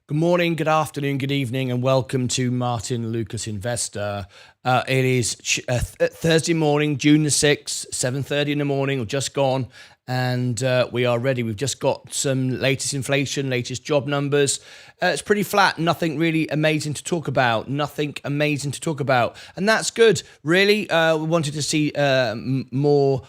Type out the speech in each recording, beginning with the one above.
Good morning, good afternoon, good evening, and welcome to Martyn Lucas Investor. It is Thursday morning, June the 6th, 7:30 in the morning, or just gone, and we are ready. We've just got some latest inflation, latest job numbers. It's pretty flat, nothing really amazing to talk about, and that's good, really. We wanted to see more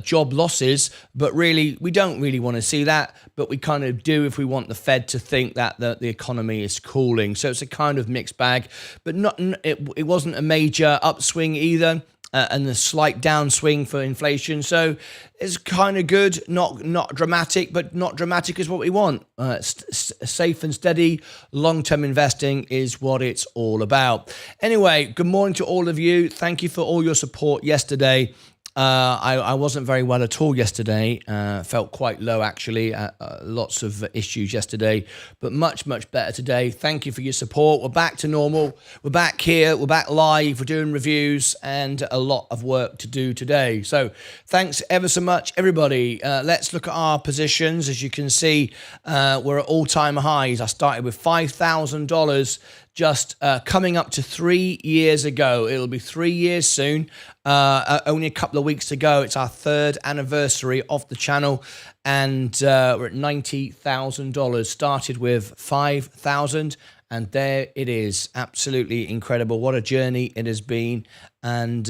job losses, but really we don't really want to see that, but we kind of do if we want the Fed to think that the economy is cooling. So it's a kind of mixed bag, but it wasn't a major upswing either, and a slight downswing for inflation. So it's kind of good, not dramatic, but not dramatic is what we want. Safe and steady long-term investing is what it's all about. Anyway, good morning to all of you. Thank you for all your support yesterday. I wasn't very well at all yesterday. Felt quite low, actually. Lots of issues yesterday, but much better today. Thank you for your support. We're back to normal. We're back here. We're back live. We're doing reviews and a lot of work to do today. So thanks ever so much, everybody. Let's look at our positions. As you can see, we're at all-time highs. I started with $5,000 just coming up to 3 years ago. It'll be 3 years soon. Only a couple of weeks to go. It's our third anniversary of the channel, and we're at $90,000. Started with $5,000, and there it is. Absolutely incredible. What a journey it has been, and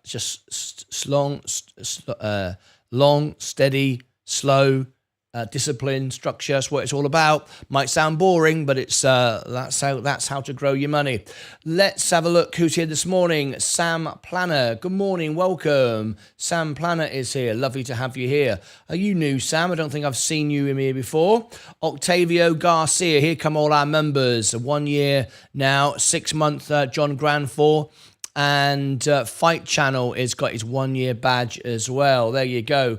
just long, steady, slow. Discipline, structure, that's what it's all about. Might sound boring, but it's that's how to grow your money. Let's have a look who's here this morning. Sam Planner. Good morning, welcome. Sam Planner is here. Lovely to have you here. Are you new, Sam? I don't think I've seen you in here before. Octavio Garcia. Here come all our members. 1 year now. 6 month John Granfor. And Fight Channel has got his 1 year badge as well. There you go.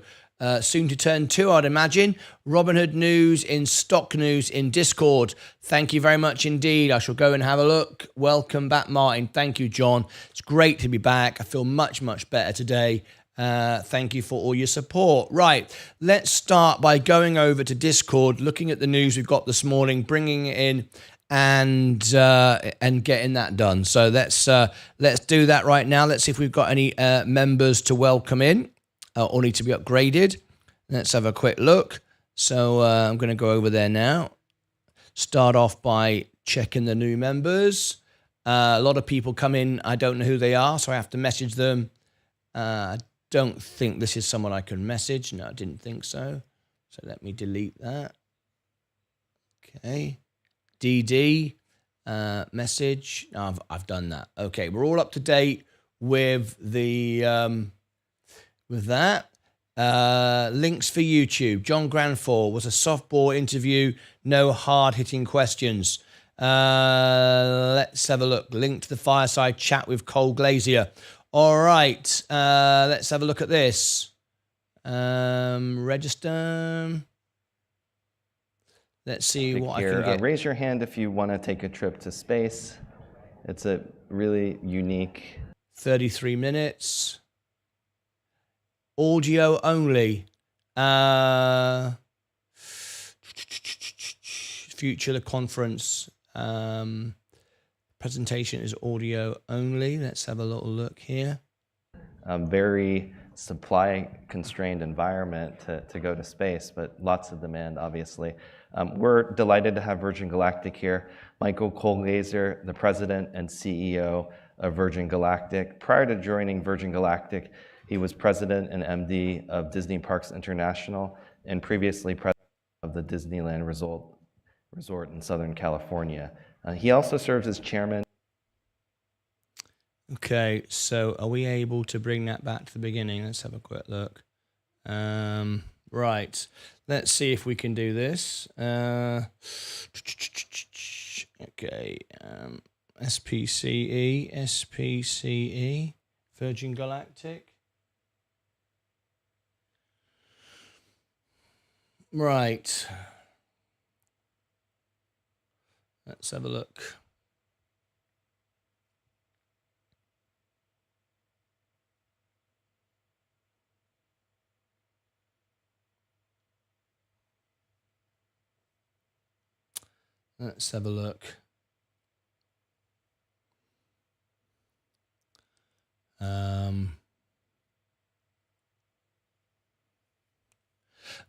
Soon to turn 2, I'd imagine. Robinhood news in stock news in Discord. Thank you very much indeed. I shall go and have a look. Welcome back, Martin. Thank you, John. It's great to be back. I feel much better today. Thank you for all your support. Right, let's start by going over to Discord, looking at the news we've got this morning, bringing it in, and getting that done. So let's do that right now. Let's see if we've got any members to welcome in. Or need to be upgraded. Let's have a quick look. So I'm going to go over there now. Start off by checking the new members. A lot of people come in. I don't know who they are, so I have to message them. I don't think this is someone I can message. No, I didn't think so. So let me delete that. Okay. DD, message. No, I've done that. Okay, we're all up to date with the... with that. Links for YouTube. John Granfor was a softball interview, no hard-hitting questions. Let's have a look. Link to the fireside chat with Colglazier. All right. Let's have a look at this. Register. Let's see what I can get. Raise your hand if you want to take a trip to space. It's a really unique... 33 minutes. Audio only. Future conference. Presentation is audio only. Let's have a little look here. Very supply constrained environment to go to space, but lots of demand, obviously. We're delighted to have Virgin Galactic here. Michael Colglazier, the president and CEO of Virgin Galactic. Prior to joining Virgin Galactic, he was president and MD of Disney Parks International and previously president of the Disneyland Resort in Southern California. He also serves as chairman. Okay, so are we able to bring that back to the beginning? Let's have a quick look. Right, let's see if we can do this. Okay, SPCE, Virgin Galactic. Right. Let's have a look. Let's have a look.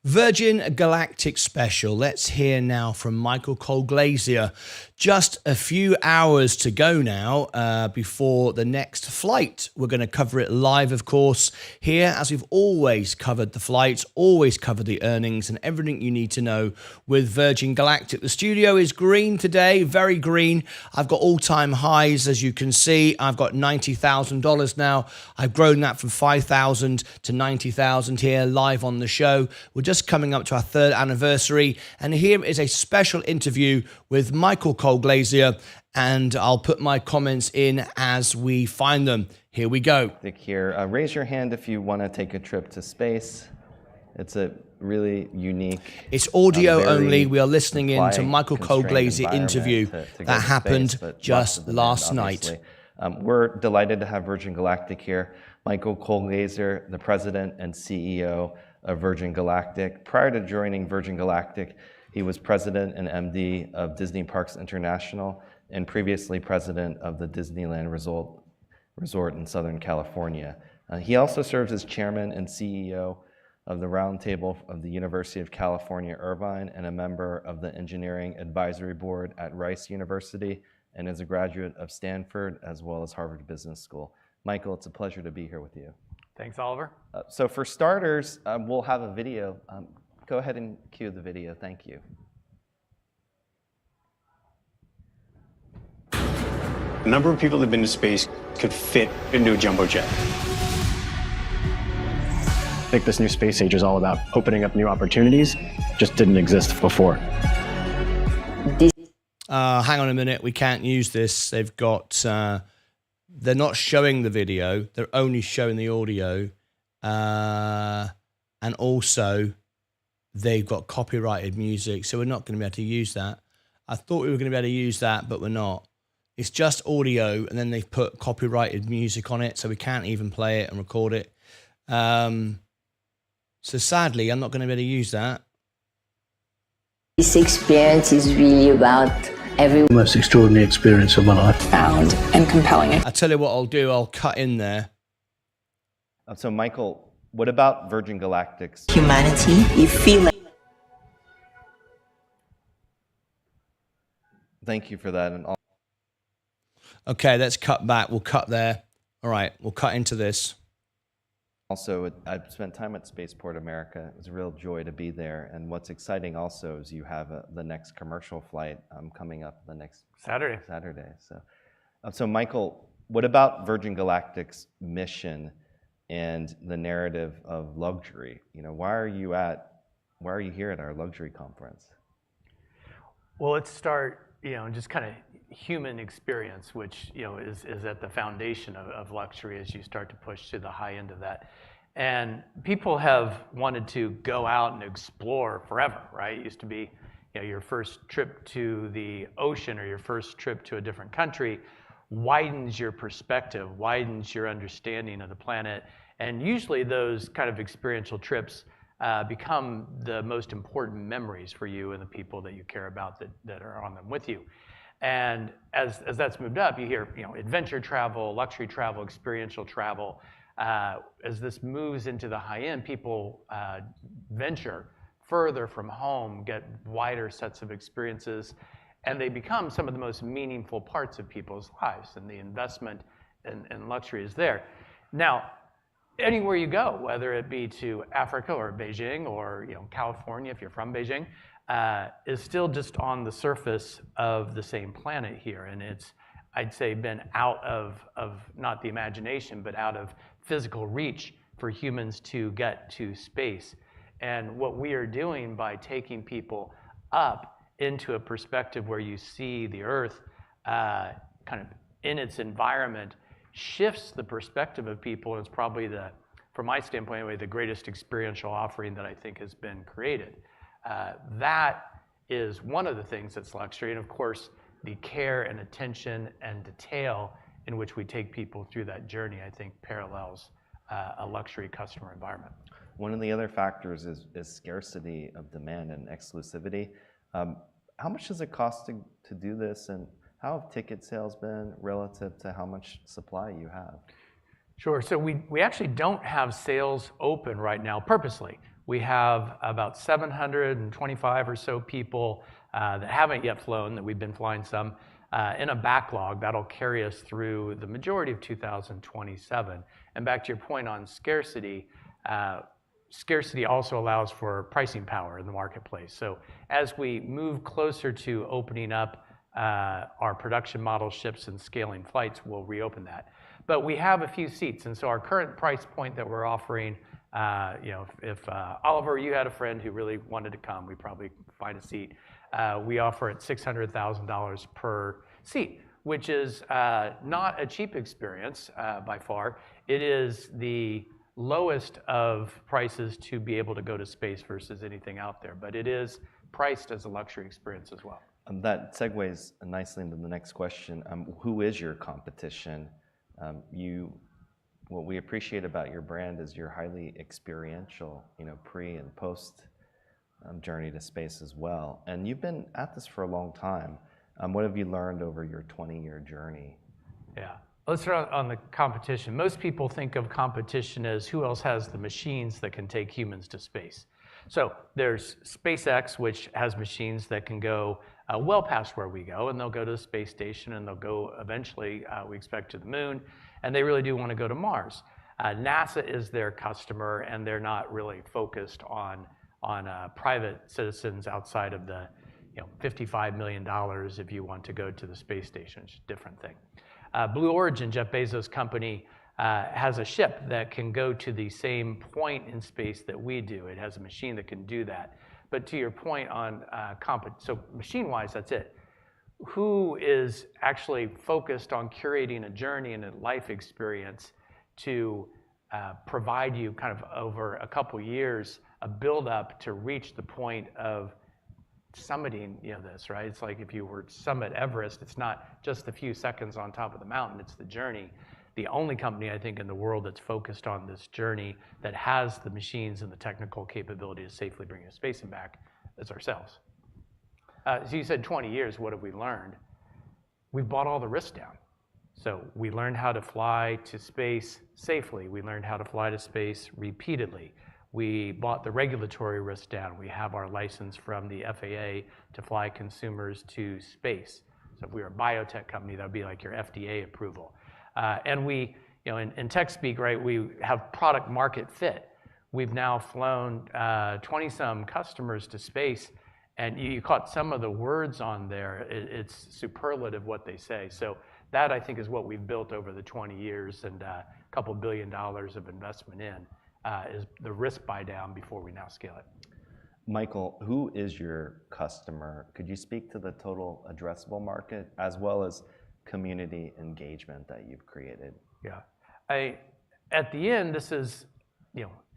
Virgin Galactic special. Let's hear now from Michael Colglazier. Just a few hours to go now before the next flight. We're going to cover it live, of course, here, as we've always covered the flights, always covered the earnings and everything you need to know with Virgin Galactic. The studio is green today, very green. I've got all-time highs, as you can see. I've got $90,000 now. I've grown that from 5,000 to 90,000 here live on the show. We're just coming up to our 3rd anniversary, and here is a special interview with Michael Colglazier, and I'll put my comments in as we find them. Here we go. Here, raise your hand if you want to take a trip to space. It's a really unique. It's audio only. We are listening in to Michael Colglazier interview that happened just last night. We're delighted to have Virgin Galactic here. Michael Colglazier, the president and CEO of Virgin Galactic. Prior to joining Virgin Galactic, he was president and MD of Disney Parks International and previously president of the Disneyland Resort in Southern California. He also serves as chairman and CEO of the Roundtable of the University of California, Irvine, and a member of the Engineering Advisory Board at Rice University, and is a graduate of Stanford as well as Harvard Business School. Michael, it's a pleasure to be here with you. Thanks, Oliver. So for starters, we'll have a video. Go ahead and cue the video. Thank you. The number of people that have been to space could fit into a jumbo jet. I think this new space age is all about opening up new opportunities. Just didn't exist before. Hang on a minute. We can't use this. They've got... they're not showing the video. They're only showing the audio. And also, they've got copyrighted music, so we're not going to be able to use that. I thought we were going to be able to use that, but we're not. It's just audio, and then they've put copyrighted music on it, so we can't even play it and record it. So sadly, I'm not going to be able to use that. This experience is really about the most extraordinary experience of my life. Found and compelling. I tell you what I'll do, I'll cut in there. So Michael, what about Virgin Galactic's humanity. You feel like Thank you for that. And okay, let's cut back. We'll cut there. All right, we'll cut into this. also, I've spent time at Spaceport America. It was a real joy to be there. And what's exciting also is you have the next commercial flight coming up the next Saturday. So Michael, what about Virgin Galactic's mission and the narrative of luxury? You know, why are you here at our luxury conference? Well, let's start, just kind of human experience, which, is at the foundation of luxury as you start to push to the high end of that. And people have wanted to go out and explore forever, right? It used to be, your first trip to the ocean or your first trip to a different country widens your perspective, widens your understanding of the planet. And usually those kind of experiential trips become the most important memories for you and the people that you care about that are on them with you. And as that's moved up, you hear, adventure travel, luxury travel, experiential travel. As this moves into the high end, people venture further from home, get wider sets of experiences, and they become some of the most meaningful parts of people's lives, and the investment in luxury is there. Now, anywhere you go, whether it be to Africa or Beijing or California, if you're from Beijing, is still just on the surface of the same planet here. And it's, I'd say, been out of not the imagination, but out of physical reach for humans to get to space. And what we are doing by taking people up into a perspective where you see the Earth kind of in its environment shifts the perspective of people. It's probably from my standpoint anyway, the greatest experiential offering that I think has been created. That is one of the things that's luxury. And of course, the care and attention and detail in which we take people through that journey, I think parallels a luxury customer environment. One of the other factors is scarcity of demand and exclusivity. How much does it cost to do this, and how have ticket sales been relative to how much supply you have? Sure. So we actually don't have sales open right now purposely. We have about 725 or so people that haven't yet flown, that we've been flying some, in a backlog that'll carry us through the majority of 2027. And back to your point on scarcity, scarcity also allows for pricing power in the marketplace. So as we move closer to opening up our production model ships and scaling flights, we'll reopen that. But we have a few seats, and so our current price point that we're offering, if Oliver, you had a friend who really wanted to come, we'd probably find a seat. We offer at $600,000 per seat, which is not a cheap experience by far. It is the lowest of prices to be able to go to space versus anything out there, but it is priced as a luxury experience as well. That segues nicely into the next question. Who is your competition? What we appreciate about your brand is your highly experiential, pre and post journey to space as well. And you've been at this for a long time. What have you learned over your 20-year journey? Yeah, let's start on the competition. Most people think of competition as who else has the machines that can take humans to space. So there's SpaceX, which has machines that can go well past where we go, and they'll go to the space station, and they'll go eventually, we expect, to the moon, and they really do want to go to Mars. NASA is their customer, and they're not really focused on private citizens outside of the $55 million if you want to go to the space station. It's a different thing. Blue Origin, Jeff Bezos' company, has a ship that can go to the same point in space that we do. It has a machine that can do that. But to your point on so machine-wise, that's it. Who is actually focused on curating a journey and a life experience to provide you kind of over a couple years a build-up to reach the point of summiting this, right? It's like if you were to summit Everest, it's not just a few seconds on top of the mountain, it's the journey. The only company, I think, in the world that's focused on this journey that has the machines and the technical capability to safely bring you to space and back is ourselves. So you said 20 years, what have we learned? We've brought all the risks down. So we learned how to fly to space safely. We learned how to fly to space repeatedly. We brought the regulatory risk down. We have our license from the FAA to fly consumers to space. So if we were a biotech company, that would be like your FDA approval. And we, in tech speak, right, we have product market fit. We've now flown 20-some customers to space, and you caught some of the words on there. It's superlative what they say. So that, I think, is what we've built over the 20 years and a couple $1 billion of investment in, is the risk buy down before we now scale it. Michael, who is your customer? Could you speak to the total addressable market as well as community engagement that you've created? Yeah, at the end, this is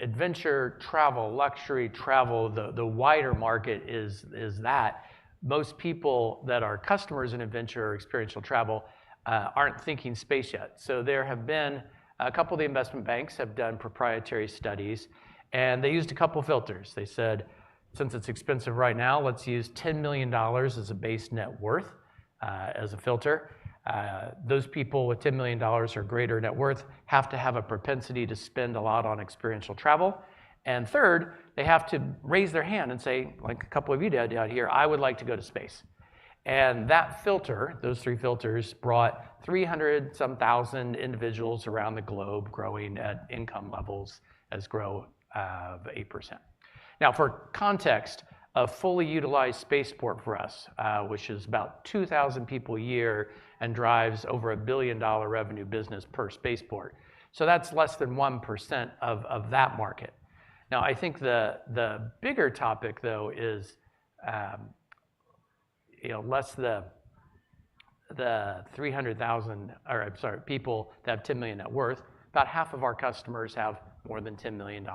adventure travel, luxury travel. The wider market is that most people that are customers in adventure or experiential travel aren't thinking space yet. So there have been a couple of the investment banks have done proprietary studies, and they used a couple filters. They said, since it's expensive right now, let's use $10 million as a base net worth as a filter. Those people with $10 million or greater net worth have to have a propensity to spend a lot on experiential travel. And third, they have to raise their hand and say, like a couple of you did out here, I would like to go to space. And that filter, those three filters, brought 300-some thousand individuals around the globe growing at income levels as grow of 8%. Now, for context, a fully utilized spaceport for us, which is about 2,000 people a year and drives over $1 billion revenue business per spaceport. So that's less than 1% of that market. Now, I think the bigger topic, though, is less the 300,000, or I'm sorry, people that have 10 million net worth. About half of our customers have more than $10 million,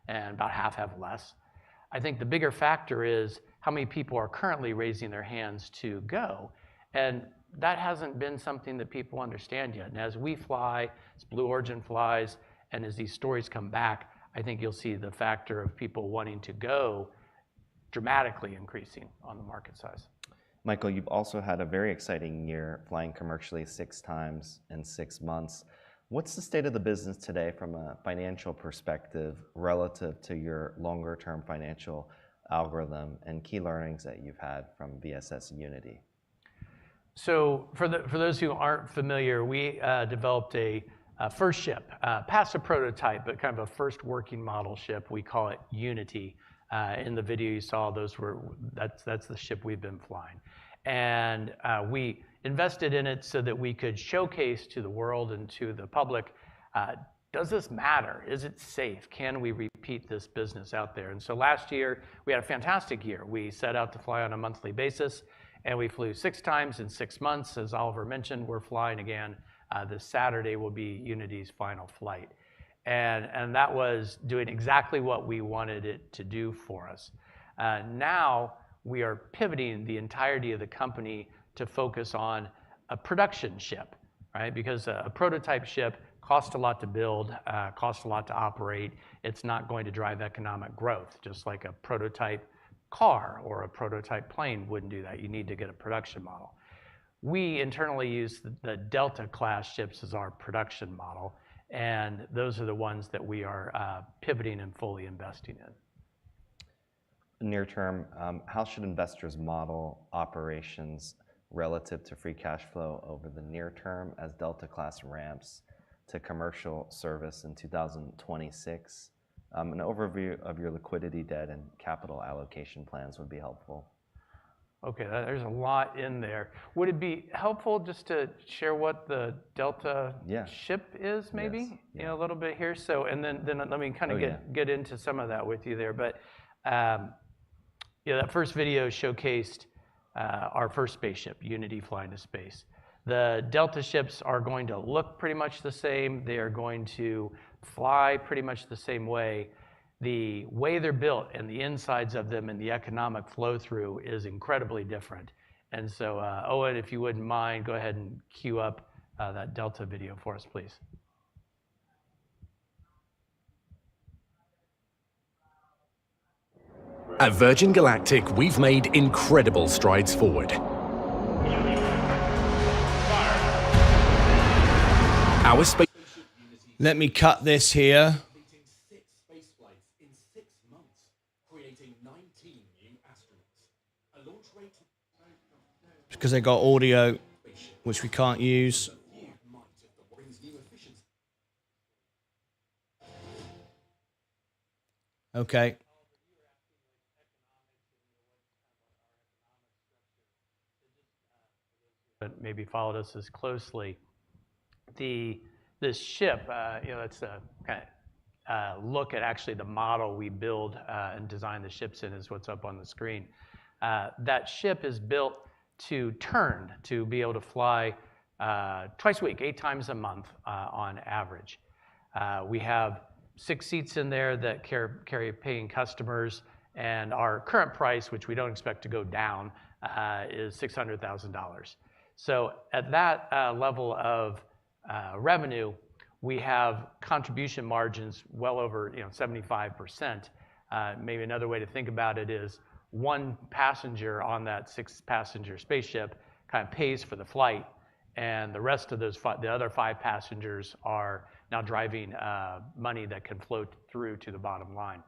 and about half have less. I think the bigger factor is how many people are currently raising their hands to go, and that hasn't been something that people understand yet. And as we fly, as Blue Origin flies, and as these stories come back, I think you'll see the factor of people wanting to go dramatically increasing on the market size. Michael, you've also had a very exciting year flying commercially 6 times in 6 months. What's the state of the business today from a financial perspective relative to your longer term financial algorithm and key learnings that you've had from VSS Unity? So for those who aren't familiar, we developed a first ship, past a prototype, but kind of a first working model ship. We call it Unity. In the video you saw, that's the ship we've been flying. And we invested in it so that we could showcase to the world and to the public, does this matter? Is it safe? Can we repeat this business out there? And so last year, we had a fantastic year. We set out to fly on a monthly basis, and we flew 6 times in 6 months. As Oliver mentioned, we're flying again. This Saturday will be Unity's final flight. And that was doing exactly what we wanted it to do for us. Now we are pivoting the entirety of the company to focus on a production ship, right? Because a prototype ship costs a lot to build, costs a lot to operate. It's not going to drive economic growth, just like a prototype car or a prototype plane wouldn't do that. You need to get a production model. We internally use the Delta class ships as our production model, and those are the ones that we are pivoting and fully investing in. Near term, how should investors model operations relative to free cash flow over the near term as Delta class ramps to commercial service in 2026? An overview of your liquidity, debt, and capital allocation plans would be helpful. Okay, there's a lot in there. Would it be helpful just to share what the Delta ship is, maybe? Yes. You know, a little bit here. So, and then let me kind of get into some of that with you there. But that first video showcased our first spaceship, Unity flying to space. The Delta ships are going to look pretty much the same. They are going to fly pretty much the same way. The way they're built and the insides of them and the economic flow through is incredibly different. And so, Owen, if you wouldn't mind, go ahead and cue up that Delta video for us, please. At Virgin Galactic, we've made incredible strides forward. Our space... Let me cut this here. Because they got audio, which we can't use. Okay. But maybe followed us as closely. This ship, that's a kind of look at actually the model we build and design the ships in is what's up on the screen. That ship is built to turn, to be able to fly twice a week, 8 times a month on average. We have 6 seats in there that carry paying customers, and our current price, which we don't expect to go down, is $600,000. So at that level of revenue, we have contribution margins well over 75%. Maybe another way to think about it is 1 passenger on that 6-passenger spaceship kind of pays for the flight, and the rest of the other 5 passengers are now driving money that can flow through to the bottom line.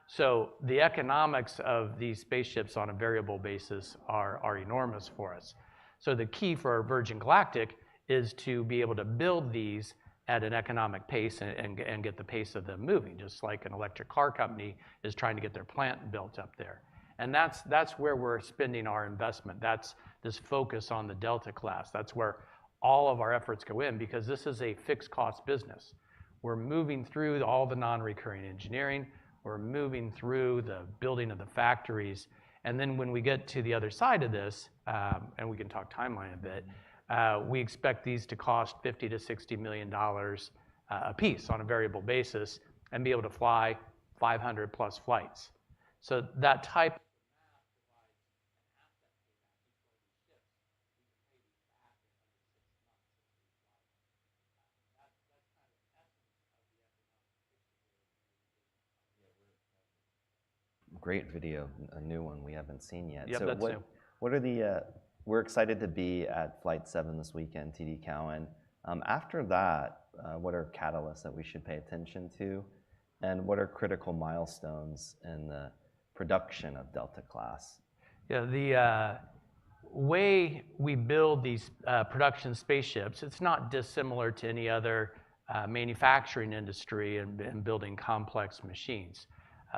So the economics of these spaceships on a variable basis are enormous for us. So the key for Virgin Galactic is to be able to build these at an economic pace and get the pace of them moving, just like an electric car company is trying to get their plant built up there. And that's where we're spending our investment. That's this focus on the Delta class. That's where all of our efforts go in, because this is a fixed cost business. We're moving through all the non-recurring engineering. We're moving through the building of the factories. And then when we get to the other side of this, and we can talk timeline a bit, we expect these to cost $50 to $60 million a piece on a variable basis and be able to fly 500 plus flights. So that type great video, a new one we haven't seen yet. Yep, so that's new. what are the, we're excited to be at Flight 7 this weekend, TD Cowen. After that, what are catalysts that we should pay attention to? And what are critical milestones in the production of Delta class? Yeah, the way we build these production spaceships, it's not dissimilar to any other manufacturing industry and building complex machines.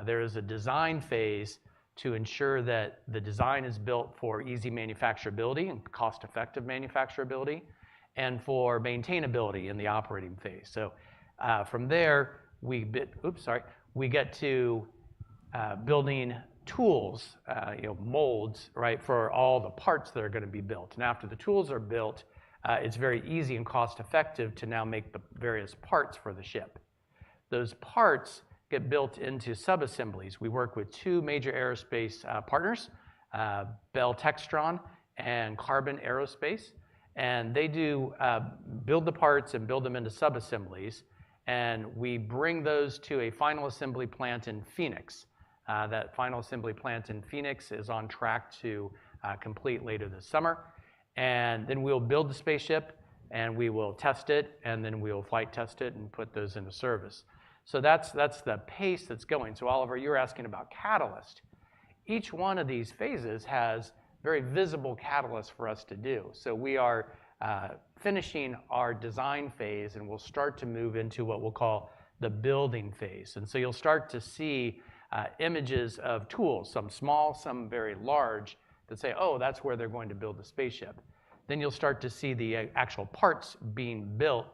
There is a design phase to ensure that the design is built for easy manufacturability and cost-effective manufacturability, and for maintainability in the operating phase. So from there, we get to building tools, molds, right, for all the parts that are going to be built. And after the tools are built, it's very easy and cost-effective to now make the various parts for the ship. Those parts get built into sub-assemblies. We work with two major aerospace partners, Bell Textron and Carbon Aerospace, and they do build the parts and build them into sub-assemblies, and we bring those to a final assembly plant in Phoenix. That final assembly plant in Phoenix is on track to complete later this summer, and then we'll build the spaceship, and we will test it, and then we'll flight test it and put those into service. So that's the pace that's going. So Oliver, you're asking about catalyst. Each one of these phases has very visible catalysts for us to do. So we are finishing our design phase, and we'll start to move into what we'll call the building phase. And so you'll start to see images of tools, some small, some very large, that say, oh, that's where they're going to build the spaceship. Then you'll start to see the actual parts being built.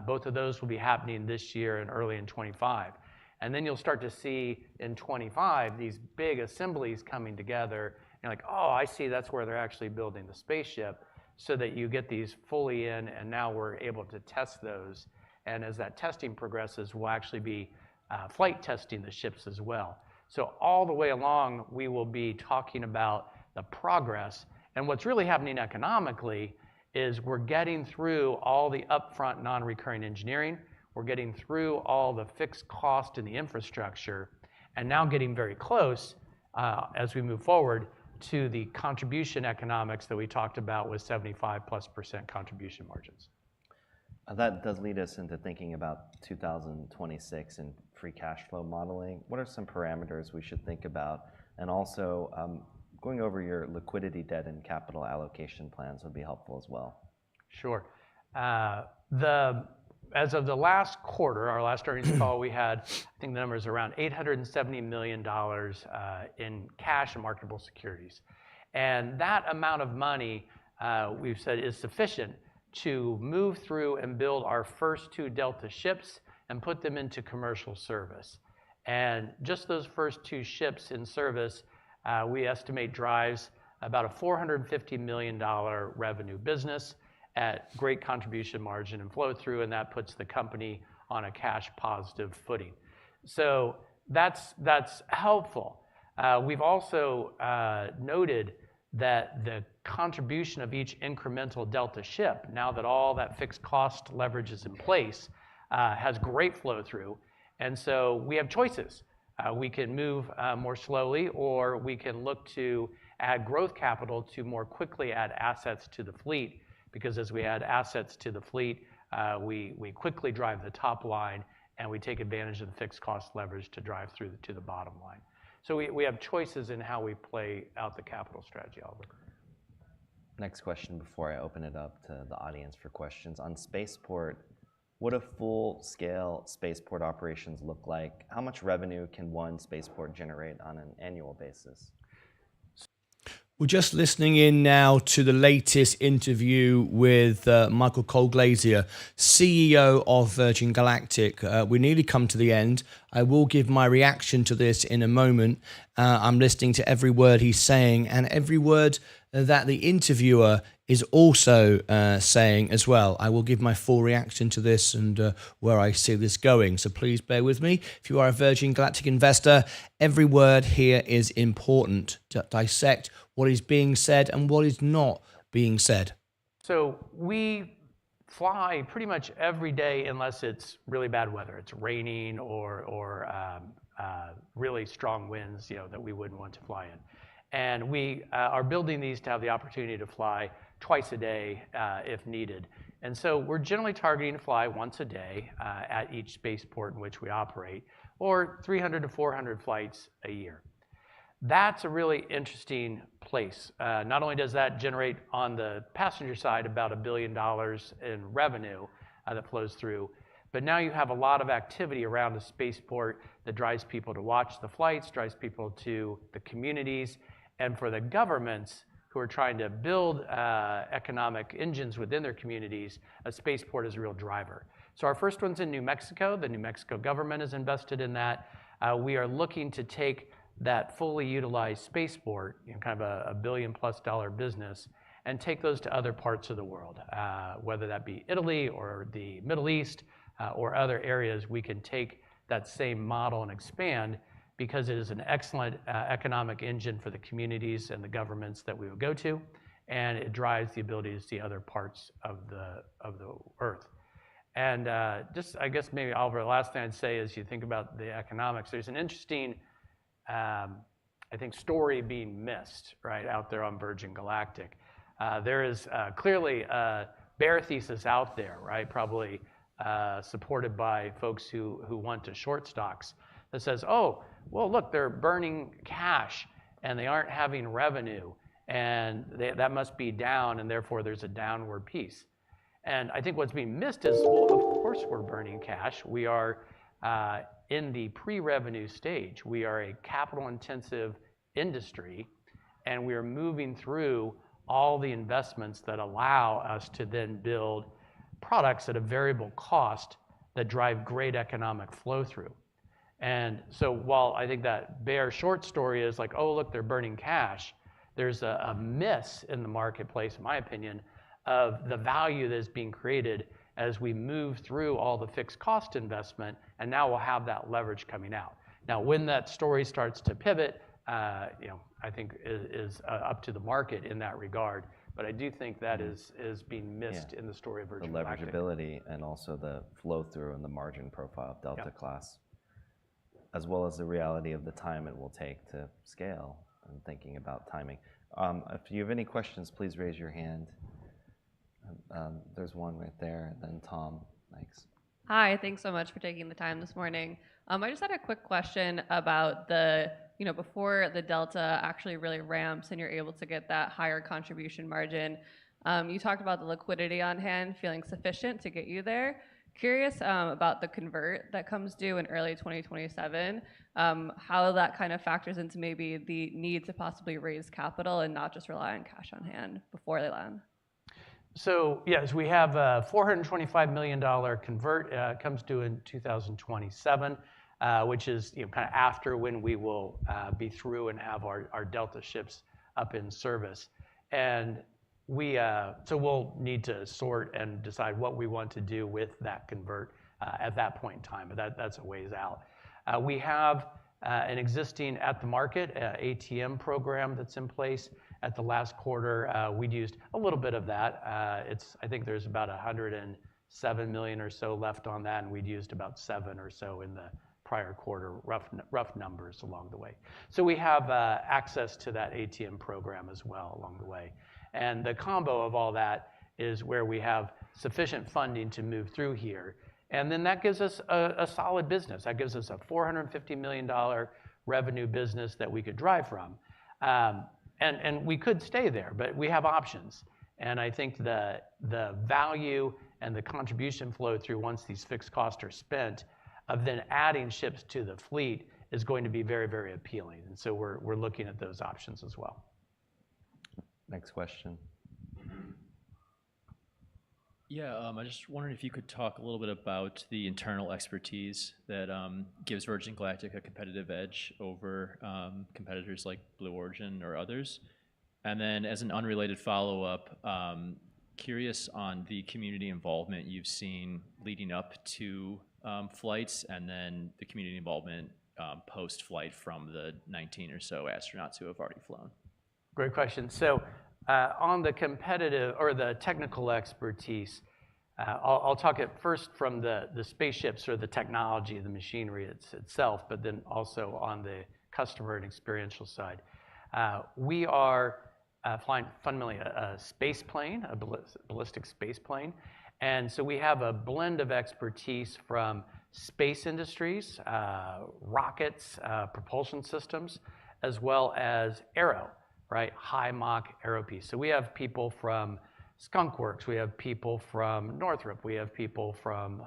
Both of those will be happening this year and early in 25. And then you'll start to see in 25 these big assemblies coming together. And you're like, oh, I see, that's where they're actually building the spaceship, so that you get these fully in, and now we're able to test those. And as that testing progresses, we'll actually be flight testing the ships as well. So all the way along, we will be talking about the progress. And what's really happening economically is we're getting through all the upfront non-recurring engineering, we're getting through all the fixed cost in the infrastructure, and now getting very close as we move forward to the contribution economics that we talked about with 75+% contribution margins. That does lead us into thinking about 2026 and free cash flow modeling. What are some parameters we should think about? And also, going over your liquidity, debt, and capital allocation plans would be helpful as well. Sure. As of the last quarter, our last earnings call, we had, I think the number is around $870 million in cash and marketable securities. And that amount of money, we've said, is sufficient to move through and build our first 2 Delta ships and put them into commercial service. And just those first 2 ships in service, we estimate drives about a $450 million revenue business at great contribution margin and flow through, and that puts the company on a cash positive footing. So that's helpful. We've also noted that the contribution of each incremental Delta ship, now that all that fixed cost leverage is in place, has great flow through. And so we have choices. We can move more slowly, or we can look to add growth capital to more quickly add assets to the fleet, because as we add assets to the fleet, we quickly drive the top line, and we take advantage of the fixed cost leverage to drive through to the bottom line. So we have choices in how we play out the capital strategy, Oliver. Next question before I open it up to the audience for questions. On spaceport, what do full-scale spaceport operations look like? How much revenue can one spaceport generate on an annual basis? We're just listening in now to the latest interview with Michael Colglazier, CEO of Virgin Galactic. We nearly come to the end. I will give my reaction to this in a moment. I'm listening to every word he's saying, and every word that the interviewer is also saying as well. I will give my full reaction to this and where I see this going. So please bear with me. If you are a Virgin Galactic investor, every word here is important to dissect what is being said and what is not being said. So we fly pretty much every day unless it's really bad weather. It's raining or really strong winds, that we wouldn't want to fly in. And we are building these to have the opportunity to fly twice a day if needed. And so we're generally targeting to fly once a day at each spaceport in which we operate, or 300 to 400 flights a year. That's a really interesting place. Not only does that generate on the passenger side about $1 billion in revenue that flows through, but now you have a lot of activity around the spaceport that drives people to watch the flights, drives people to the communities, and for the governments who are trying to build economic engines within their communities, a spaceport is a real driver. So our first one's in New Mexico. The New Mexico government is invested in that. We are looking to take that fully utilized spaceport, kind of a $1 billion+ business, and take those to other parts of the world, whether that be Italy or the Middle East or other areas. We can take that same model and expand because it is an excellent economic engine for the communities and the governments that we will go to, and it drives the ability to see other parts of the earth. And just, I guess maybe, Oliver, the last thing I'd say is you think about the economics. There's an interesting, I think, story being missed, right, out there on Virgin Galactic. There is clearly a bear thesis out there, right, probably supported by folks who want to short stocks, that says, oh, well, look, they're burning cash and they aren't having revenue, and that must be down, and therefore there's a downward piece. And I think what's being missed is, well, of course we're burning cash. We are in the pre-revenue stage. We are a capital-intensive industry, and we are moving through all the investments that allow us to then build products at a variable cost that drive great economic flow through. And so while I think that bear short story is like, oh, look, they're burning cash, there's a miss in the marketplace, in my opinion, of the value that is being created as we move through all the fixed cost investment, and now we'll have that leverage coming out. Now, when that story starts to pivot, I think is up to the market in that regard. But I do think that is being missed in the story of Virgin Galactic. The leverageability and also the flow through and the margin profile of Delta class, as well as the reality of the time it will take to scale and thinking about timing. If you have any questions, please raise your hand. There's one right there, then Tom, thanks. Hi, thanks so much for taking the time this morning. I just had a quick question about before the Delta actually really ramps and you're able to get that higher contribution margin. You talked about the liquidity on hand feeling sufficient to get you there. Curious about the convert that comes due in early 2027, how that kind of factors into maybe the need to possibly raise capital and not just rely on cash on hand before they land. So yes, we have a $425 million convert, comes due in 2027, which is kind of after when we will be through and have our Delta ships up in service. And so we'll need to sort and decide what we want to do with that convert at that point in time, but that's a ways out. We have an existing at the market ATM program that's in place. At the last quarter, we'd used a little bit of that. I think there's about 107 million or so left on that, and we'd used about 7 or so in the prior quarter, rough numbers along the way. So we have access to that ATM program as well along the way. And the combo of all that is where we have sufficient funding to move through here. And then that gives us a solid business. That gives us a $450 million revenue business that we could drive from. And we could stay there, but we have options. And I think the value and the contribution flow through once these fixed costs are spent of then adding ships to the fleet is going to be very, very appealing. And so we're looking at those options as well. Next question. Yeah, I just wondered if you could talk a little bit about the internal expertise that gives Virgin Galactic a competitive edge over competitors like Blue Origin or others. And then as an unrelated follow-up, curious on the community involvement you've seen leading up to flights and then the community involvement post-flight from the 19 or so astronauts who have already flown. Great question. So on the competitive or the technical expertise, I'll talk at first from the spaceships or the technology, the machinery itself, but then also on the customer and experiential side. We are flying fundamentally a space plane, a ballistic space plane. And so we have a blend of expertise from space industries, rockets, propulsion systems, as well as aero, right? High Mach aero piece. So we have people from Skunk Works, we have people from Northrop, we have people from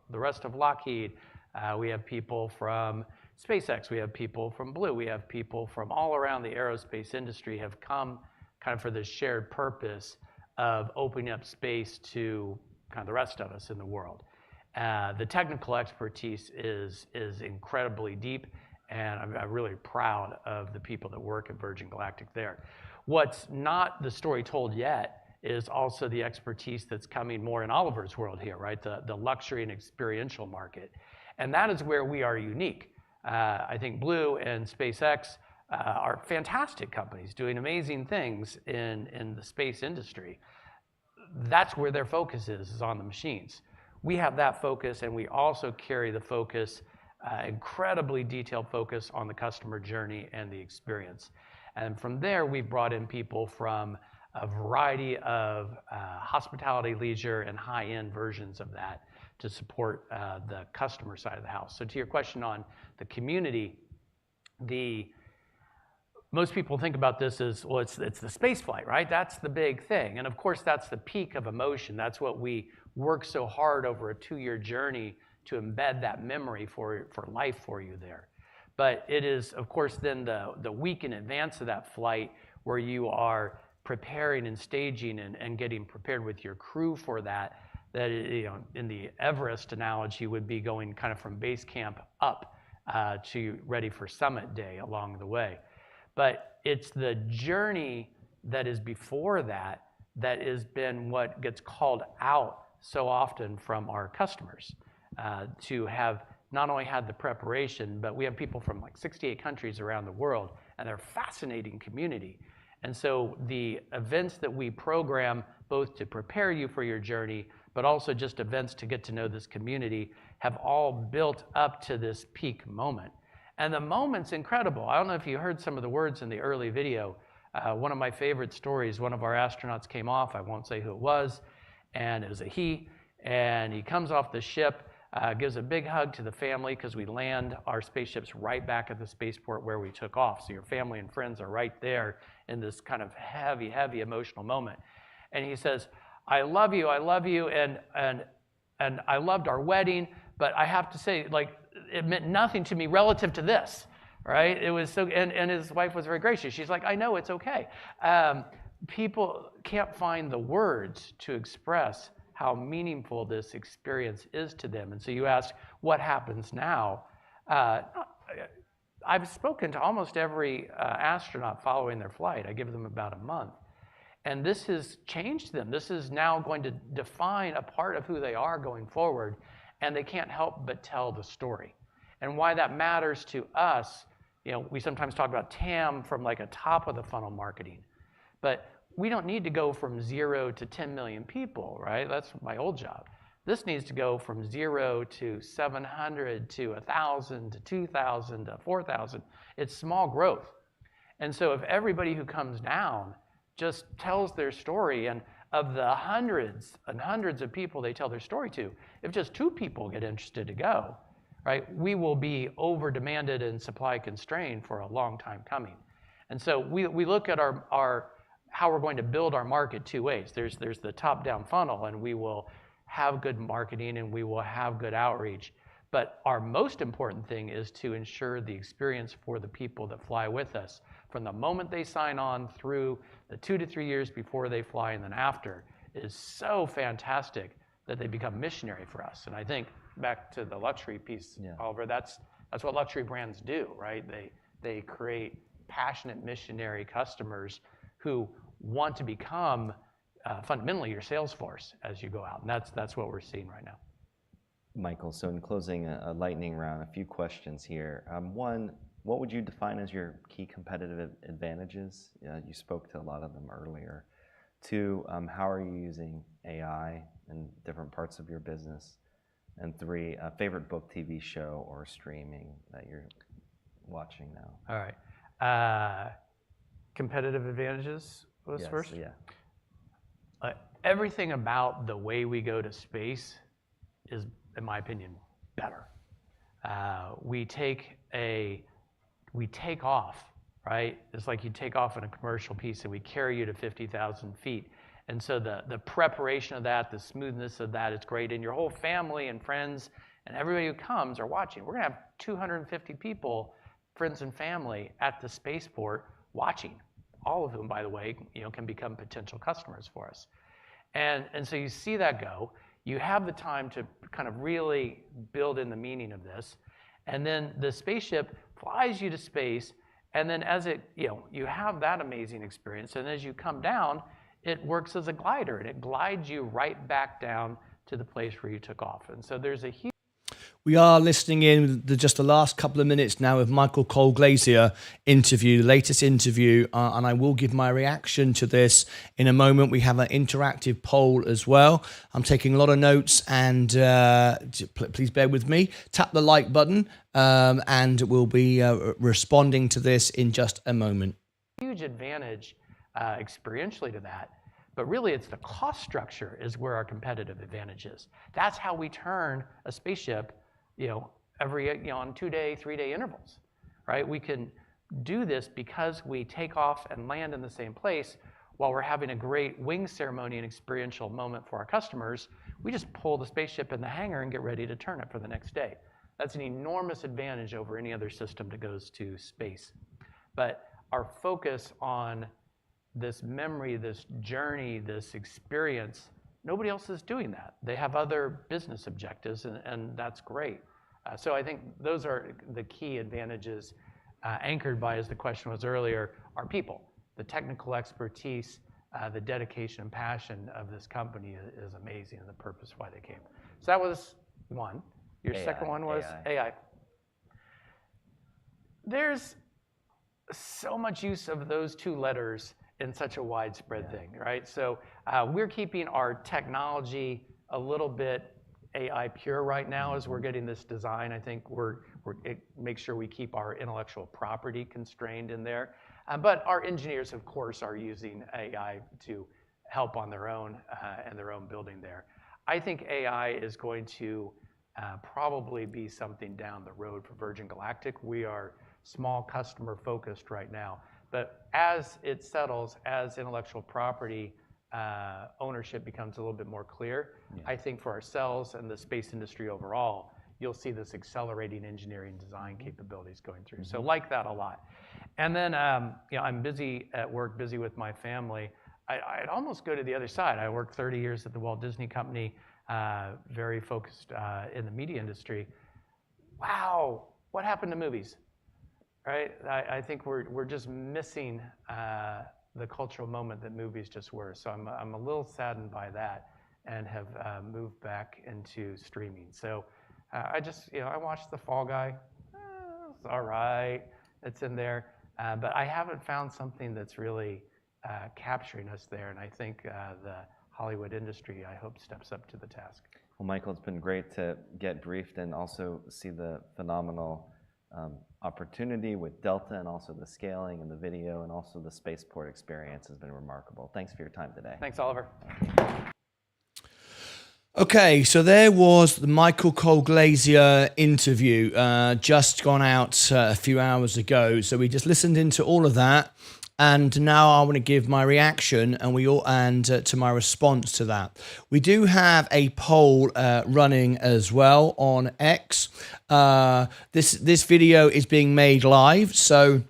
the rest of Lockheed, we have people from SpaceX, we have people from Blue, we have people from all around the aerospace industry have come kind of for this shared purpose of opening up space to kind of the rest of us in the world. The technical expertise is incredibly deep, and I'm really proud of the people that work at Virgin Galactic there. What's not the story told yet is also the expertise that's coming more in Oliver's world here, right? The luxury and experiential market. And that is where we are unique. I think Blue and SpaceX are fantastic companies doing amazing things in the space industry. That's where their focus is on the machines. We have that focus, and we also carry the focus, incredibly detailed focus on the customer journey and the experience. And from there, we've brought in people from a variety of hospitality, leisure, and high-end versions of that to support the customer side of the house. So to your question on the community, most people think about this as, well, it's the space flight, right? That's the big thing. And of course, that's the peak of emotion. That's what we work so hard over a 2-year journey to embed that memory for life for you there. But it is, of course, then the week in advance of that flight where you are preparing and staging and getting prepared with your crew for that, you know, in the Everest analogy would be going kind of from base camp up to ready for summit day along the way. But it's the journey that is before that has been what gets called out so often from our customers to have not only had the preparation, but we have people from like 68 countries around the world, and they're a fascinating community. And so the events that we program, both to prepare you for your journey, but also just events to get to know this community, have all built up to this peak moment. And the moment's incredible. I don't know if you heard some of the words in the early video. One of my favorite stories, one of our astronauts came off, I won't say who it was, and it was a he, and he comes off the ship, gives a big hug to the family because we land our spaceships right back at the spaceport where we took off. So your family and friends are right there in this kind of heavy, heavy emotional moment. And he says, I love you, and I loved our wedding, but I have to say, like, it meant nothing to me relative to this, right? It was so, and his wife was very gracious. She's like, I know, it's okay. People can't find the words to express how meaningful this experience is to them. And so you ask, what happens now? I've spoken to almost every astronaut following their flight. I give them about a month. And this has changed them. This is now going to define a part of who they are going forward, and they can't help but tell the story. And why that matters to us, you know, we sometimes talk about TAM from like a top of the funnel marketing, but we don't need to go from 0 to 10 million people, right? That's my old job. This needs to go from 0 to 700 to 1,000 to 2,000 to 4,000. It's small growth. And so if everybody who comes down just tells their story, and of the hundreds and hundreds of people they tell their story to, if just 2 people get interested to go, right, we will be over demanded and supply constrained for a long time coming. And so we look at our how we're going to build our market 2 ways. There's the top-down funnel, and we will have good marketing and we will have good outreach. But our most important thing is to ensure the experience for the people that fly with us from the moment they sign on through the 2 to 3 years before they fly and then after is so fantastic that they become missionary for us. And I think back to the luxury piece, Oliver, that's what luxury brands do, right? They create passionate missionary customers who want to become fundamentally your sales force as you go out. And that's what we're seeing right now. Michael, so in closing a lightning round, a few questions here. One, what would you define as your key competitive advantages? You spoke to a lot of them earlier. 2, how are you using AI in different parts of your business? And 3, favorite book, TV show, or streaming that you're watching now? All right. Competitive advantages was Yes, first? yeah. Everything about the way we go to space is, in my opinion, better. We take off, right? It's like you take off in a commercial piece and we carry you to 50,000 feet. And so the preparation of that, the smoothness of that, it's great. And your whole family and friends and everybody who comes are watching. We're gonna have 250 people, friends and family, at the spaceport watching. All of whom, by the way, can become potential customers for us. And so you see that go. You have the time to kind of really build in the meaning of this. And then the spaceship flies you to space. And then as it, you have that amazing experience. And as you come down, it works as a glider and it glides you right back down to the place where you took off. And so there's a huge... We are listening in just the last couple of minutes now of Michael Colglazier interview, the latest interview, and I will give my reaction to this in a moment. We have an interactive poll as well. I'm taking a lot of notes, and please bear with me. Tap the like button, and we'll be responding to this in just a moment. Huge advantage experientially to that. But really, it's the cost structure is where our competitive advantage is. That's how we turn a spaceship, every on 2-day, 3-day intervals, right? We can do this because we take off and land in the same place while we're having a great wing ceremony and experiential moment for our customers. We just pull the spaceship in the hangar and get ready to turn it for the next day. That's an enormous advantage over any other system that goes to space. But our focus on this memory, this journey, this experience, nobody else is doing that. They have other business objectives, and that's great. So I think those are the key advantages anchored by, as the question was earlier, our people. The technical expertise, the dedication and passion of this company is amazing, and the purpose why they came. So that was one. Your second one was AI. There's so much use of those 2 letters in such a widespread thing, right? So we're keeping our technology a little bit AI pure right now as we're getting this design. I think it makes sure we keep our intellectual property constrained in there. But our engineers, of course, are using AI to help on their own and their own building there. I think AI is going to probably be something down the road for Virgin Galactic. We are small customer focused right now. But as it settles, as intellectual property ownership becomes a little bit more clear, I think for ourselves and the space industry overall, you'll see this accelerating engineering design capabilities going through. So like that a lot. And then I'm busy at work, busy with my family. I'd almost go to the other side. I worked 30 years at the Walt Disney Company, very focused in the media industry. Wow, what happened to movies? Right? I think we're just missing the cultural moment that movies just were. So I'm a little saddened by that and have moved back into streaming. So I just, I watched The Fall Guy. It's all right. It's in there. But I haven't found something that's really capturing us there. And I think the Hollywood industry, I hope, steps up to the task. Well, Michael, it's been great to get briefed and also see the phenomenal opportunity with Delta and also the scaling and the video and also the spaceport experience has been remarkable. Thanks for your time today. Thanks, Oliver. Okay, so there was the Michael Colglazier interview just gone out a few hours ago. So we just listened into all of that. And now I want to give my reaction and to my response to that. We do have a poll running as well on X. This video is being made live, so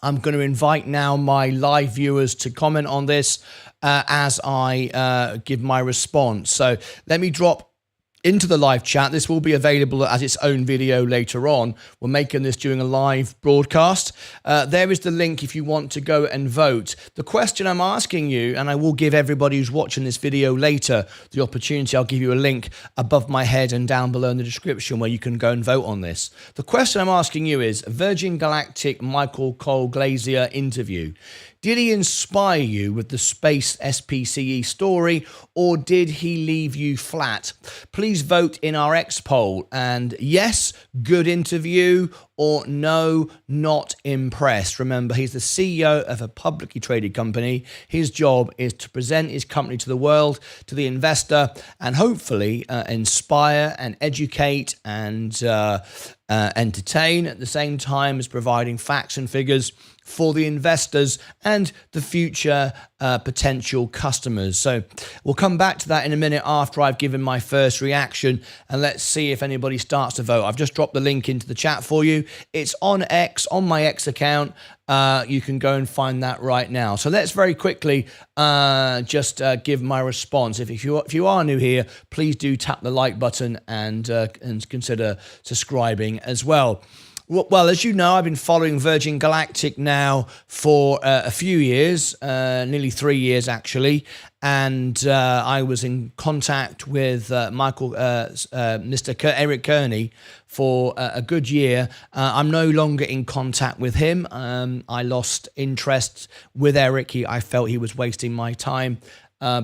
I'm going to invite now my live viewers to comment on this as I give my response. So let me drop into the live chat. This will be available as its own video later on. We're making this during a live broadcast. There is the link if you want to go and vote. The question I'm asking you, and I will give everybody who's watching this video later the opportunity, I'll give you a link above my head and down below in the description where you can go and vote on this. The question I'm asking you is, Virgin Galactic Michael Colglazier interview. Did he inspire you with the Space SPCE story, or did he leave you flat? Please vote in our X poll. And yes, good interview, or no, not impressed. Remember, he's the CEO of a publicly traded company. His job is to present his company to the world, to the investor, and hopefully inspire and educate and entertain at the same time as providing facts and figures for the investors and the future potential customers. So we'll come back to that in a minute after I've given my first reaction, and let's see if anybody starts to vote. I've just dropped the link into the chat for you. It's on X, on my X account. You can go and find that right now. So let's very quickly just give my response. If you are new here, please do tap the like button and consider subscribing as well. Well, as you know, I've been following Virgin Galactic now for a few years, nearly 3 years actually, and I was in contact with Mr. Eric Kearney for a good year. I'm no longer in contact with him. I lost interest with Eric. I felt he was wasting my time.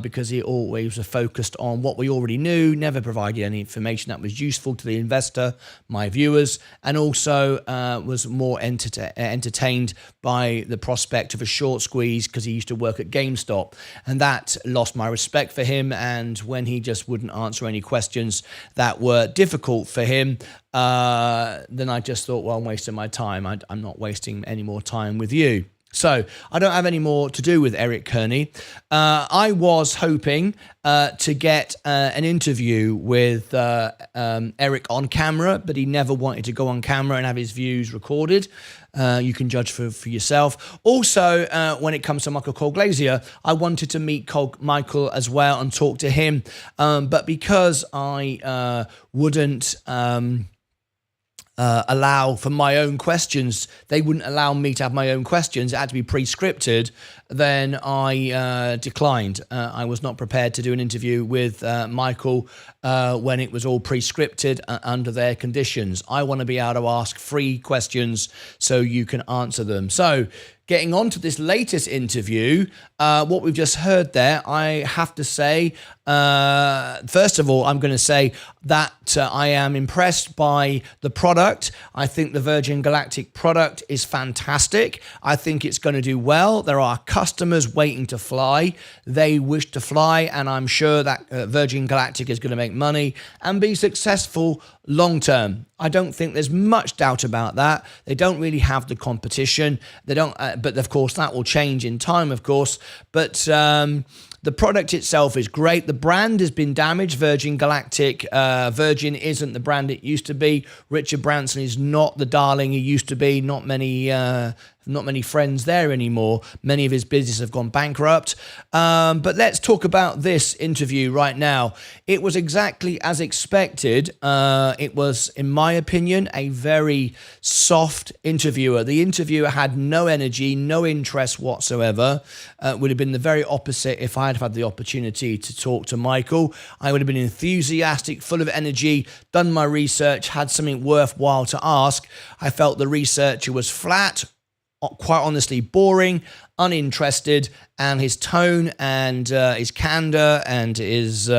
Because he always was focused on what we already knew, never provided any information that was useful to the investor, my viewers, and also was more entertained by the prospect of a short squeeze because he used to work at GameStop. And that lost my respect for him. And when he just wouldn't answer any questions that were difficult for him, then I just thought, well, I'm wasting my time. I'm not wasting any more time with you. So I don't have any more to do with Eric Kearney. I was hoping to get an interview with Eric on camera, but he never wanted to go on camera and have his views recorded. You can judge for yourself. Also, when it comes to Michael Colglazier, I wanted to meet Michael as well and talk to him. But because I wouldn't allow for my own questions, they wouldn't allow me to have my own questions, it had to be pre-scripted, then I declined. I was not prepared to do an interview with Michael when it was all pre-scripted under their conditions. I want to be able to ask free questions so you can answer them. So getting on to this latest interview, what we've just heard there, I have to say, first of all, I'm going to say that I am impressed by the product. I think the Virgin Galactic product is fantastic. I think it's going to do well. There are customers waiting to fly. They wish to fly, and I'm sure that Virgin Galactic is going to make money and be successful long term. I don't think there's much doubt about that. They don't really have the competition. They don't, but of course that will change in time, of course. But the product itself is great. The brand has been damaged. Virgin Galactic, Virgin isn't the brand it used to be. Richard Branson is not the darling he used to be. Not many friends there anymore. Many of his businesses have gone bankrupt. But let's talk about this interview right now. It was exactly as expected. It was, in my opinion, a very soft interviewer. The interviewer had no energy, no interest whatsoever. Would have been the very opposite if I had had the opportunity to talk to Michael. I would have been enthusiastic, full of energy, done my research, had something worthwhile to ask. I felt the researcher was flat, quite honestly boring, uninterested, and his tone and his candor and his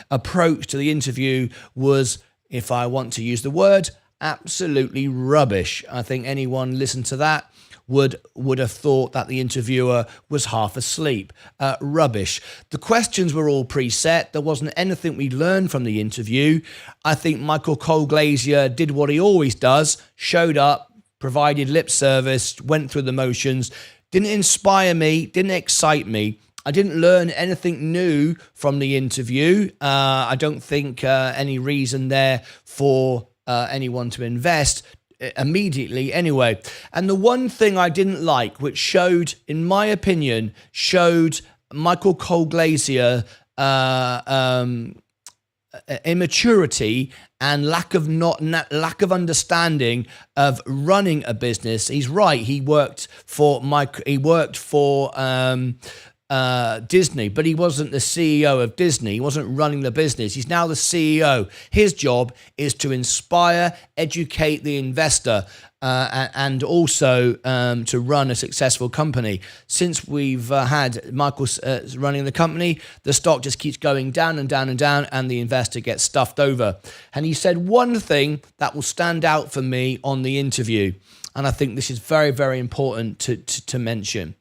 approach to the interview was, if I want to use the word, absolutely rubbish. I think anyone listened to that would have thought that the interviewer was half asleep. Rubbish. The questions were all preset. There wasn't anything we learned from the interview. I think Michael Colglazier did what he always does, showed up, provided lip service, went through the motions, didn't inspire me, didn't excite me. I didn't learn anything new from the interview. I don't think any reason there for anyone to invest immediately anyway. And the one thing I didn't like, which showed, in my opinion, showed Michael Colglazier immaturity and lack of understanding of running a business. He's right. He worked for Disney, but he wasn't the CEO of Disney. He wasn't running the business. He's now the CEO. His job is to inspire, educate the investor, and also to run a successful company. Since we've had Michael running the company, the stock just keeps going down and down and down, and the investor gets stuffed over. And he said one thing that will stand out for me on the interview, and I think this is very, very important to mention.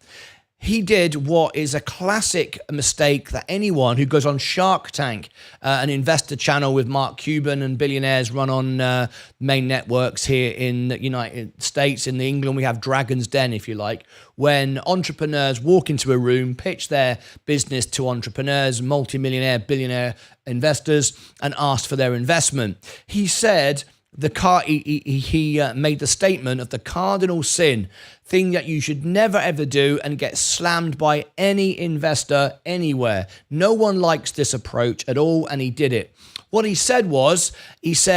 He did what is a classic mistake that anyone who goes on Shark Tank, an investor channel with Mark Cuban and billionaires run on main networks here in the United States. In England, we have Dragon's Den, if you like, when entrepreneurs walk into a room, pitch their business to entrepreneurs, multimillionaire, billionaire investors, and ask for their investment. He said he made the statement of the cardinal sin, thing that you should never ever do and get slammed by any investor anywhere. No one likes this approach at all, and he did it. What he said was, it's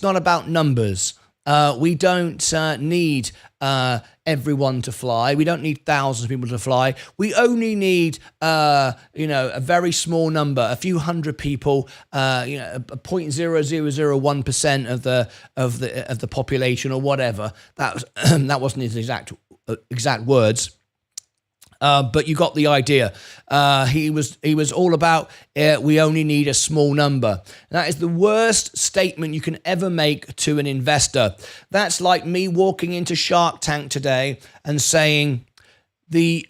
not about numbers. We don't need everyone to fly. We don't need thousands of people to fly. We only need, a very small number, a few hundred people, 0.0001% of the population or whatever. That wasn't his exact words. But you got the idea. He was all about we only need a small number. That is the worst statement you can ever make to an investor. That's like me walking into Shark Tank today and saying the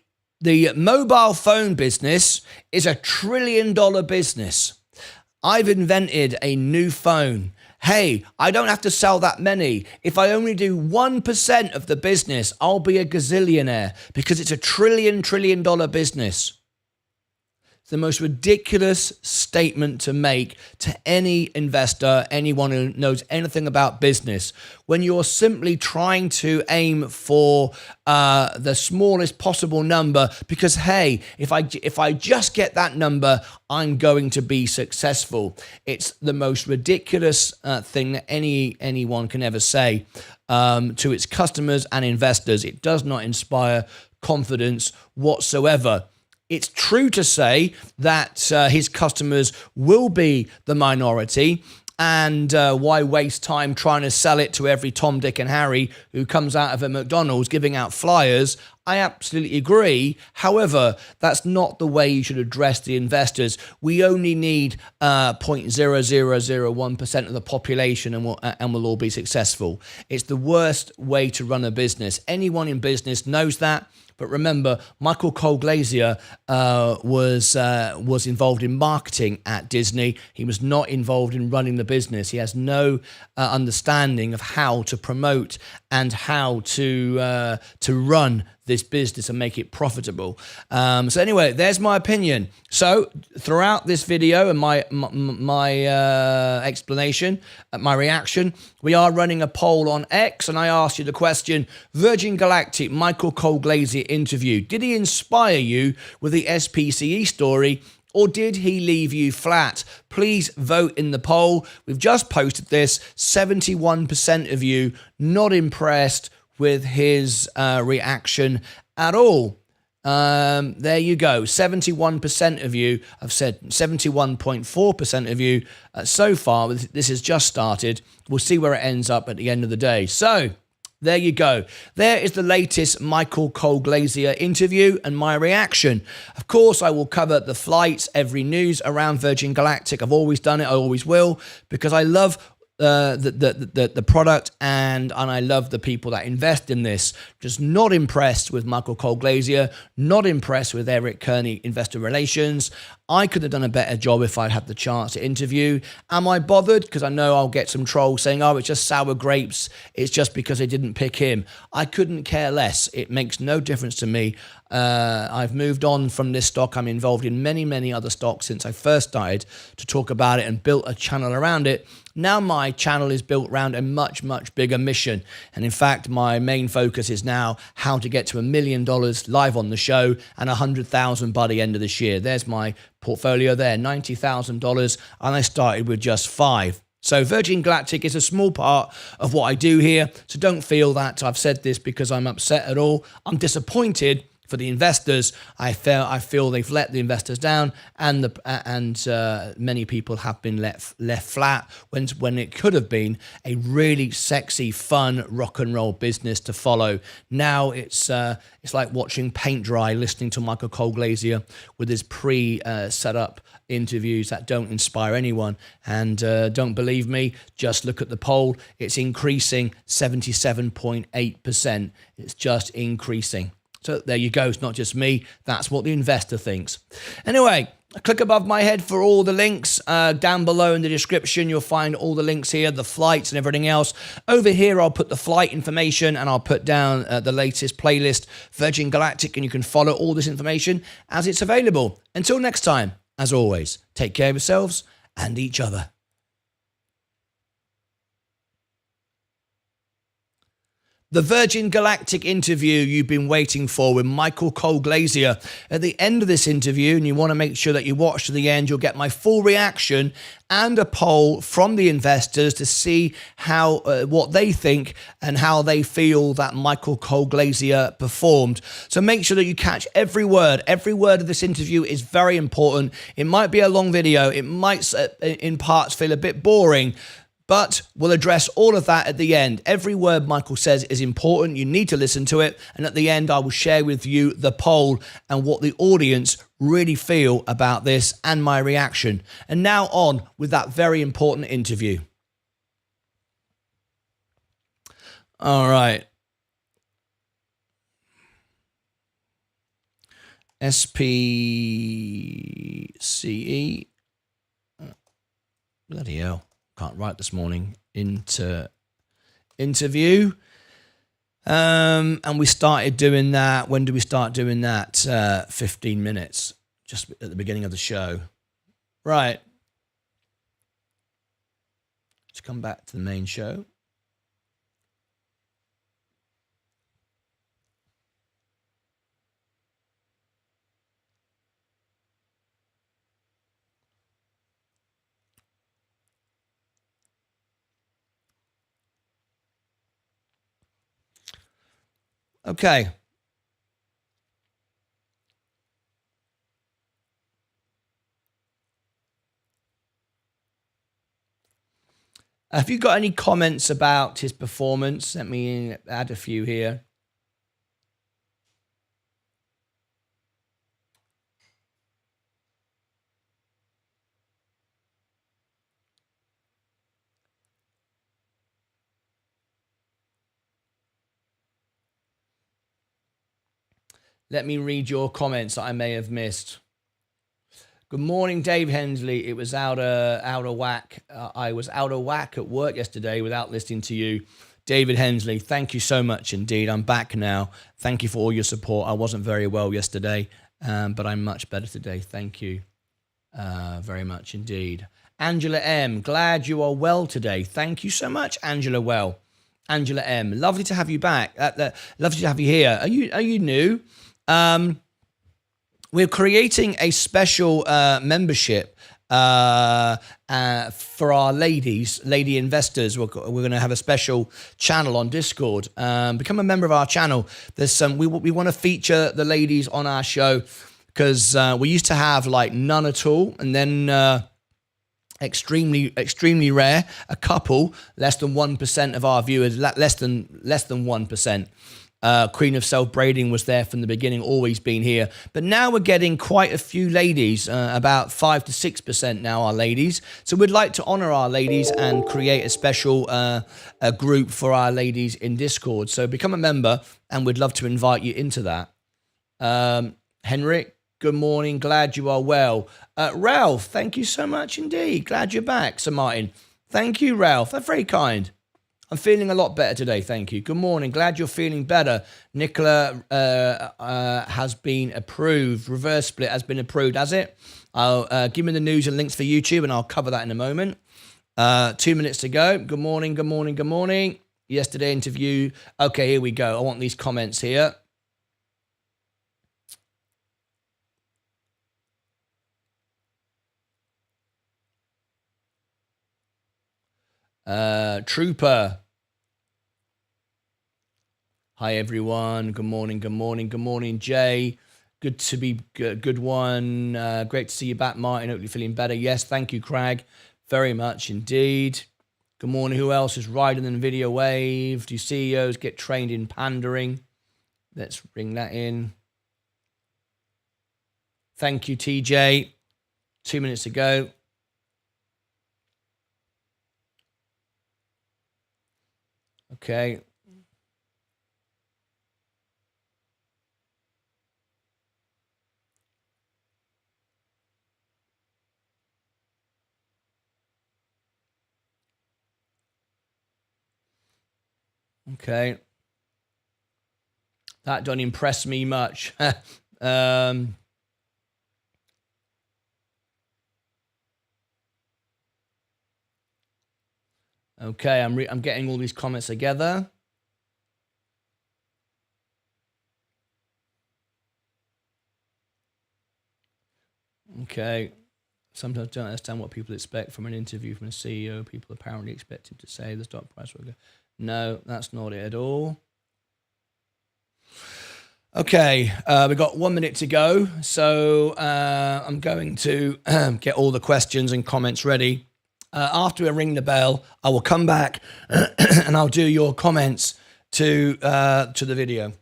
mobile phone business is $1 trillion business. I've invented a new phone. Hey, I don't have to sell that many. If I only do 1% of the business, I'll be a gazillionaire because it's $1 trillion business. It's the most ridiculous statement to make to any investor, anyone who knows anything about business, when you're simply trying to aim for the smallest possible number because, hey, if I just get that number, I'm going to be successful. It's the most ridiculous thing that anyone can ever say to its customers and investors. It does not inspire confidence whatsoever. It's true to say that his customers will be the minority, and why waste time trying to sell it to every Tom, Dick, and Harry who comes out of a McDonald's giving out flyers? I absolutely agree. However, that's not the way you should address the investors. We only need 0.0001% of the population and we'll all be successful. It's the worst way to run a business. Anyone in business knows that. But remember, Michael Colglazier was involved in marketing at Disney. He was not involved in running the business. He has no understanding of how to promote and how to run this business and make it profitable. So anyway, there's my opinion. So throughout this video and my explanation, my reaction, we are running a poll on X, and I asked you the question: Virgin Galactic Michael Colglazier interview, did he inspire you with the SPCE story, or did he leave you flat? Please vote in the poll. We've just posted this. 71% of you not impressed with his reaction at all. There you go. 71% of you have said, 71.4% of you so far. This has just started. We'll see where it ends up at the end of the day. So there you go. There is the latest Michael Colglazier interview and my reaction. Of course, I will cover the flights, every news around Virgin Galactic. I've always done it. I always will, because I love the product and I love the people that invest in this. Just not impressed with Michael Colglazier, not impressed with Eric Kearney, Investor Relations. I could have done a better job if I'd had the chance to interview. Am I bothered? Because I know I'll get some trolls saying, oh, it's just sour grapes. It's just because they didn't pick him. I couldn't care less. It makes no difference to me. I've moved on from this stock. I'm involved in many, many other stocks since I first started to talk about it and built a channel around it. Now my channel is built around a much, much bigger mission. And in fact, my main focus is now how to get to $1 million live on the show and 100,000 by the end of this year. There's my portfolio there, $90,000. And I started with just 5. So Virgin Galactic is a small part of what I do here. So don't feel that I've said this because I'm upset at all. I'm disappointed For the investors, I feel they've let the investors down, and many people have been left flat when it could have been a really sexy, fun rock and roll business to follow. Now it's like watching paint dry, listening to Michael Colglazier with his set up interviews that don't inspire anyone. And don't believe me, just look at the poll. It's increasing 77.8%. It's just increasing. So there you go. It's not just me. That's what the investor thinks. Anyway, click above my head for all the links. Down below in the description, you'll find all the links here, the flights and everything else. Over here, I'll put the flight information, and I'll put down the latest playlist, Virgin Galactic, and you can follow all this information as it's available. Until next time, as always, take care of yourselves and each other. The Virgin Galactic interview you've been waiting for with Michael Colglazier. At the end of this interview, and you want to make sure that you watch to the end, you'll get my full reaction and a poll from the investors to see how what they think and how they feel that Michael Colglazier performed. So make sure that you catch every word. Every word of this interview is very important. It might be a long video. It might, in parts, feel a bit boring. But we'll address all of that at the end. Every word Michael says is important. You need to listen to it. And at the end, I will share with you the poll and what the audience really feel about this and my reaction. And now on with that very important interview. All right. SPCE. Bloody hell. Can't write this morning. Interview. And we started doing that. When did we start doing that? 15 minutes, just at the beginning of the show. Right. Let's come back to the main show. Okay. Have you got any comments about his performance? Let me add a few here. Let me read your comments that I may have missed. Good morning, Dave Hensley. It was out of whack. I was out of whack at work yesterday without listening to you. David Hensley, thank you so much indeed. I'm back now. Thank you for all your support. I wasn't very well yesterday, but I'm much better today. Thank you very much indeed. Angela M, glad you are well today. Thank you so much, Angela M, lovely to have you back. Lovely to have you here. Are you new? We're creating a special membership for our lady investors. We're going to have a special channel on Discord. Become a member of our channel. There's some we want to feature the ladies on our show because we used to have like none at all, and then extremely rare, a couple, less than 1% of our viewers, less than 1%. Queen of Self-Braiding was there from the beginning, always been here. But now we're getting quite a few ladies, about 5 to 6% now are ladies. So we'd like to honor our ladies and create a special a group for our ladies in Discord. So become a member and we'd love to invite you into that. Henrik, good morning. Glad you are well. Ralph, thank you so much indeed. Glad you're back. Sir Martin, thank you, Ralph. That's very kind. I'm feeling a lot better today, thank you. Good morning, glad you're feeling better. Nicola has been approved. Reverse split has been approved, has it? I'll give me the news and links for YouTube and I'll cover that in a moment. 2 minutes to go. Good morning, good morning, good morning. Yesterday interview. Okay, here we go. I want these comments here. Trooper. Hi, everyone. Good morning, good morning, good morning, Jay. Good to be good one. Great to see you back, Martin. Hope you're feeling better. Yes, thank you, Craig. Very much indeed. Good morning. Who else is riding the video wave? Do CEOs get trained in pandering? Let's bring that in. Thank you, TJ. 2 minutes ago. Okay. Okay. That don't impress me much. Okay, I'm getting all these comments together. Okay. Sometimes don't understand what people expect from an interview from a CEO. People apparently expect him to say the stock price will go. No, that's not it at all. Okay, we've got 1 minute to go. So I'm going to get all the questions and comments ready. After I ring the bell, I will come back and I'll do your comments to the video.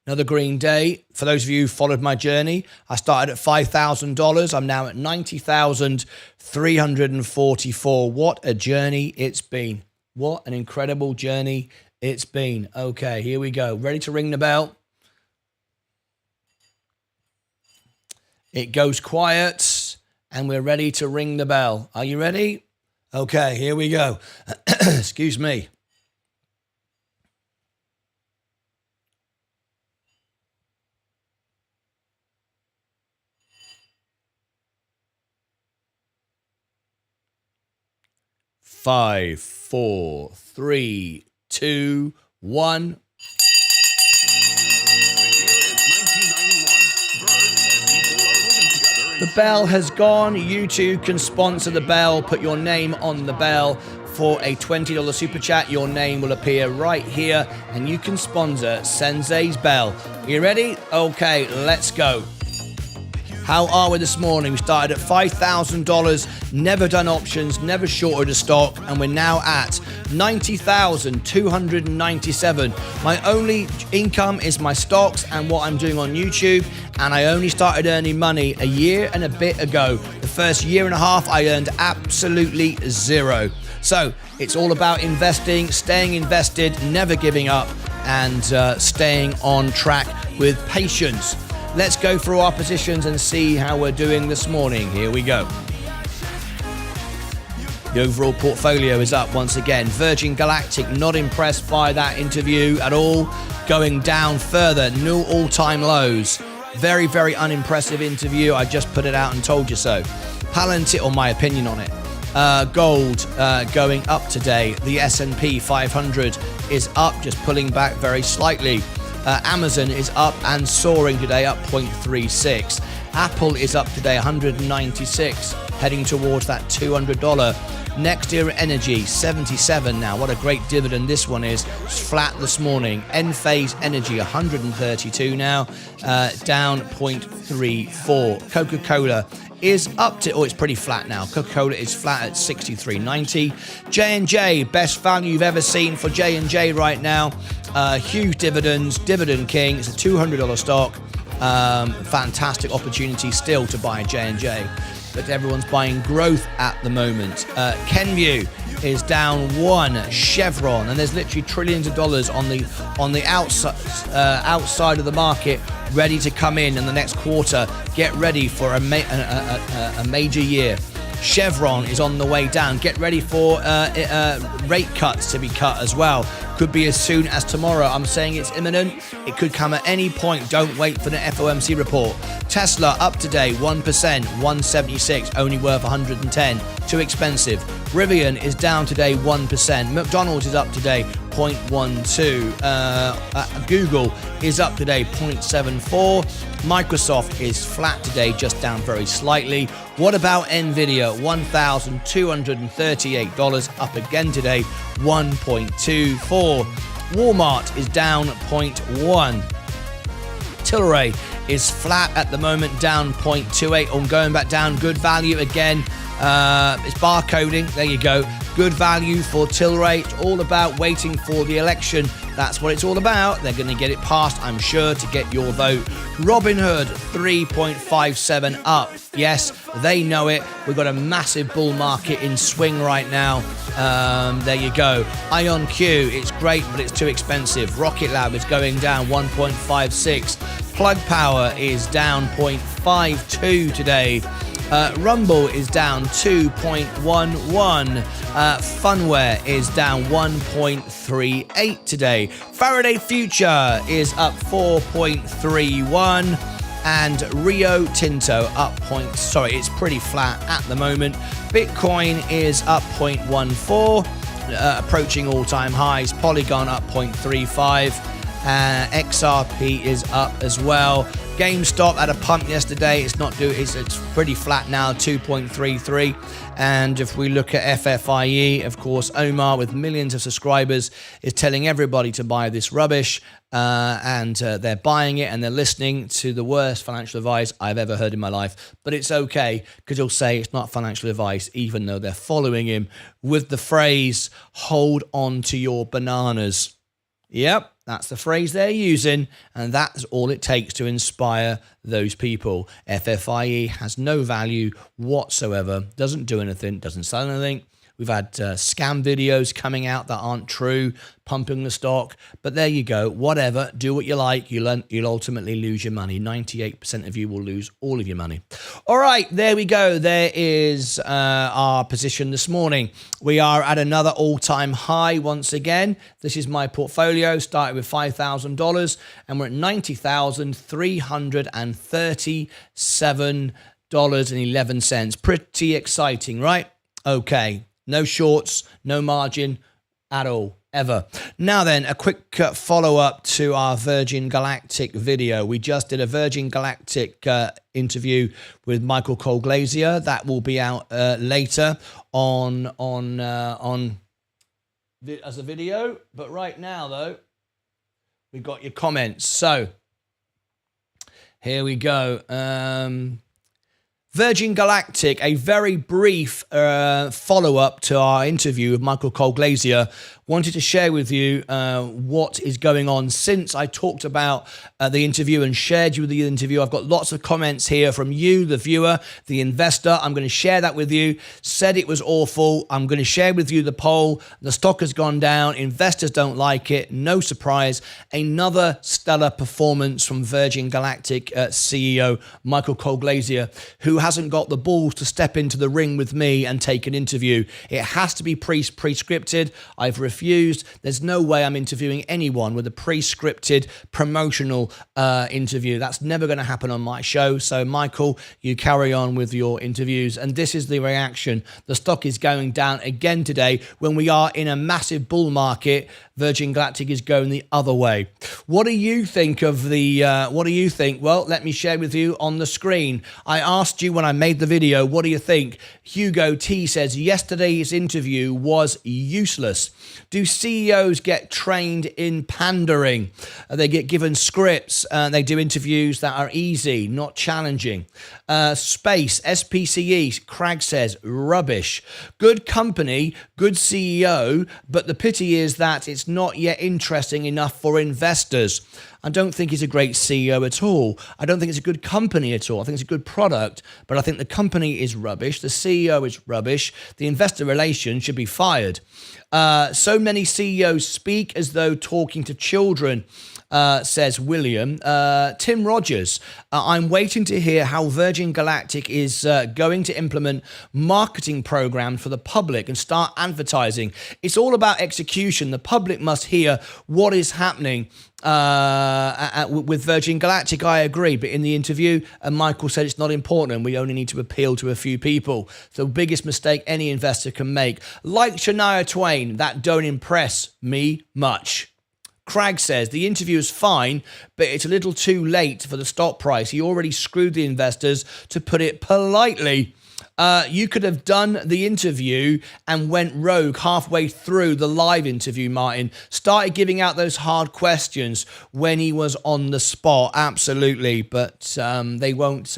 Another green day. For those of you who followed my journey, I started at $5,000. I'm now at $90,344. What a journey it's been. What an incredible journey it's been. Okay, here we go. Ready to ring the bell? It goes quiet, and we're ready to ring the bell. Are you ready? Okay, here we go. Excuse me. Five, 4, 3, 2, 1. The bell has gone. You too can sponsor the bell. Put your name on the bell for a $20 super chat. Your name will appear right here and you can sponsor Sensei's bell. You ready? Okay, let's go. How are we this morning? We started at $5,000, never done options, never shorted a stock, and we're now at $90,297. My only income is my stocks and what I'm doing on YouTube, and I only started earning money a year and a bit ago. The first year and a half, I earned absolutely zero. So it's all about investing, staying invested, never giving up, and staying on track with patience. Let's go through our positions and see how we're doing this morning. Here we go. The overall portfolio is up once again. Virgin Galactic, not impressed by that interview at all. Going down further, new all-time lows. Very, very unimpressive interview. I just put it out and told you so. Palantir, or my opinion on it. Gold going up today. The S&P 500 is up, just pulling back very slightly. Amazon is up and soaring today, up 0.36. Apple is up today, 196, heading towards that $200. Next Era Energy, 77 now. What a great dividend this one is. It's flat this morning. Enphase Energy, 132 now, down 0.34. Coca-Cola is up to, it's pretty flat now. Coca-Cola is flat at 63.90. J&J, best value you've ever seen for J&J right now. Huge dividends, dividend king. It's a $200 stock. Fantastic opportunity still to buy J&J, but everyone's buying growth at the moment. Kenvue is down 1. Chevron, and there's literally trillions of dollars on the outside of the market, ready to come in the next quarter. Get ready for a major year. Chevron is on the way down. Get ready for rate cuts to be cut as well. Could be as soon as tomorrow. I'm saying it's imminent. It could come at any point. Don't wait for the FOMC report. Tesla up today 1%, 176, only worth 110. Too expensive. Rivian is down today 1%. McDonald's is up today 0.12. Google is up today 0.74. Microsoft is flat today, just down very slightly. What about Nvidia? $1,238, up again today, 1.24. Walmart is down 0.1. Tilray is flat at the moment, down 0.28. On going back down, good value again. It's barcoding. There you go. Good value for Tilray. It's all about waiting for the election. That's what it's all about. They're going to get it passed, I'm sure, to get your vote. Robinhood, 3.57 up. Yes, they know it. We've got a massive bull market in swing right now. There you go. IonQ, it's great, but it's too expensive. Rocket Lab is going down 1.56. Plug Power is down 0.52 today. Rumble is down 2.11. Funware is down 1.38 today. Faraday Future is up 4.31. And Rio Tinto up it's pretty flat at the moment. Bitcoin is up 0.14, approaching all-time highs. Polygon up 0.35. XRP is up as well. GameStop had a pump yesterday. It's pretty flat now, 2.33. And if we look at FFIE, of course, Omar, with millions of subscribers, is telling everybody to buy this rubbish. And they're buying it and they're listening to the worst financial advice I've ever heard in my life. But it's okay, because he'll say it's not financial advice, even though they're following him with the phrase, hold on to your bananas. Yep, that's the phrase they're using, and that's all it takes to inspire those people. FFIE has no value whatsoever, doesn't do anything, doesn't sell anything. We've had scam videos coming out that aren't true, pumping the stock. But there you go. Whatever. Do what you like. You'll ultimately lose your money. 98% of you will lose all of your money. All right. There we go. There is our position this morning. We are at another all-time high once again. This is my portfolio. Started with $5,000 and we're at $90,337.11. Pretty exciting, right? Okay. No shorts, no margin at all, ever. Now then, a quick follow-up to our Virgin Galactic video. We just did a Virgin Galactic interview with Michael Colglazier. That will be out later on as a video. But right now, though, we've got your comments. So here we go. Virgin Galactic, a very brief follow-up to our interview with Michael Colglazier. Wanted to share with you what is going on since I talked about the interview and shared you the interview. I've got lots of comments here from you, the viewer, the investor. I'm going to share that with you. Said it was awful. I'm going to share with you the poll. The stock has gone down. Investors don't like it. No surprise. Another stellar performance from Virgin Galactic CEO Michael Colglazier, who hasn't got the balls to step into the ring with me and take an interview. It has to be pre-scripted. I've refused. There's no way I'm interviewing anyone with a pre-scripted promotional interview. That's never going to happen on my show. So, Michael, you carry on with your interviews. And this is the reaction. The stock is going down again today when we are in a massive bull market. Virgin Galactic is going the other way. What do you think of the, what do you think? Well, let me share with you on the screen. I asked you when I made the video, what do you think? Hugo T says, yesterday's interview was useless. Do CEOs get trained in pandering? They get given scripts. They do interviews that are easy, not challenging. Space, SPCE, Craig says, rubbish. Good company, good CEO, but the pity is that it's not yet interesting enough for investors. I don't think he's a great CEO at all. I don't think it's a good company at all. I think it's a good product, but I think the company is rubbish. The CEO is rubbish. The investor relations should be fired. So many CEOs speak as though talking to children. says William. Tim Rogers, I'm waiting to hear how Virgin Galactic is going to implement marketing programs for the public and start advertising. It's all about execution. The public must hear what is happening with Virgin Galactic. I agree, but in the interview, Michael said it's not important. We only need to appeal to a few people. The biggest mistake any investor can make. Like Shania Twain, that don't impress me much. Craig says the interview is fine, but it's a little too late for the stock price. He already screwed the investors, to put it politely. You could have done the interview and went rogue halfway through the live interview, Martin. Started giving out those hard questions when he was on the spot. Absolutely. But they won't.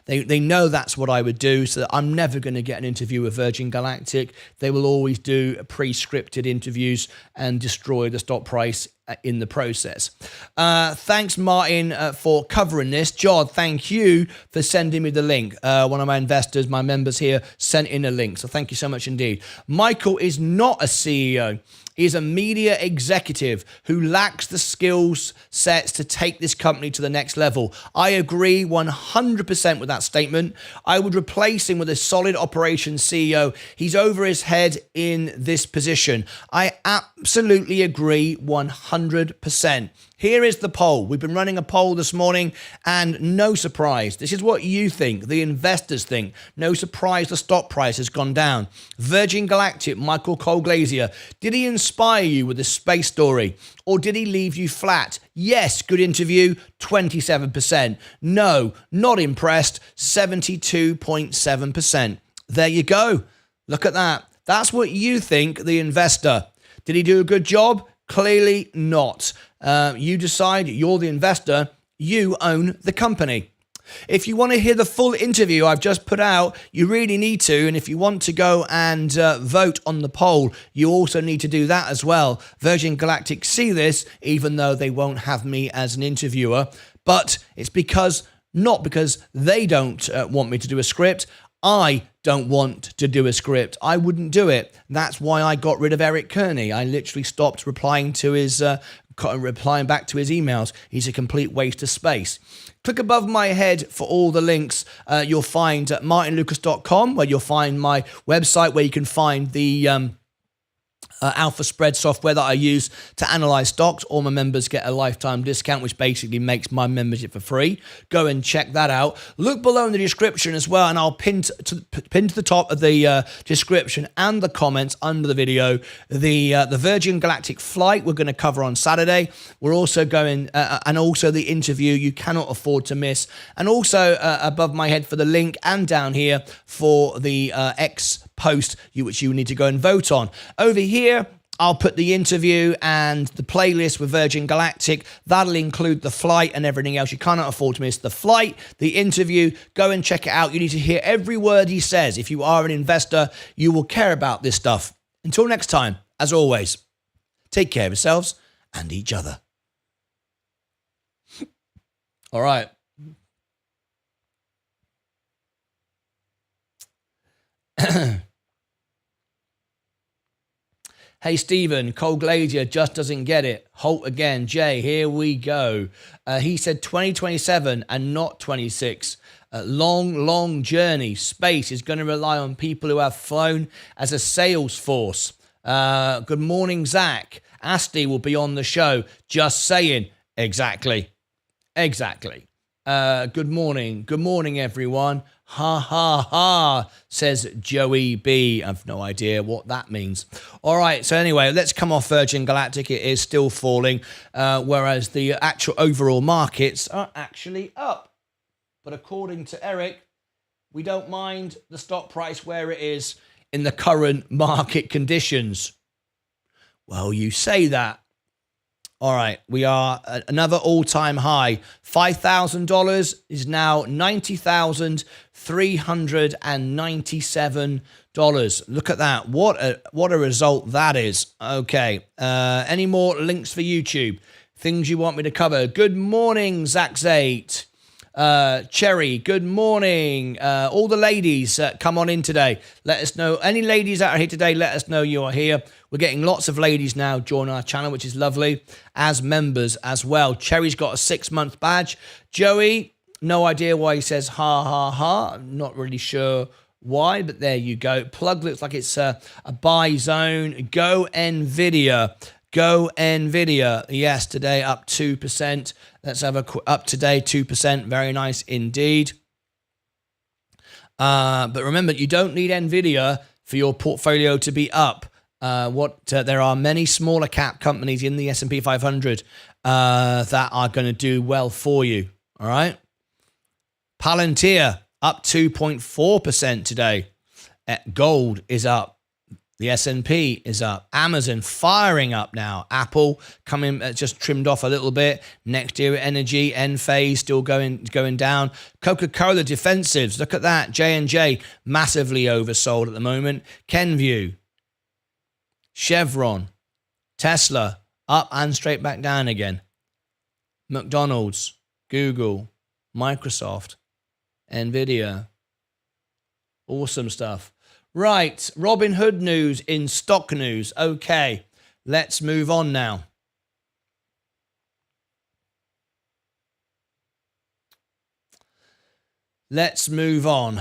They know that's what I would do. So I'm never going to get an interview with Virgin Galactic. They will always do pre-scripted interviews and destroy the stock price in the process. Thanks, Martin, for covering this. Jod, thank you for sending me the link. One of my investors, my members here, sent in a link. So thank you so much indeed. Michael is not a CEO. He's a media executive who lacks the skills sets to take this company to the next level. I agree 100% with that statement. I would replace him with a solid operations CEO. He's over his head in this position. I absolutely agree 100%. Here is the poll. We've been running a poll this morning, and no surprise. This is what you think, the investors think. No surprise the stock price has gone down. Virgin Galactic, Michael Colglazier, did he inspire you with this space story, or did he leave you flat? Yes, good interview, 27%. No, not impressed, 72.7%. There you go. Look at that. That's what you think, the investor. Did he do a good job? Clearly not. You decide, you're the investor, you own the company. If you want to hear the full interview I've just put out, you really need to. And if you want to go and vote on the poll, you also need to do that as well. Virgin Galactic see this, even though they won't have me as an interviewer. But it's not because they don't want me to do a script. I don't want to do a script. I wouldn't do it. That's why I got rid of Eric Kearney. I literally stopped replying back to his emails. He's a complete waste of space. Click above my head for all the links. You'll find martynlucas.com, where you'll find my website, where you can find the alpha spread software that I use to analyze stocks. All my members get a lifetime discount, which basically makes my membership for free. Go and check that out. Look below in the description as well, and I'll pin to the top of the description and the comments under the video the Virgin Galactic flight we're going to cover on Saturday. We're also going and also the interview you cannot afford to miss, and also above my head for the link, and down here for the X post which you need to go and vote on. Over here, I'll put the interview and the playlist with Virgin Galactic. That'll include the flight and everything else. You cannot afford to miss the flight, the interview. Go and check it out. You need to hear every word he says. If you are an investor, you will care about this stuff. Until next time, as always, take care of yourselves and each other. All right. Hey, Stephen, Colglazier just doesn't get it. Halt again. Jay, here we go. He said 2027 and not 26. Long journey. Space is going to rely on people who have flown as a sales force. Good morning, Zach. Asti will be on the show. Just saying. Exactly. Good morning. Good morning, everyone. Ha, ha, ha, says Joey B. I have no idea what that means. All right, so anyway, let's come off Virgin Galactic. It is still falling, whereas the actual overall markets are actually up. But according to Eric, we don't mind the stock price where it is in the current market conditions. Well, you say that. All right, we are at another all-time high. $5,000 is now $90,397. Look at that. What a result that is. Okay, any more links for YouTube? Things you want me to cover? Good morning, Zach8. Cherry, good morning. All the ladies, come on in today. Let us know. Any ladies that are here today, let us know you are here. We're getting lots of ladies now join our channel, which is lovely, as members as well. Cherry's got a 6-month badge. Joey, no idea why he says ha, ha, ha. I'm not really sure why, but there you go. Plug looks like it's a buy zone. Go NVIDIA. Go NVIDIA. Yes, today up 2%. Let's have a up today 2%. Very nice indeed. But remember, you don't need NVIDIA for your portfolio to be up. There are many smaller cap companies in the S&P 500 that are going to do well for you. All right. Palantir up 2.4% today. Gold is up. The S&P is up. Amazon firing up now. Apple coming, just trimmed off a little bit. Next year energy, Enphase still going down. Coca-Cola defensives. Look at that. J&J massively oversold at the moment. Kenvue, Chevron, Tesla up and straight back down again. McDonald's, Google, Microsoft, NVIDIA. Awesome stuff. Right, Robinhood news in stock news. Okay, let's move on now. Let's move on.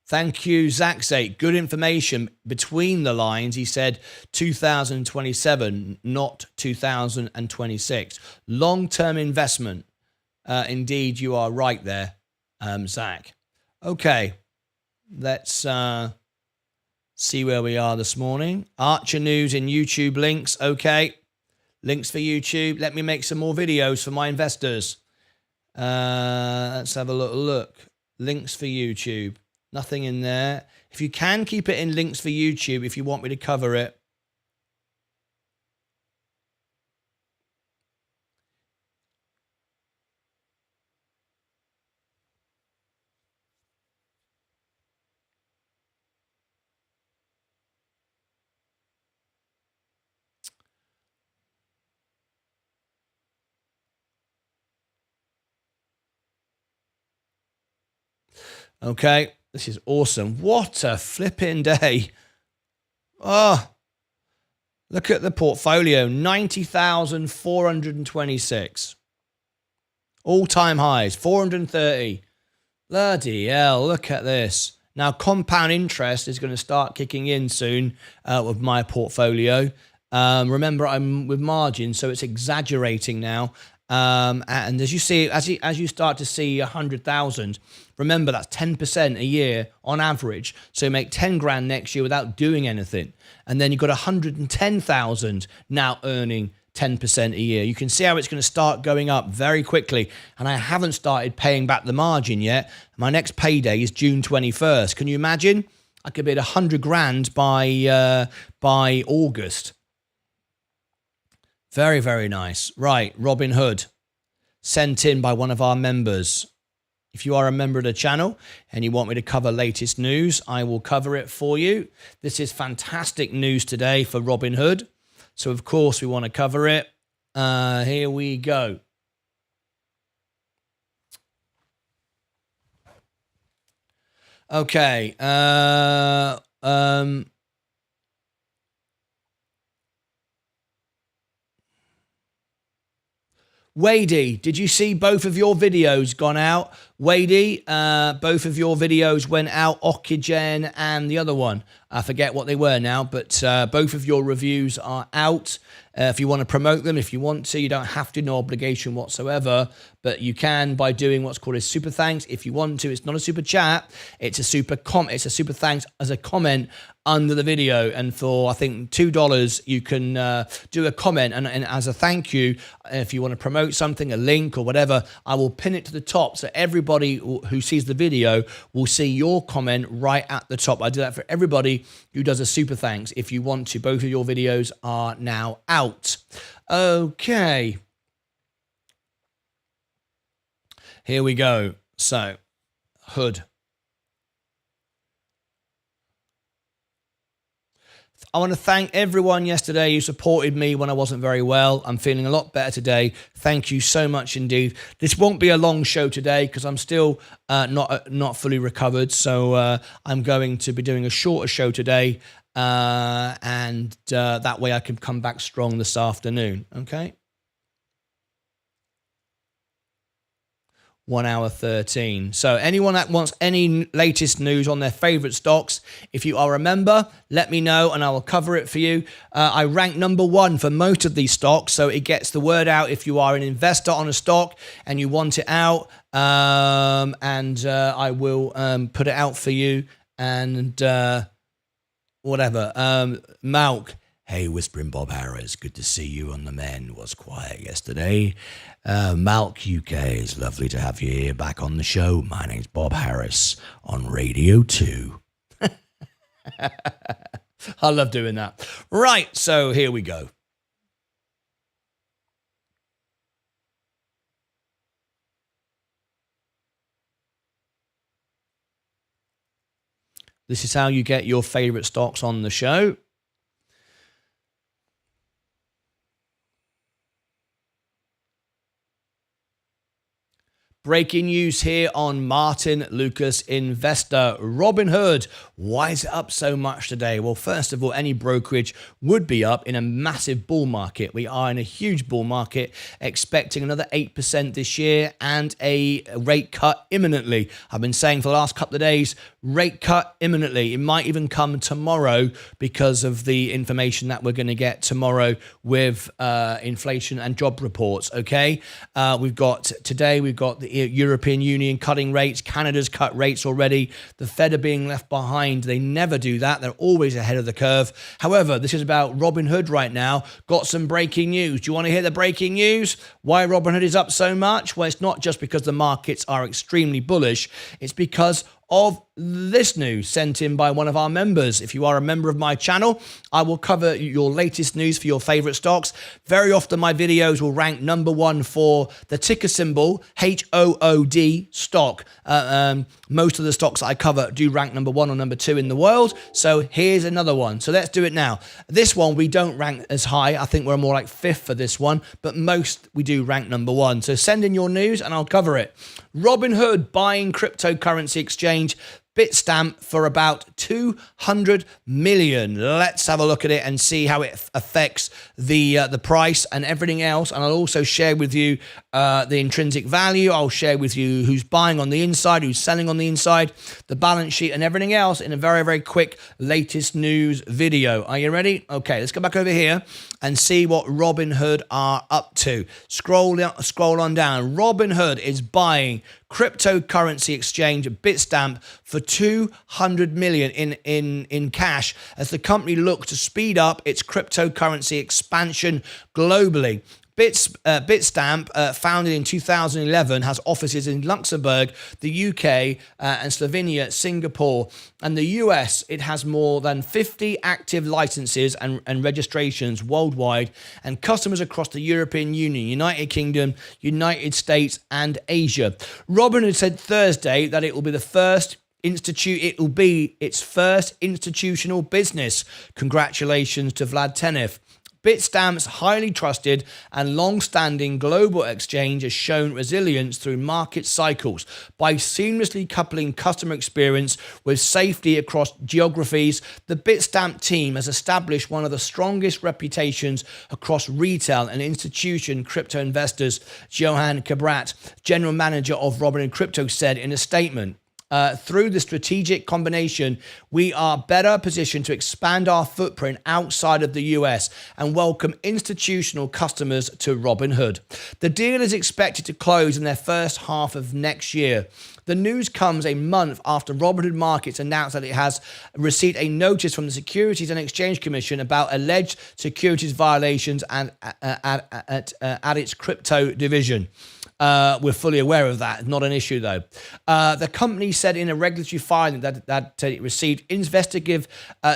Thank you, Zach8. Good information between the lines. He said 2027, not 2026. Long-term investment. Indeed, you are right there, Zach. Okay, let's see where we are this morning. Archer News in YouTube links. Okay, links for YouTube. Let me make some more videos for my investors. Let's have a little look. Links for YouTube. Nothing in there. If you can, keep it in links for YouTube if you want me to cover it. Okay. This is awesome. What a flipping day. Oh, look at the portfolio. 90,426. All-time highs. 430. Bloody hell. Look at this. Now, compound interest is going to start kicking in soon with my portfolio. Remember, I'm with margin, so it's exaggerating now. And as you see, as you start to see 100,000, remember that's 10% a year on average. So you make 10 grand next year without doing anything. And then you've got 110,000 now earning 10% a year. You can see how it's going to start going up very quickly. And I haven't started paying back the margin yet. My next payday is June 21st. Can you imagine? I could be at 100 grand by August. Very, very nice. Right, Robinhood, sent in by one of our members. If you are a member of the channel and you want me to cover latest news, I will cover it for you. This is fantastic news today for Robinhood. So, of course, we want to cover it. Here we go. Okay. Wadey, did you see both of your videos gone out? Wadey, both of your videos went out, Oxygen and the other one. I forget what they were now, but both of your reviews are out. If you want to promote them, if you want to, you don't have to, no obligation whatsoever, but you can by doing what's called a super thanks. If you want to, it's not a super chat, it's a super thanks as a comment under the video. And for, I think, $2, you can do a comment. And as a thank you, if you want to promote something, a link or whatever, I will pin it to the top. So everybody who sees the video will see your comment right at the top. I do that for everybody who does a super thanks. If you want to, both of your videos are now out. Okay. Here we go. So, Hood. I want to thank everyone yesterday who supported me when I wasn't very well. I'm feeling a lot better today. Thank you so much indeed. This won't be a long show today because I'm still not fully recovered. So I'm going to be doing a shorter show today, and that way I can come back strong this afternoon. Okay. 1 hour 13. So anyone that wants any latest news on their favorite stocks, if you are a member, let me know and I will cover it for you. I rank number 1 for most of these stocks, so it gets the word out if you are an investor on a stock and you want it out, and I will put it out for you and whatever. Malk. Hey, Whispering Bob Harris, good to see you on the men. Was quiet yesterday. Malk UK, it's lovely to have you here back on the show. My name's Bob Harris on Radio 2. I love doing that. Right, so here we go. This is how you get your favorite stocks on the show. Breaking news here on Martyn Lucas Investor. Robinhood, why is it up so much today? Well, first of all, any brokerage would be up in a massive bull market. We are in a huge bull market, expecting another 8% this year and a rate cut imminently. I've been saying for the last couple of days, rate cut imminently. It might even come tomorrow because of the information that we're going to get tomorrow with inflation and job reports, okay? We've got the European Union cutting rates. Canada's cut rates already. The Fed are being left behind. They never do that. They're always ahead of the curve. However, this is about Robinhood right now. Got some breaking news. Do you want to hear the breaking news? Why Robinhood is up so much? Well, it's not just because the markets are extremely bullish. It's because of this news sent in by one of our members. If you are a member of my channel, I will cover your latest news for your favorite stocks. Very often my videos will rank number 1 for the ticker symbol HOOD stock. Most of the stocks I cover do rank number 1 or number 2 in the world. So here's another one. So let's do it now. This one we don't rank as high. I think we're more like 5th for this one, but most we do rank number 1. So send in your news and I'll cover it. Robinhood buying cryptocurrency exchange Bitstamp for about 200 million. Let's have a look at it and see how it affects the price and everything else. And I'll also share with you the intrinsic value. I'll share with you who's buying on the inside, who's selling on the inside, the balance sheet and everything else in a very, very quick latest news video. Are you ready? Okay, let's go back over here and see what Robinhood are up to. Scroll on down. Robinhood is buying cryptocurrency exchange Bitstamp for 200 million in cash as the company looks to speed up its cryptocurrency expansion globally. Bitstamp, founded in 2011, has offices in Luxembourg, the UK, and Slovenia, Singapore, and the US. It has more than 50 active licenses and registrations worldwide, and customers across the European Union, United Kingdom, United States, and Asia. Robinhood said Thursday that it will be its first institutional business. Congratulations to Vlad Tenev. Bitstamp's highly trusted and long-standing global exchange has shown resilience through market cycles by seamlessly coupling customer experience with safety across geographies. The Bitstamp team has established one of the strongest reputations across retail and institution crypto investors, Johan Cabrat, general manager of Robinhood Crypto, said in a statement. Through the strategic combination, we are better positioned to expand our footprint outside of the US and welcome institutional customers to Robinhood. The deal is expected to close in their first half of next year. The news comes a month after Robinhood Markets announced that it has received a notice from the Securities and Exchange Commission about alleged securities violations at its crypto division. We're fully aware of that. Not an issue, though. The company said in a regulatory filing that it received investigative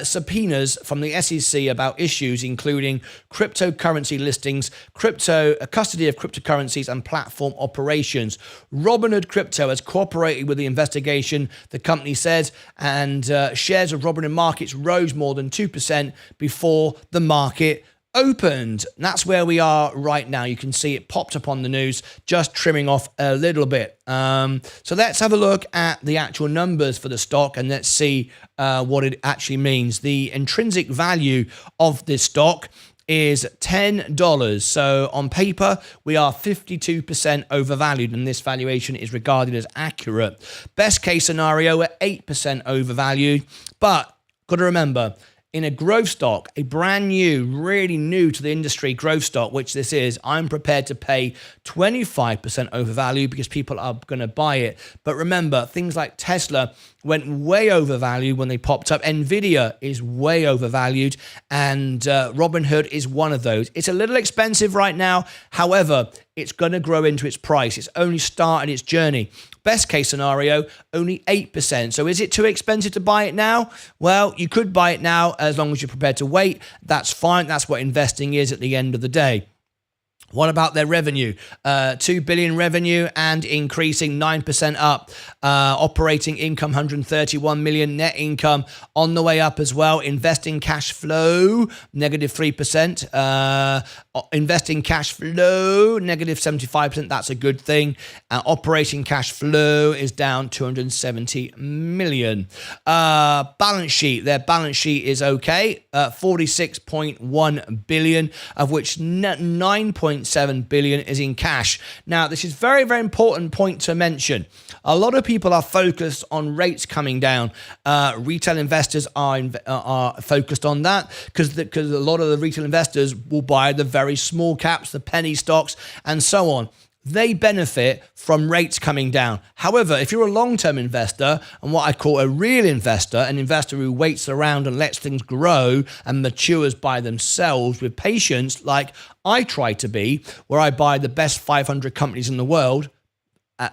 subpoenas from the SEC about issues including cryptocurrency listings, custody of cryptocurrencies, and platform operations. Robinhood Crypto has cooperated cooperated with the investigation, the company says, and shares of Robinhood Markets rose more than 2% before the market opened. And that's where we are right now. You can see it popped up on the news, just trimming off a little bit. So let's have a look at the actual numbers for the stock and let's see what it actually means. The intrinsic value of this stock is $10. So on paper, we are 52% overvalued, and this valuation is regarded as accurate. Best case scenario, we're 8% overvalued, but got to remember, in a growth stock, a brand new, really new to the industry growth stock, which this is, I'm prepared to pay 25% overvalue because people are going to buy it. But remember, things like Tesla went way overvalued when they popped up. Nvidia is way overvalued, and Robinhood is one of those. It's a little expensive right now. However, it's going to grow into its price. It's only started its journey. Best case scenario, only 8%. So is it too expensive to buy it now? Well, you could buy it now as long as you're prepared to wait. That's fine. That's what investing is at the end of the day. What about their revenue? 2 billion revenue and increasing 9% up. Operating income 131 million. Net income on the way up as well. Investing cash flow -3%. Investing cash flow -75%. That's a good thing. Operating cash flow is down 270 million. Balance sheet. Their balance sheet is okay. 46.1 billion, of which 9.7 billion is in cash. Now, this is very, very important point to mention. A lot of people are focused on rates coming down. Retail investors are focused on that because a lot of the retail investors will buy the very small caps, the penny stocks, and so on. They benefit from rates coming down. However, if you're a long-term investor and what I call a real investor, an investor who waits around and lets things grow and matures by themselves with patience, like I try to be, where I buy the best 500 companies in the world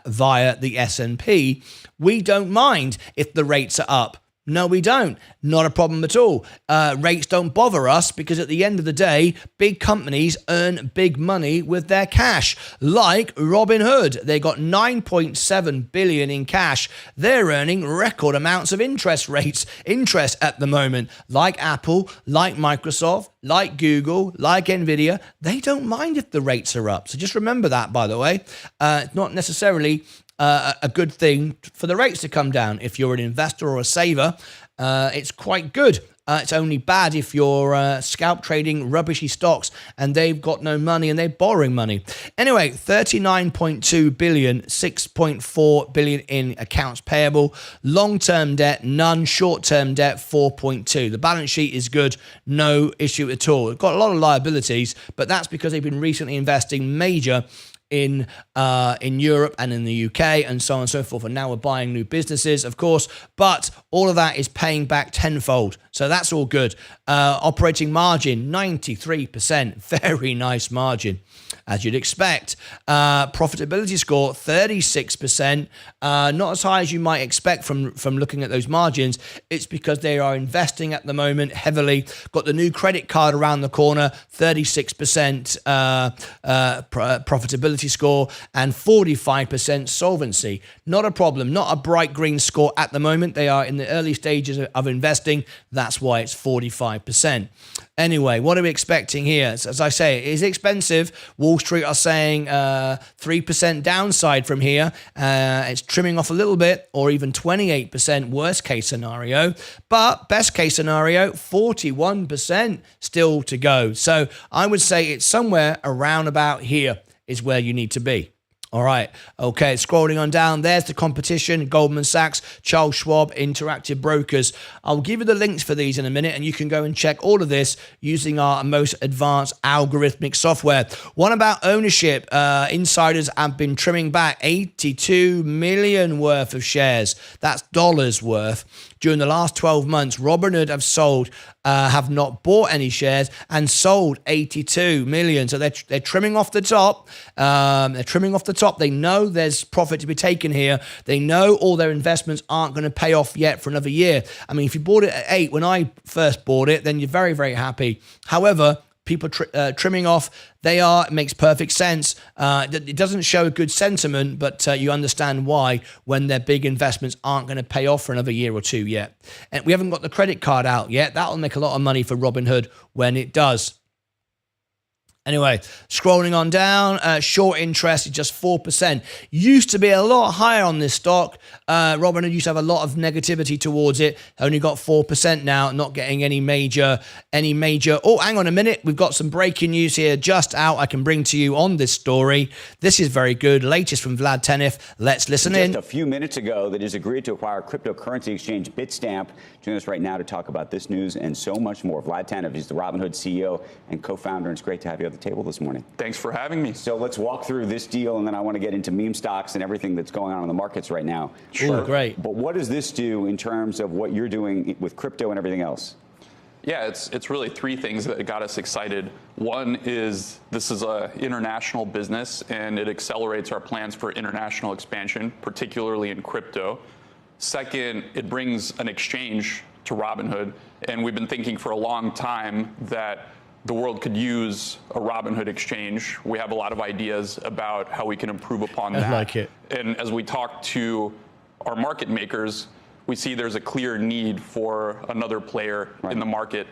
via the S&P, we don't mind if the rates are up. No, we don't. Not a problem at all. Rates don't bother us because at the end of the day, big companies earn big money with their cash. Like Robinhood, they got 9.7 billion in cash. They're earning record amounts of interest at the moment. Like Apple, like Microsoft, like Google, like Nvidia, they don't mind if the rates are up. So just remember that, by the way. It's not necessarily a good thing for the rates to come down. If you're an investor or a saver, it's quite good. It's only bad if you're scalp trading rubbishy stocks and they've got no money and they're borrowing money. Anyway, 39.2 billion, 6.4 billion in accounts payable, long-term debt, none, short-term debt, 4.2. The balance sheet is good, no issue at all. It's got a lot of liabilities, but that's because they've been recently investing major in Europe and in the UK and so on and so forth. And now we're buying new businesses, of course, but all of that is paying back tenfold. So that's all good. Operating margin, 93%. Very nice margin, as you'd expect. Profitability score, 36%. Not as high as you might expect from looking at those margins. It's because they are investing at the moment heavily. Got the new credit card around the corner, 36% profitability score and 45% solvency. Not a problem, not a bright green score at the moment. They are in the early stages of investing. That's why it's 45%. Anyway, what are we expecting here? As I say, it is expensive. Wall Street are saying 3% downside from here. It's trimming off a little bit, or even 28% worst case scenario. But best case scenario, 41% still to go. So I would say it's somewhere around about here is where you need to be. All right. Okay. Scrolling on down, there's the competition. Goldman Sachs, Charles Schwab, Interactive Brokers. I'll give you the links for these in a minute, and you can go and check all of this using our most advanced algorithmic software. One about ownership. Insiders have been trimming back 82 million worth of shares. That's dollars worth. During the last 12 months, Robinhood have not bought any shares and sold 82 million. So they're trimming off the top. They know there's profit to be taken here. They know all their investments aren't going to pay off yet for another year. I mean, if you bought it at 8 when I first bought it, then you're very, very happy. However, people trimming off. They are. It makes perfect sense. It doesn't show good sentiment, but you understand why when their big investments aren't going to pay off for another year or two yet. And we haven't got the credit card out yet. That'll make a lot of money for Robinhood when it does. Anyway, scrolling on down, short interest is just 4%. Used to be a lot higher on this stock. Robinhood used to have a lot of negativity towards it. Only got 4% now, not getting any major. Oh, hang on a minute. We've got some breaking news here just out I can bring to you on this story. This is very good. Latest from Vlad Tenev. Let's listen in. Just a few minutes ago, that has agreed to acquire cryptocurrency exchange Bitstamp. Joining us right now to talk about this news and so much more. Vlad Tenev, he's the Robinhood CEO and co-founder, and it's great to have you on the table this morning. Thanks for having me. So let's walk through this deal, and then I want to get into meme stocks and everything that's going on in the markets right now. Sure. Ooh, great. But what does this do in terms of what you're doing with crypto and everything else? Yeah, it's really three things that got us excited. One is this is an international business, and it accelerates our plans for international expansion, particularly in crypto. Second, it brings an exchange to Robinhood, and we've been thinking for a long time that the world could use a Robinhood exchange. We have a lot of ideas about how we can improve upon that. I like it. And as we talk to our market makers, we see there's a clear need for another player in the market.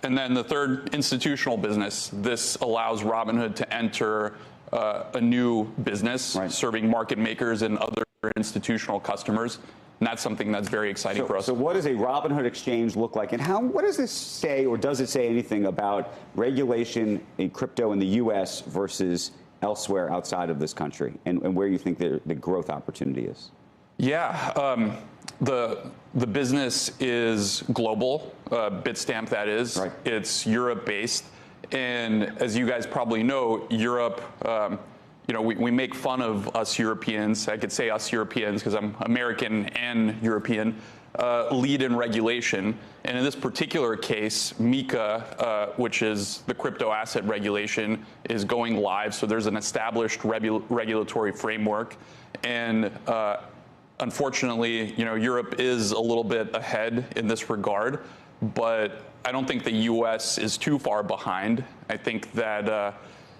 And then the third, institutional business. This allows Robinhood to enter a new business, serving market makers and other institutional customers. And that's something that's very exciting for us. So what does a Robinhood exchange look like? And what does this say, or does it say anything about regulation in crypto in the U.S. versus elsewhere outside of this country, and where you think the growth opportunity is? Yeah, the business is global, Bitstamp that is. Right. It's Europe-based. And as you guys probably know, Europe, we make fun of us Europeans. I could say us Europeans because I'm American and European, lead in regulation. And in this particular case, MiCA, which is the crypto asset regulation, is going live. So there's an established regulatory framework. And unfortunately, Europe is a little bit ahead in this regard. But I don't think the U.S. is too far behind. I think that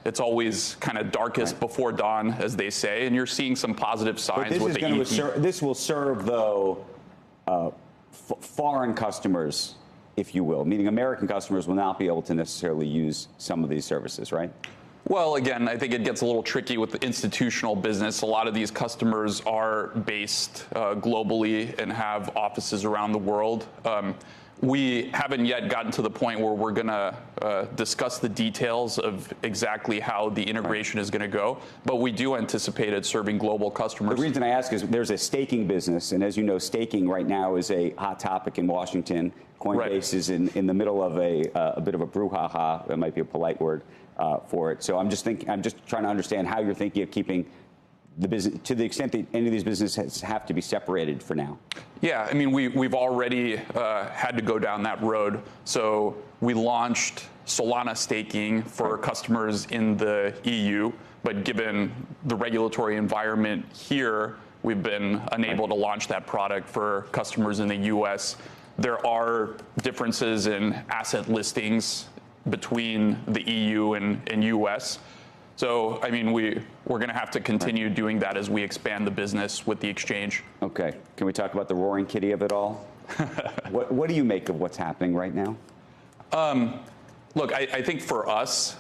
it's always kind of darkest before dawn, as they say, and you're seeing some positive signs with the This will serve, though, foreign customers, if you will, meaning American customers will not be able to necessarily use some of these services, right? Well, again, I think it gets a little tricky with the institutional business. A lot of these customers are based globally and have offices around the world. We haven't yet gotten to the point where we're going to discuss the details of exactly how the integration is going to go, but we do anticipate it serving global customers. The reason I ask is there's a staking business, and as you know, staking right now is a hot topic in Washington. Coinbase is in the middle of a bit of a brouhaha. That might be a polite word for it. So I'm just trying to understand how you're thinking of keeping the business, to the extent that any of these businesses have to be separated for now. Yeah, I mean, we've already had to go down that road. So we launched Solana staking for customers in the EU, but given the regulatory environment here, we've been unable to launch that product for customers in the US. There are differences in asset listings between the EU and US. So, I mean, we're going to have to continue doing that as we expand the business with the exchange. Okay. Can we talk about the roaring kitty of it all? What do you make of what's happening right now? Look, I think for us,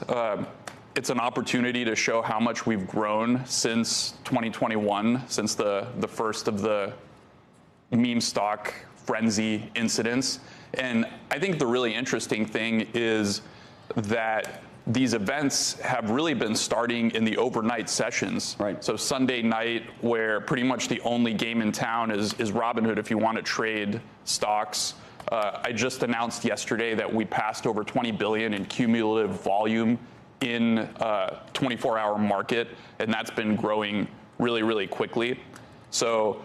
it's an opportunity to show how much we've grown since 2021, since the first of the meme stock frenzy incidents. And I think the really interesting thing is that these events have really been starting in the overnight sessions. Right. So Sunday night, where pretty much the only game in town is Robinhood if you want to trade stocks. I just announced yesterday that we passed over 20 billion in cumulative volume in a 24-hour market, and that's been growing really, really quickly. So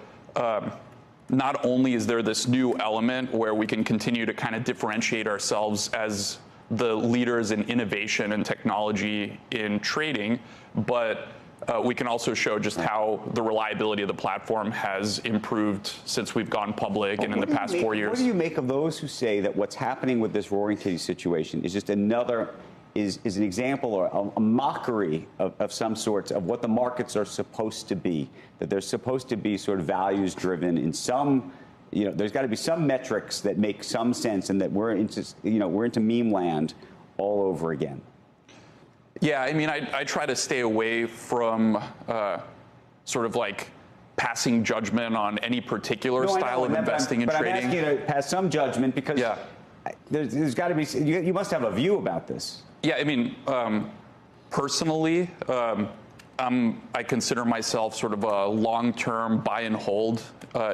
not only is there this new element where we can continue to kind of differentiate ourselves as the leaders in innovation and technology in trading, but we can also show just how the reliability of the platform has improved since we've gone public and in the past 4 years. What do you make of those who say that what's happening with this roaring kitty situation is just another is an example or a mockery of some sorts of what the markets are supposed to be, that they're supposed to be sort of values driven in some, there's got to be some metrics that make some sense, and that we're into meme land all over again. Yeah, I mean, I try to stay away from sort of like passing judgment on any particular style of investing and trading. I'm asking you to pass some judgment because there's got to be, you must have a view about this. Yeah, I mean, personally, I consider myself sort of a long-term buy and hold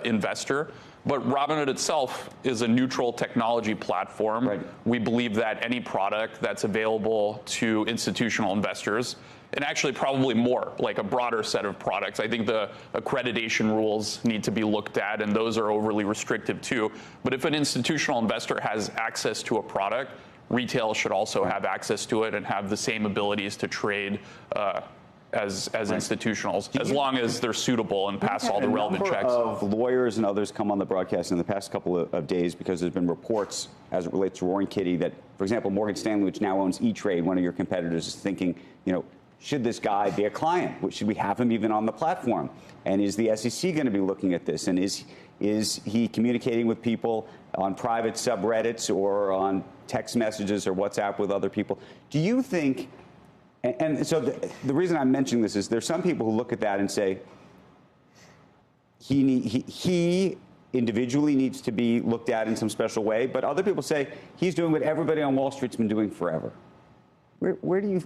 investor. But Robinhood itself is a neutral technology platform. Right. We believe that any product that's available to institutional investors, and actually probably more, like a broader set of products. I think the accreditation rules need to be looked at, and those are overly restrictive too. But if an institutional investor has access to a product, retail should also have access to it and have the same abilities to trade as institutionals, as long as they're suitable and pass all the relevant checks. A number of lawyers and others come on the broadcast in the past couple of days because there's been reports as it relates to Roaring Kitty that, for example, Morgan Stanley, which now owns E-Trade, one of your competitors, is thinking, should this guy be a client? Should we have him even on the platform? And is the SEC going to be looking at this? And is he communicating with people on private subreddits or on text messages or WhatsApp with other people? Do you think, and so the reason I'm mentioning this is there's some people who look at that and say he individually needs to be looked at in some special way, but other people say he's doing what everybody on Wall Street's been doing forever.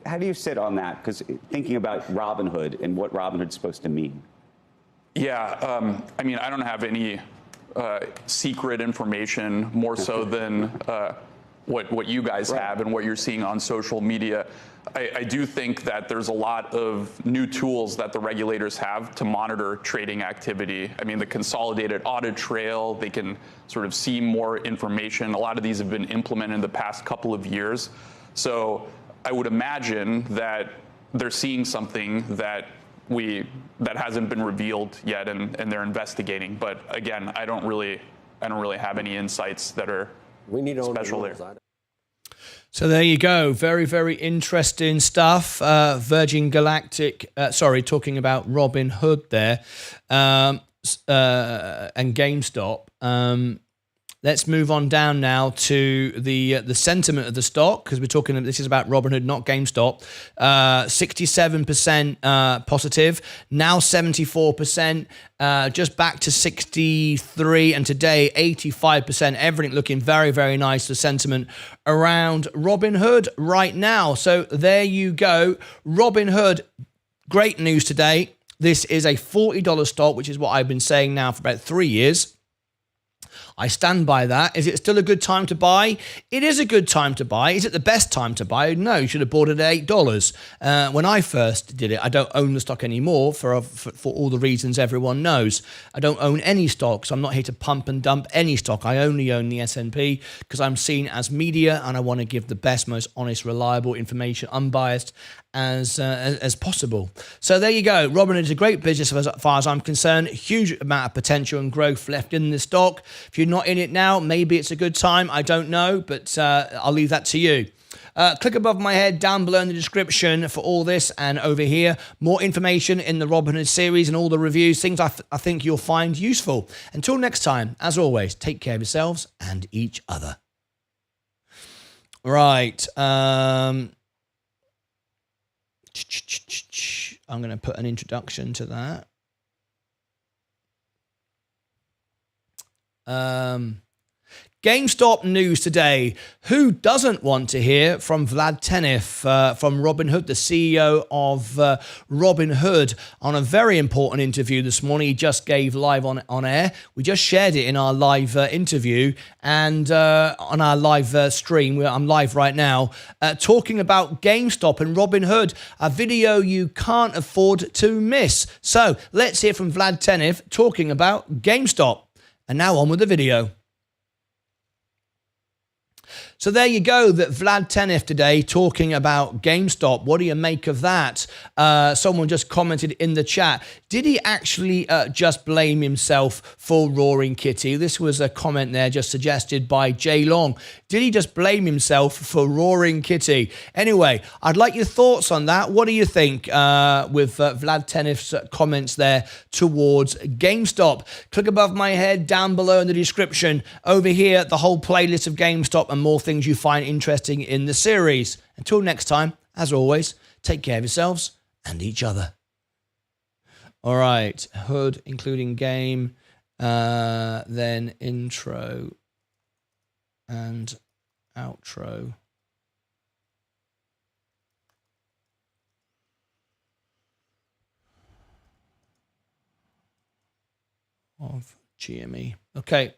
How do you sit on that? Because thinking about Robinhood and what Robinhood's supposed to mean. Yeah, I mean, I don't have any secret information more so than what you guys have and what you're seeing on social media. I do think that there's a lot of new tools that the regulators have to monitor trading activity. I mean, the consolidated audit trail, they can sort of see more information. A lot of these have been implemented in the past couple of years. So I would imagine that they're seeing something that hasn't been revealed yet, and they're investigating. But again, I don't really have any insights that are special there. So there you go. Very, very interesting stuff. Virgin Galactic, talking about Robinhood there, and GameStop. Let's move on down now to the sentiment of the stock, because we're talking, this is about Robinhood, not GameStop. 67% positive, now 74%, just back to 63, and today 85%. Everything looking very, very nice. The sentiment around Robinhood right now. So there you go. Robinhood, great news today. This is a $40 stock, which is what I've been saying now for about 3 years. I stand by that. Is it still a good time to buy? It is a good time to buy. Is it the best time to buy? No, you should have bought it at $8. When I first did it, I don't own the stock anymore for all the reasons everyone knows. I don't own any stocks. I'm not here to pump and dump any stock. I only own the S&P because I'm seen as media and I want to give the best, most honest, reliable information, unbiased as possible. So there you go. Robinhood is a great business as far as I'm concerned. Huge amount of potential and growth left in this stock. If you're not in it now, maybe it's a good time. I don't know, but I'll leave that to you. Click above my head down below in the description for all this, and over here more information in the Robinhood series and all the reviews, things I think you'll find useful. Until next time, as always, take care of yourselves and each other. Right. I'm going to put an introduction to that. GameStop news today. Who doesn't want to hear from Vlad Tenev from Robinhood, the CEO of Robinhood, on a very important interview this morning he just gave live on air. We just shared it in our live interview and on our live stream, where I'm live right now, talking about GameStop and Robinhood, a video you can't afford to miss. So let's hear from Vlad Tenev talking about GameStop. And now on with the video. So there you go, that Vlad Tenev today talking about GameStop. What do you make of that? Someone just commented in the chat. Did he actually just blame himself for Roaring Kitty? This was a comment there just suggested by Jay Long. Did he just blame himself for Roaring Kitty? Anyway, I'd like your thoughts on that. What do you think with Vlad Tenif's comments there towards GameStop? Click above my head, down below in the description. Over here, the whole playlist of GameStop and more things you find interesting in the series. Until next time, as always, take care of yourselves and each other. All right, Hood, including game, then intro and outro. Of GME. Okay,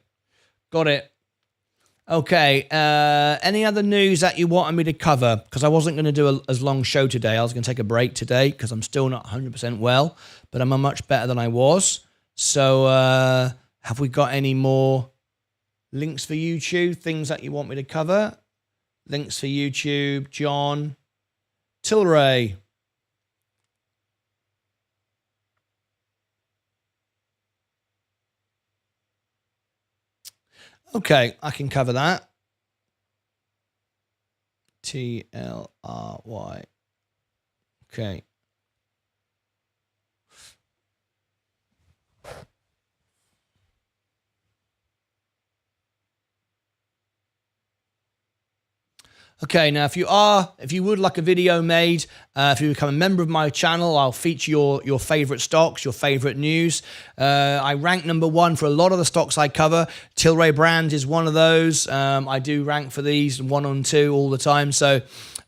got it. Okay, any other news that you wanted me to cover? Because I wasn't going to do as long show today. I was going to take a break today because I'm still not 100% well, but I'm much better than I was. So have we got any more links for YouTube, things that you want me to cover? Links for YouTube, John, Tilray. Okay, I can cover that. TLRY. Okay. Okay, now if you would like a video made, if you become a member of my channel, I'll feature your favorite stocks, your favorite news. I rank #1 for a lot of the stocks I cover. Tilray Brands is one of those. I do rank for these 1 and 2 all the time. So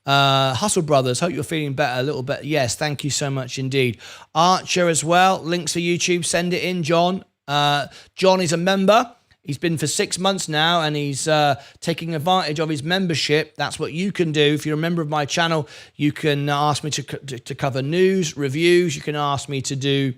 Hustle Brothers, hope you're feeling better, a little bit. Yes, thank you so much indeed. Archer as well, links for YouTube, send it in, John. John is a member. He's been for 6 months now, and he's taking advantage of his membership. That's what you can do. If you're a member of my channel, you can ask me to cover news, reviews. You can ask me to do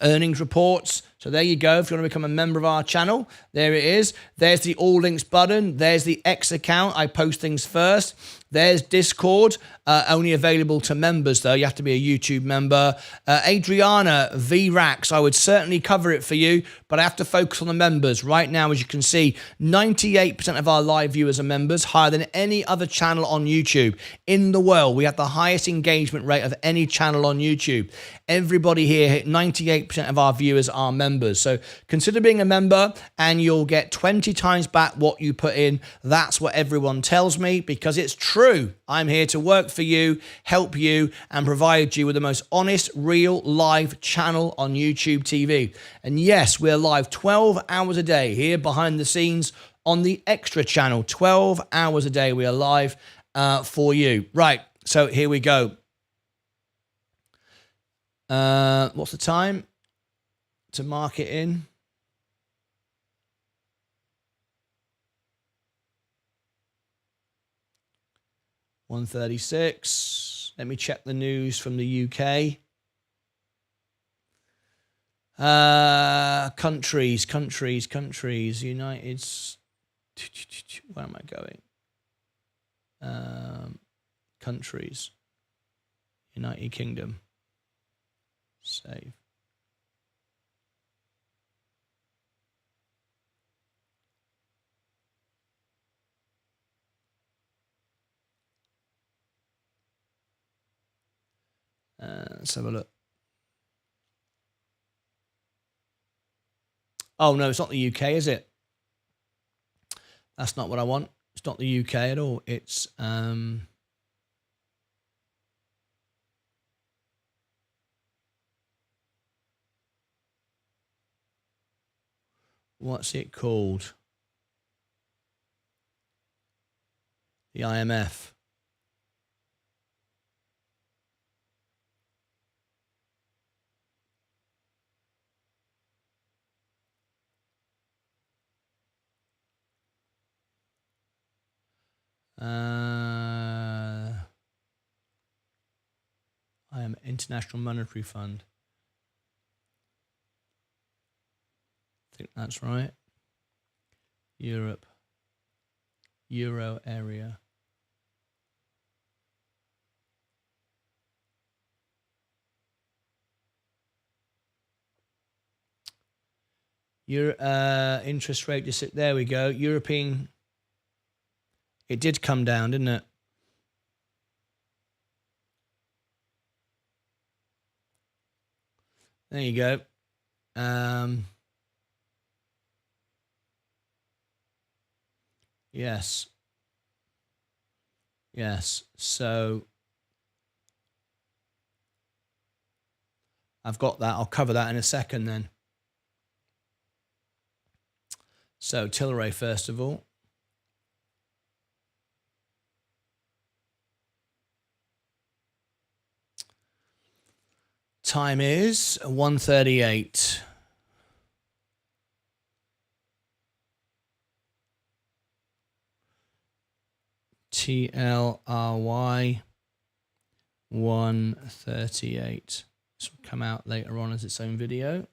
earnings reports. So there you go. If you want to become a member of our channel, there it is. There's the all links button. There's the X account. I post things first. There's Discord, only available to members though. You have to be a YouTube member. Adriana, VRAX, I would certainly cover it for you, but I have to focus on the members. Right now, as you can see, 98% of our live viewers are members, higher than any other channel on YouTube in the world. We have the highest engagement rate of any channel on YouTube. Everybody here, 98% of our viewers are members. So consider being a member and you'll get 20 times back what you put in. That's what everyone tells me because it's true. I'm here to work for you, help you, and provide you with the most honest, real, live channel on YouTube TV. And yes, we're live 12 hours a day here behind the scenes on the Extra channel. 12 hours a day we are live for you. Right, so here we go. What's the time to mark it in? $1:36. Let me check the news from the UK. Countries. United's. Where am I going? Countries. United Kingdom. Save. Let's have a look. Oh, no, it's not the UK, is it? That's not what I want. It's not the UK at all. It's... what's it called? The IMF. International Monetary Fund. I think that's right. Europe. Euro area. Your interest rate, there we go. European, it did come down, didn't it? There you go. Yes. Yes. So I've got that. I'll cover that in a second then. So Tilray, first of all. Time is 1:38. TLRY 1:38. This will come out later on as its own video.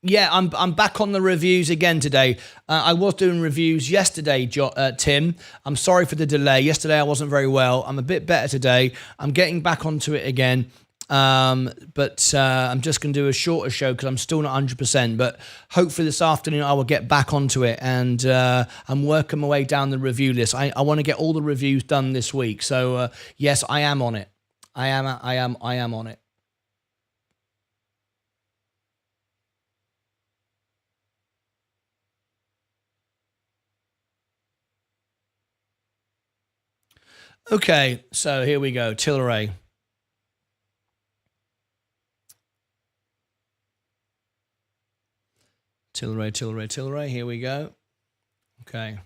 Yeah, I'm back on the reviews again today. I was doing reviews yesterday, Tim. I'm sorry for the delay. Yesterday I wasn't very well. I'm a bit better today. I'm getting back onto it again. But I'm just going to do a shorter show because I'm still not 100%. But hopefully this afternoon I will get back onto it, and I'm working my way down the review list. I want to get all the reviews done this week. So yes, I am on it. I am on it. Okay, so here we go. Tilray. Tilray. Here we go. Okay.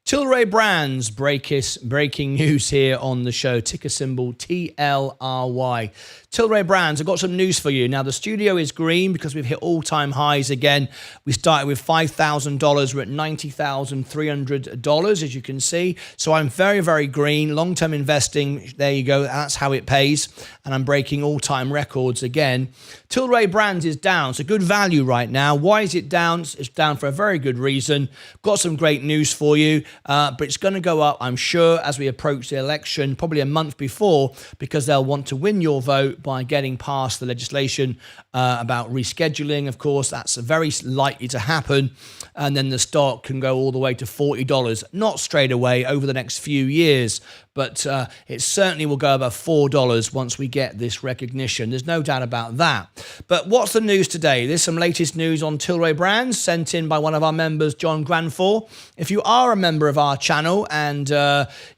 Tilray Brands, breaking news here on the show. Ticker symbol TLRY. Tilray Brands, I've got some news for you. Now, the studio is green because we've hit all-time highs again. We started with $5,000. We're at $90,300, as you can see. So I'm very, very green. Long-term investing, there you go. That's how it pays. And I'm breaking all-time records again. Tilray Brands is down. It's a good value right now. Why is it down? It's down for a very good reason. Got some great news for you. But it's going to go up, I'm sure, as we approach the election, probably a month before, because they'll want to win your vote by getting past the legislation about rescheduling. Of course, that's very likely to happen. And then the stock can go all the way to $40. Not straight away, over the next few years, but it certainly will go above $4 once we get this recognition. There's no doubt about that. But what's the news today? There's some latest news on Tilray Brands sent in by one of our members, John Granfor. If you are a member of our channel and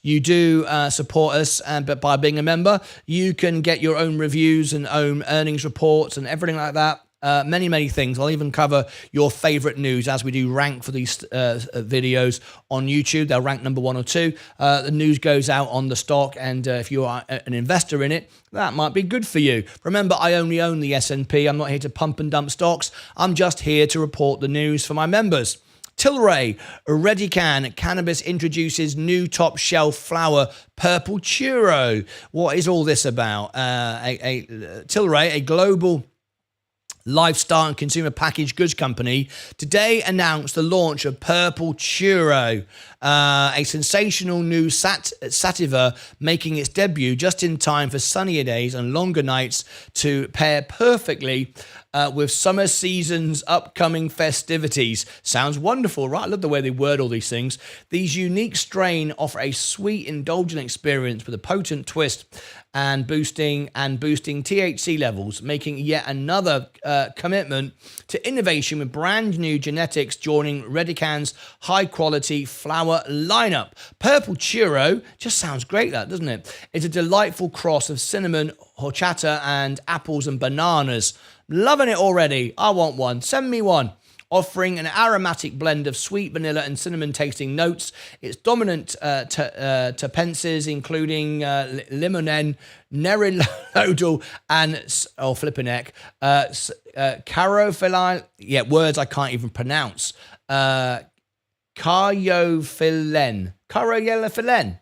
you do support us, but by being a member, you can get your own reviews and own earnings reports and everything like that. Many things. I'll even cover your favorite news as we do rank for these videos on YouTube. They'll rank number 1 or 2. The news goes out on the stock, and if you are an investor in it, that might be good for you. Remember, I only own the S&P. I'm not here to pump and dump stocks. I'm just here to report the news for my members. Tilray, Redican Cannabis introduces new top shelf flower, Purple Churro. What is all this about? Tilray, a global lifestyle and consumer packaged goods company, today announced the launch of Purple Churro, a sensational new sativa making its debut just in time for sunnier days and longer nights to pair perfectly with summer season's upcoming festivities. Sounds wonderful, right? I love the way they word all these things. These unique strain offer a sweet, indulgent experience with a potent twist and boosting THC levels, making yet another commitment to innovation with brand new genetics joining Redican's high-quality flower lineup. Purple Churro just sounds great, that, doesn't it? It's a delightful cross of cinnamon, horchata, and apples and bananas. Loving it already. I want one. Send me one. Offering an aromatic blend of sweet vanilla and cinnamon tasting notes. Its dominant terpences, including limonene, nerilodal, and carophyllene. Yeah, words I can't even pronounce. Caryophyllene.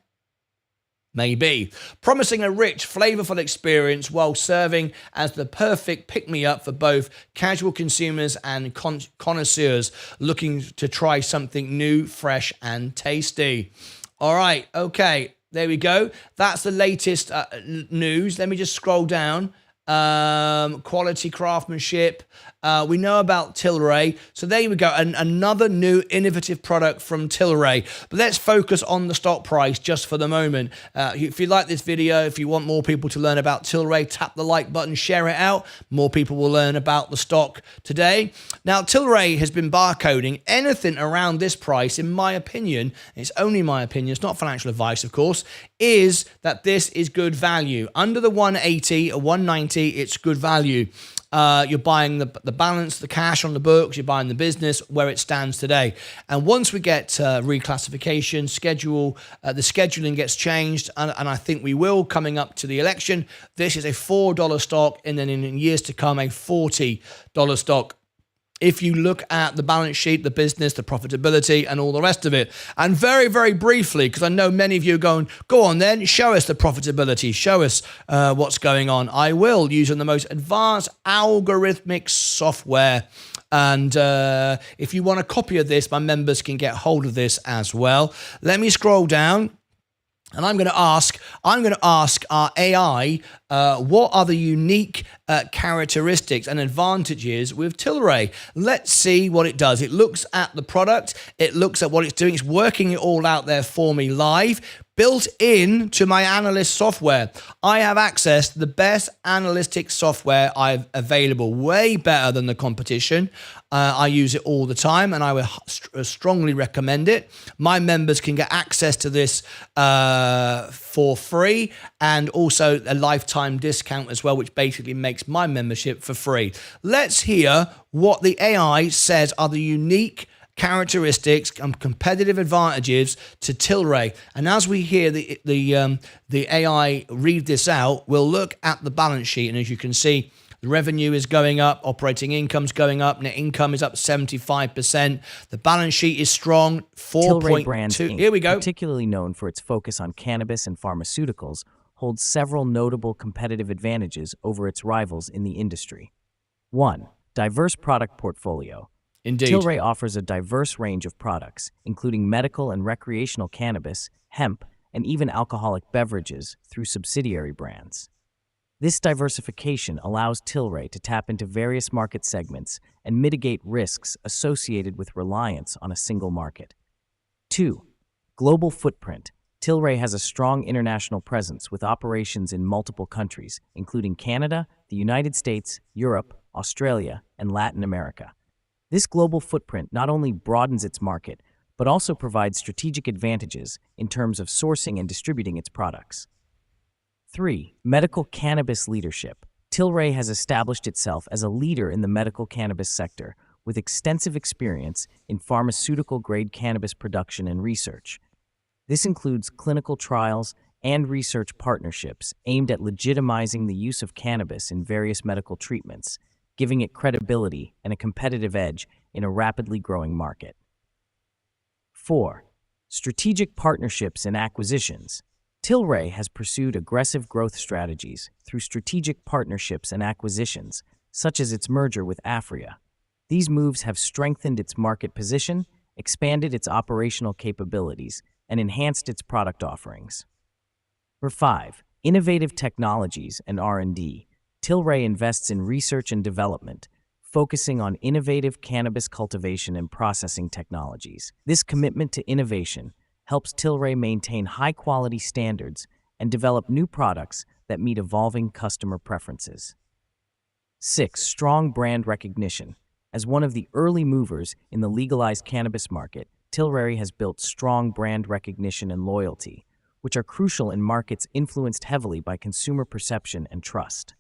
Maybe. Promising a rich, flavorful experience while serving as the perfect pick-me-up for both casual consumers and connoisseurs looking to try something new, fresh, and tasty. All right, okay, there we go. That's the latest news. Let me just scroll down. quality craftsmanship. We know about Tilray. So there we go. Another new innovative product from Tilray. But let's focus on the stock price just for the moment. If you like this video, if you want more people to learn about Tilray, tap the like button, share it out. More people will learn about the stock today. Now, Tilray has been barcoding anything around this price, in my opinion, it's only my opinion, it's not financial advice, of course, is that this is good value. Under the 180 or 190, it's good value. You're buying the balance, the cash on the books, you're buying the business where it stands today. And once we get reclassification, the scheduling gets changed, and I think we will coming up to the election. This is a $4 stock, and then in years to come, a $40 stock. If you look at the balance sheet, the business, the profitability, and all the rest of it. And very, very briefly, because I know many of you are going, go on then, show us the profitability, show us what's going on. I will, using the most advanced algorithmic software. And if you want a copy of this, my members can get hold of this as well. Let me scroll down. And I'm going to ask our AI, what are the unique characteristics and advantages with Tilray? Let's see what it does. It looks at the product. It looks at what it's doing. It's working it all out there for me live. Built in to my analyst software. I have access to the best analytic software I've available, way better than the competition. I use it all the time, and I would strongly recommend it. My members can get access to this for free, and also a lifetime discount as well, which basically makes my membership for free. Let's hear what the AI says are the unique characteristics and competitive advantages to Tilray. And as we hear the AI read this out, we'll look at the balance sheet. And as you can see, the revenue is going up, operating income's going up, net income is up 75%. The balance sheet is strong, 4.2. Tilray Brands, Inc., here we go. particularly known for its focus on cannabis and pharmaceuticals, holds several notable competitive advantages over its rivals in the industry. 1. Diverse product portfolio. Indeed. Tilray offers a diverse range of products, including medical and recreational cannabis, hemp, and even alcoholic beverages through subsidiary brands. This diversification allows Tilray to tap into various market segments and mitigate risks associated with reliance on a single market. 2. Global footprint. Tilray has a strong international presence with operations in multiple countries, including Canada, the United States, Europe, Australia, and Latin America. This global footprint not only broadens its market, but also provides strategic advantages in terms of sourcing and distributing its products. 3. Medical cannabis leadership. Tilray has established itself as a leader in the medical cannabis sector, with extensive experience in pharmaceutical-grade cannabis production and research. This includes clinical trials and research partnerships aimed at legitimizing the use of cannabis in various medical treatments, giving it credibility and a competitive edge in a rapidly growing market. 4. Strategic partnerships and acquisitions. Tilray has pursued aggressive growth strategies through strategic partnerships and acquisitions, such as its merger with Aphria. These moves have strengthened its market position, expanded its operational capabilities, and enhanced its product offerings. 5. Innovative technologies and R&D. Tilray invests in research and development, focusing on innovative cannabis cultivation and processing technologies. This commitment to innovation helps Tilray maintain high-quality standards and develop new products that meet evolving customer preferences. 6. Strong brand recognition. As one of the early movers in the legalized cannabis market, Tilray has built strong brand recognition and loyalty, which are crucial in markets influenced heavily by consumer perception and trust.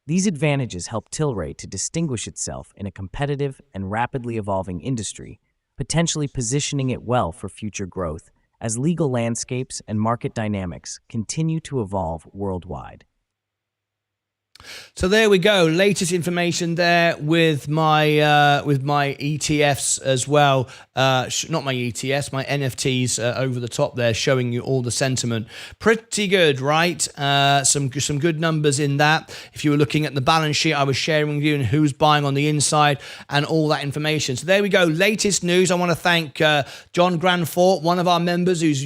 These advantages help Tilray to distinguish itself in a competitive and rapidly evolving industry, potentially positioning it well for future growth as legal landscapes and market dynamics continue to evolve worldwide. So there we go. Latest information there with my ETFs as well. Not my ETFs, my NFTs over the top there, showing you all the sentiment. Pretty good, right? Some good numbers in that. If you were looking at the balance sheet, I was sharing with you and who's buying on the inside and all that information. So there we go. Latest news. I want to thank John Granfort, one of our members who's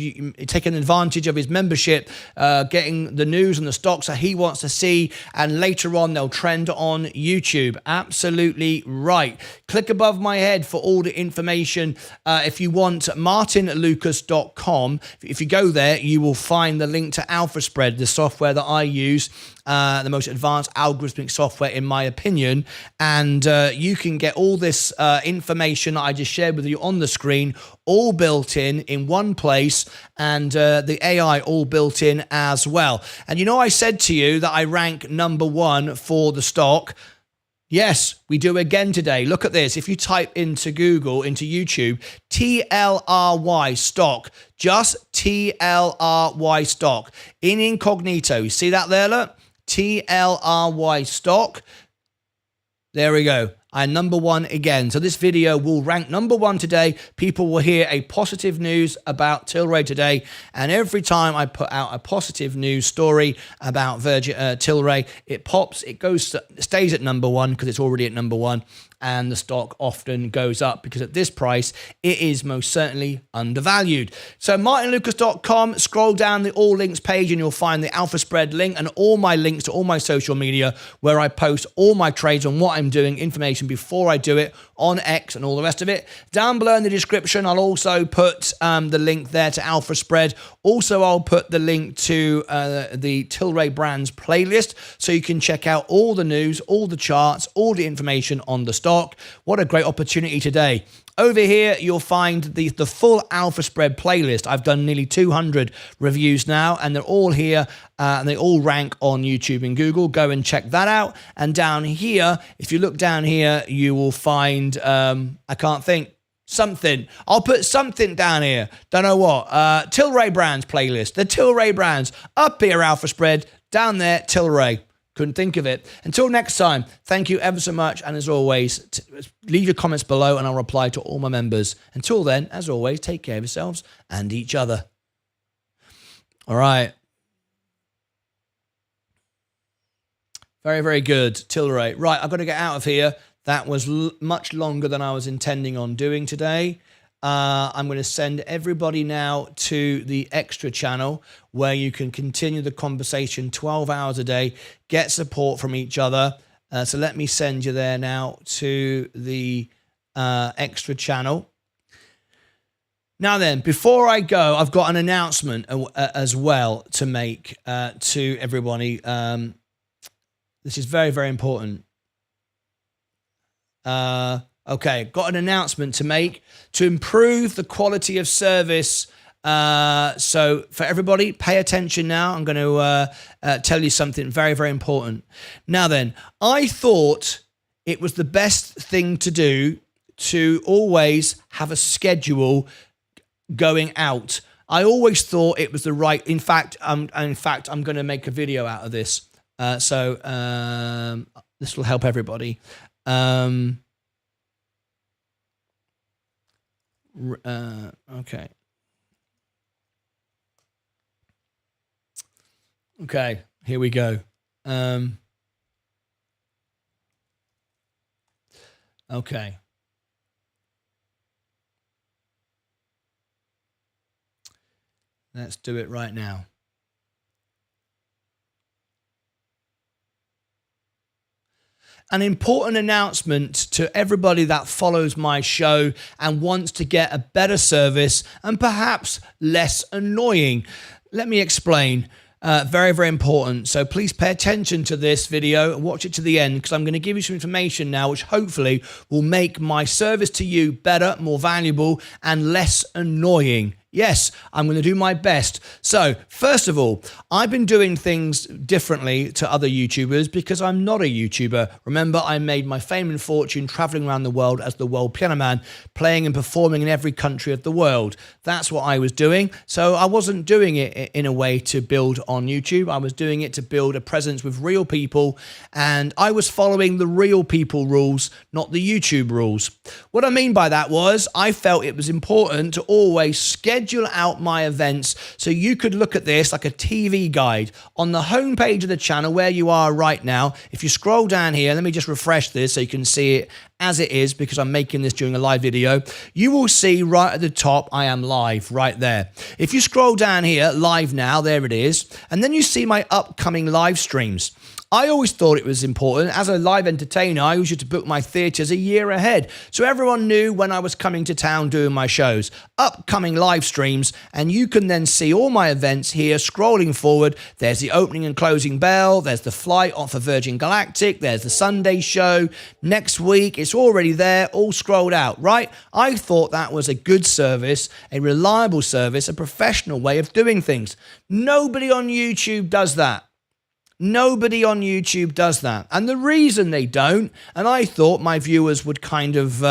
taken advantage of his membership, getting the news and the stocks that he wants to see and and later on they'll trend on YouTube. Absolutely right. Click above my head for all the information. If you want martynlucas.com, if you go there, you will find the link to AlphaSpread, the software that I use, the most advanced algorithmic software in my opinion, and you can get all this information that I just shared with you on the screen all built in one place, and the AI all built in as well. And you know, I said to you that I rank #1 for the stock. Yes, we do again today. Look at this. If you type into Google, into YouTube, TLRY stock, just TLRY stock in incognito. You see that there? Look, TLRY stock. There we go. I'm #1 again. So this video will rank #1 today. People will hear a positive news about Tilray today. And every time I put out a positive news story about Tilray, it pops, it stays at #1 because it's already at #1. And the stock often goes up because at this price, it is most certainly undervalued. So martynlucas.com, scroll down the all links page and you'll find the AlphaSpread link and all my links to all my social media where I post all my trades on what I'm doing, information before I do it on X and all the rest of it. Down below in the description, I'll also put the link there to AlphaSpread. Also, I'll put the link to the Tilray Brands playlist so you can check out all the news, all the charts, all the information on the stock. What a great opportunity today. Over here, you'll find the full AlphaSpread playlist. I've done nearly 200 reviews now, and they're all here, and they all rank on YouTube and Google. Go and check that out. And down here, if you look down here, you will find, I can't think, something. I'll put something down here. Don't know what. Tilray Brands playlist. The Tilray Brands. Up here, AlphaSpread. Down there, Tilray. Couldn't think of it. Until next time, thank you ever so much. And as always, leave your comments below and I'll reply to all my members. Until then, as always, take care of yourselves and each other. All right. Very, very good. Tilray. Right, I've got to get out of here. That was much longer than I was intending on doing today. I'm going to send everybody now to the extra channel where you can continue the conversation 12 hours a day, get support from each other. So let me send you there now to the extra channel. Now then, before I go, I've got an announcement as well to make to everybody. This is very, very important. Okay, got an announcement to make to improve the quality of service. So for everybody, pay attention now. I'm going to tell you something very, very important. Now then, I thought it was the best thing to do to always have a schedule going out. I always thought it was the right. In fact, I'm going to make a video out of this. So this will help everybody. Okay. Okay, here we go. Okay. Let's do it right now. An important announcement to everybody that follows my show and wants to get a better service and perhaps less annoying. Let me explain. Very, very important. So please pay attention to this video and watch it to the end because I'm going to give you some information now which hopefully will make my service to you better, more valuable, and less annoying. Yes, I'm going to do my best. So, first of all, I've been doing things differently to other YouTubers because I'm not a YouTuber. Remember, I made my fame and fortune traveling around the world as the world piano man, playing and performing in every country of the world. That's what I was doing. So I wasn't doing it in a way to build on YouTube. I was doing it to build a presence with real people, and I was following the real people rules, not the YouTube rules. What I mean by that was I felt it was important to always schedule out my events so you could look at this like a TV guide on the homepage of the channel where you are right now. If you scroll down here, let me just refresh this so you can see it as it is because I'm making this during a live video. You will see right at the top, I am live right there. If you scroll down here, live now, there it is. And then you see my upcoming live streams. I always thought it was important. As a live entertainer, I always used to book my theatres a year ahead. So everyone knew when I was coming to town doing my shows, upcoming live streams, and you can then see all my events here scrolling forward. There's the opening and closing bell. There's the flight on for Virgin Galactic. There's the Sunday show. Next week, it's already there, all scrolled out, right? I thought that was a good service, a reliable service, a professional way of doing things. Nobody on YouTube does that. Nobody on YouTube does that. And the reason they don't, and I thought my viewers would kind of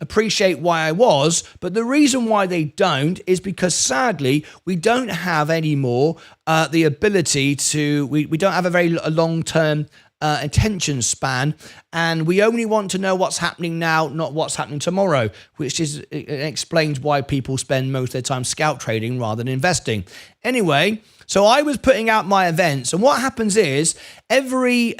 appreciate why I was, but the reason why they don't is because sadly, we don't have anymore the ability to, we don't have a very long-term attention span, and we only want to know what's happening now, not what's happening tomorrow, which is it explains why people spend most of their time scalp trading rather than investing. Anyway, so I was putting out my events, and what happens is every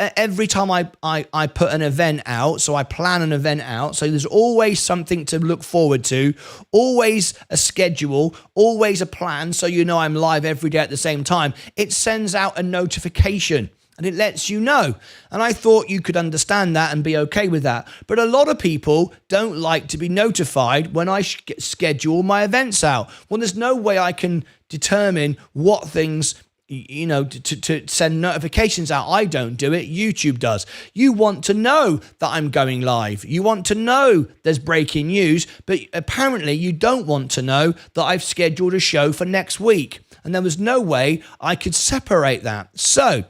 time I put an event out, so I plan an event out, so there's always something to look forward to, always a schedule, always a plan, so you know I'm live every day at the same time. It sends out a notification. And it lets you know. And I thought you could understand that and be okay with that. But a lot of people don't like to be notified when I schedule my events out. Well, there's no way I can determine what things, you know, to send notifications out. I don't do it. YouTube does. You want to know that I'm going live. You want to know there's breaking news. But apparently you don't want to know that I've scheduled a show for next week. And there was no way I could separate that. So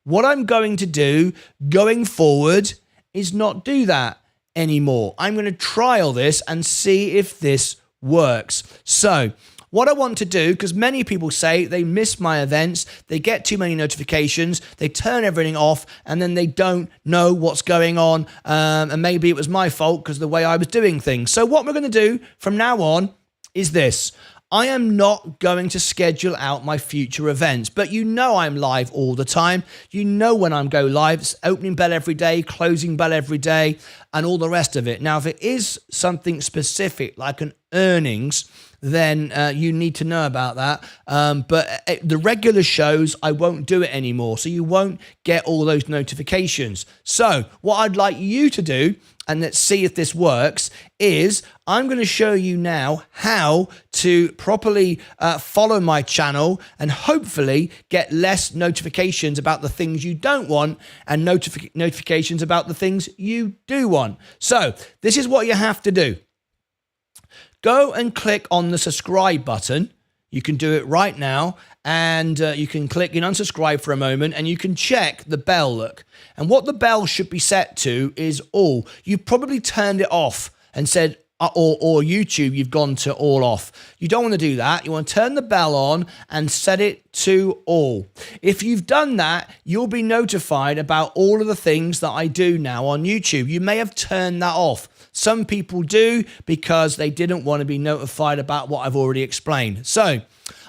what I'm going to do going forward is not do that anymore. I'm going to trial this and see if this works. So what I want to do, because many people say they miss my events, they get too many notifications, they turn everything off, and then they don't know what's going on. And maybe it was my fault because of the way I was doing things. So what we're going to do from now on is this. I am not going to schedule out my future events, but you know I'm live all the time. You know when I'm go live, it's opening bell every day, closing bell every day, and all the rest of it. Now, if it is something specific like an earnings, then you need to know about that. But the regular shows, I won't do it anymore. So you won't get all those notifications. So what I'd like you to do, and let's see if this works, is I'm going to show you now how to properly follow my channel and hopefully get less notifications about the things you don't want and notifications about the things you do want. So this is what you have to do. Go and click on the subscribe button. You can do it right now, and you can click and unsubscribe for a moment, and you can check the bell look. And what the bell should be set to is all. You've probably turned it off and said, or YouTube, you've gone to all off. You don't want to do that. You want to turn the bell on and set it to all. If you've done that, you'll be notified about all of the things that I do now on YouTube. You may have turned that off. Some people do because they didn't want to be notified about what I've already explained. So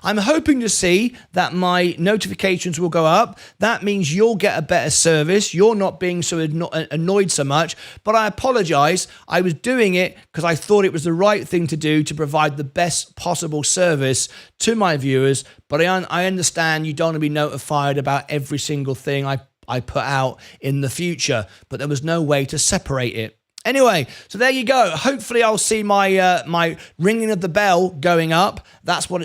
I'm hoping to see that my notifications will go up. That means you'll get a better service. You're not being so annoyed so much. But I apologize. I was doing it because I thought it was the right thing to do to provide the best possible service to my viewers. But I understand you don't want to be notified about every single thing I put out in the future. But there was no way to separate it. Anyway, so there you go. Hopefully I'll see my my ringing of the bell going up. That's what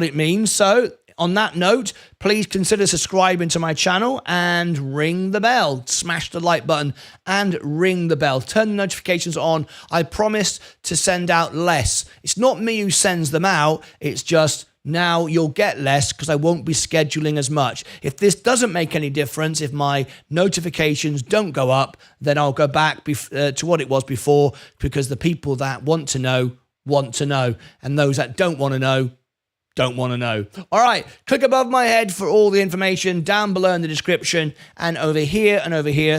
it means. So on that note, please consider subscribing to my channel and ring the bell. Smash the like button and ring the bell. Turn the notifications on. I promised to send out less. It's not me who sends them out. It's just now you'll get less because I won't be scheduling as much. If this doesn't make any difference, if my notifications don't go up, then I'll go back to what it was before, because the people that want to know, and those that don't want to know, don't want to know. All right, click above my head for all the information, down below in the description, and over here,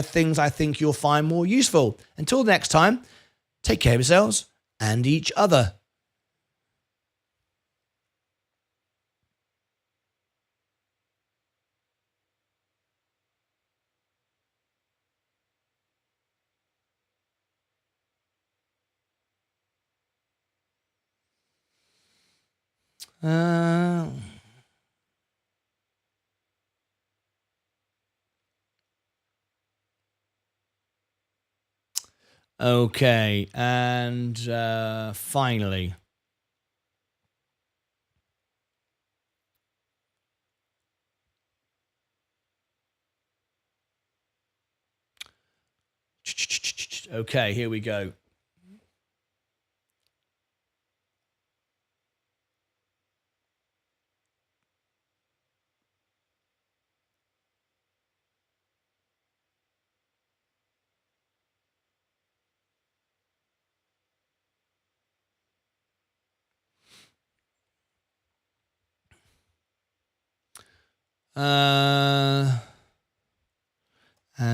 things I think you'll find more useful. Until next time, take care of yourselves and each other. Okay, and finally. Okay, here we go. And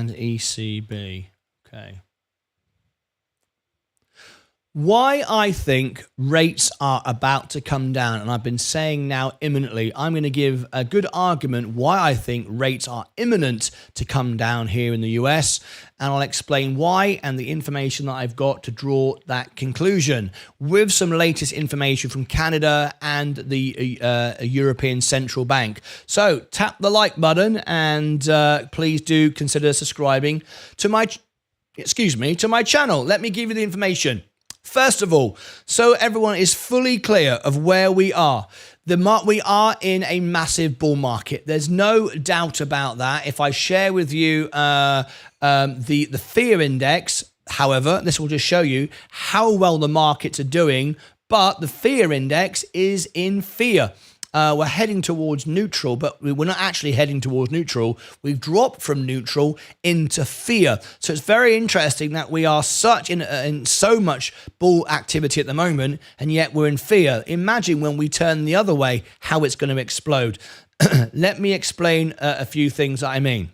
ECB. Okay. Why I think rates are about to come down, and I've been saying now imminently, I'm going to give a good argument why I think rates are imminent to come down here in the US, and I'll explain why and the information that I've got to draw that conclusion with some latest information from Canada and the European Central Bank. So tap the like button and please do consider subscribing to my channel. Let me give you the information. First of all, so everyone is fully clear of where we are. We are in a massive bull market. There's no doubt about that. If I share with you the fear index, however, this will just show you how well the markets are doing, but the fear index is in fear. We're heading towards neutral, but we're not actually heading towards neutral. We've dropped from neutral into fear. So it's very interesting that we are in so much bull activity at the moment, and yet we're in fear. Imagine when we turn the other way, how it's going to explode. Let me explain a few things that I mean.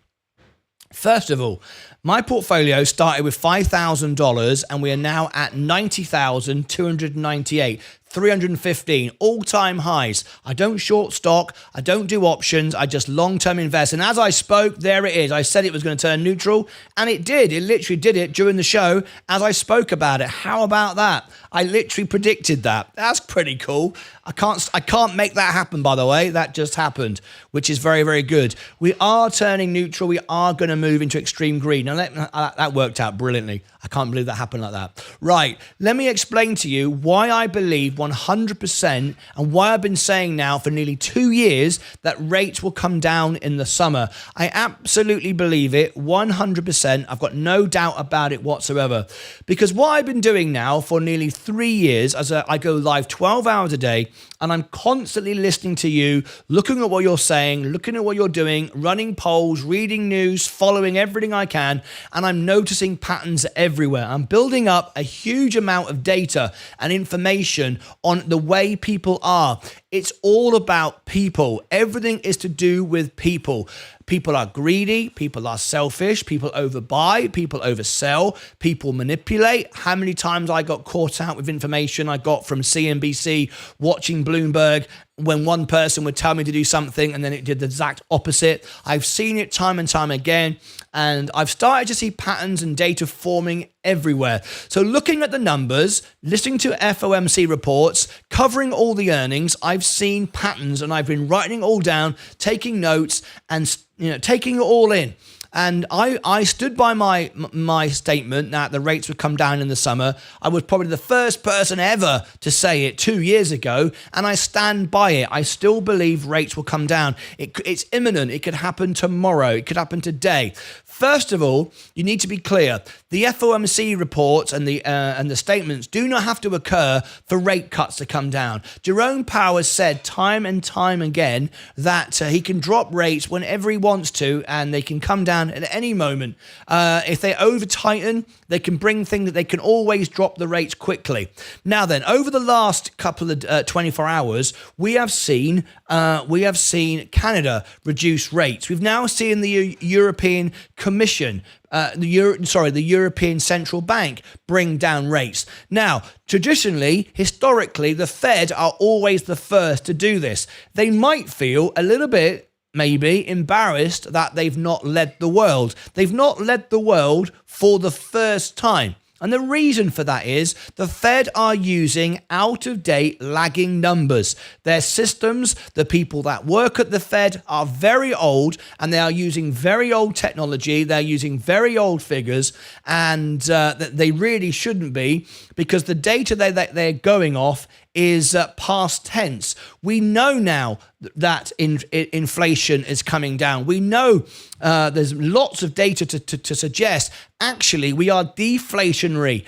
First of all, my portfolio started with $5,000 and we are now at $90,298. 315 all-time highs. I don't short stock. I don't do options. I just long-term invest. And as I spoke, there it is. I said it was going to turn neutral, and it did. It literally did it during the show as I spoke about it. How about that? I literally predicted that. That's pretty cool. I can't make that happen, by the way. That just happened, which is very, very good. We are turning neutral. We are going to move into extreme green. Now, that worked out brilliantly. I can't believe that happened like that. Right. Let me explain to you why I believe 100% and why I've been saying now for nearly 2 years that rates will come down in the summer. I absolutely believe it 100%. I've got no doubt about it whatsoever. Because what I've been doing now for nearly 3 years, I go live 12 hours a day, and I'm constantly listening to you, looking at what you're saying, looking at what you're doing, running polls, reading news, following everything I can, and I'm noticing patterns everywhere. I'm building up a huge amount of data and information on the way people are. It's all about people. Everything is to do with people. People are greedy, people are selfish, people overbuy, people oversell, people manipulate. How many times I got caught out with information I got from CNBC, watching Bloomberg, when one person would tell me to do something and then it did the exact opposite. I've seen it time and time again, and I've started to see patterns and data forming everywhere. So looking at the numbers, listening to FOMC reports, covering all the earnings, I've seen patterns, and I've been writing it all down, taking notes, and taking it all in. And I stood by my statement that the rates would come down in the summer. I was probably the first person ever to say it 2 years ago, and I stand by it. I still believe rates will come down. It's imminent. It could happen tomorrow. It could happen today. First of all, you need to be clear. The FOMC reports and the statements do not have to occur for rate cuts to come down. Jerome Powell has said time and time again that he can drop rates whenever he wants to, and they can come down at any moment. If they over-tighten, they can bring things that they can always drop the rates quickly. Now then, over the last couple of 24 hours, we have seen Canada reduce rates. We've now seen the European Commission, the European Central Bank bring down rates. Now, traditionally, historically, the Fed are always the first to do this. They might feel a little bit maybe embarrassed that they've not led the world. They've not led the world for the first time. And the reason for that is the Fed are using out-of-date lagging numbers. Their systems, the people that work at the Fed are very old, and they are using very old technology. They're using very old figures, and they really shouldn't be, because the data they're going off is past tense. We know now that inflation is coming down. We know there's lots of data to suggest actually we are deflationary.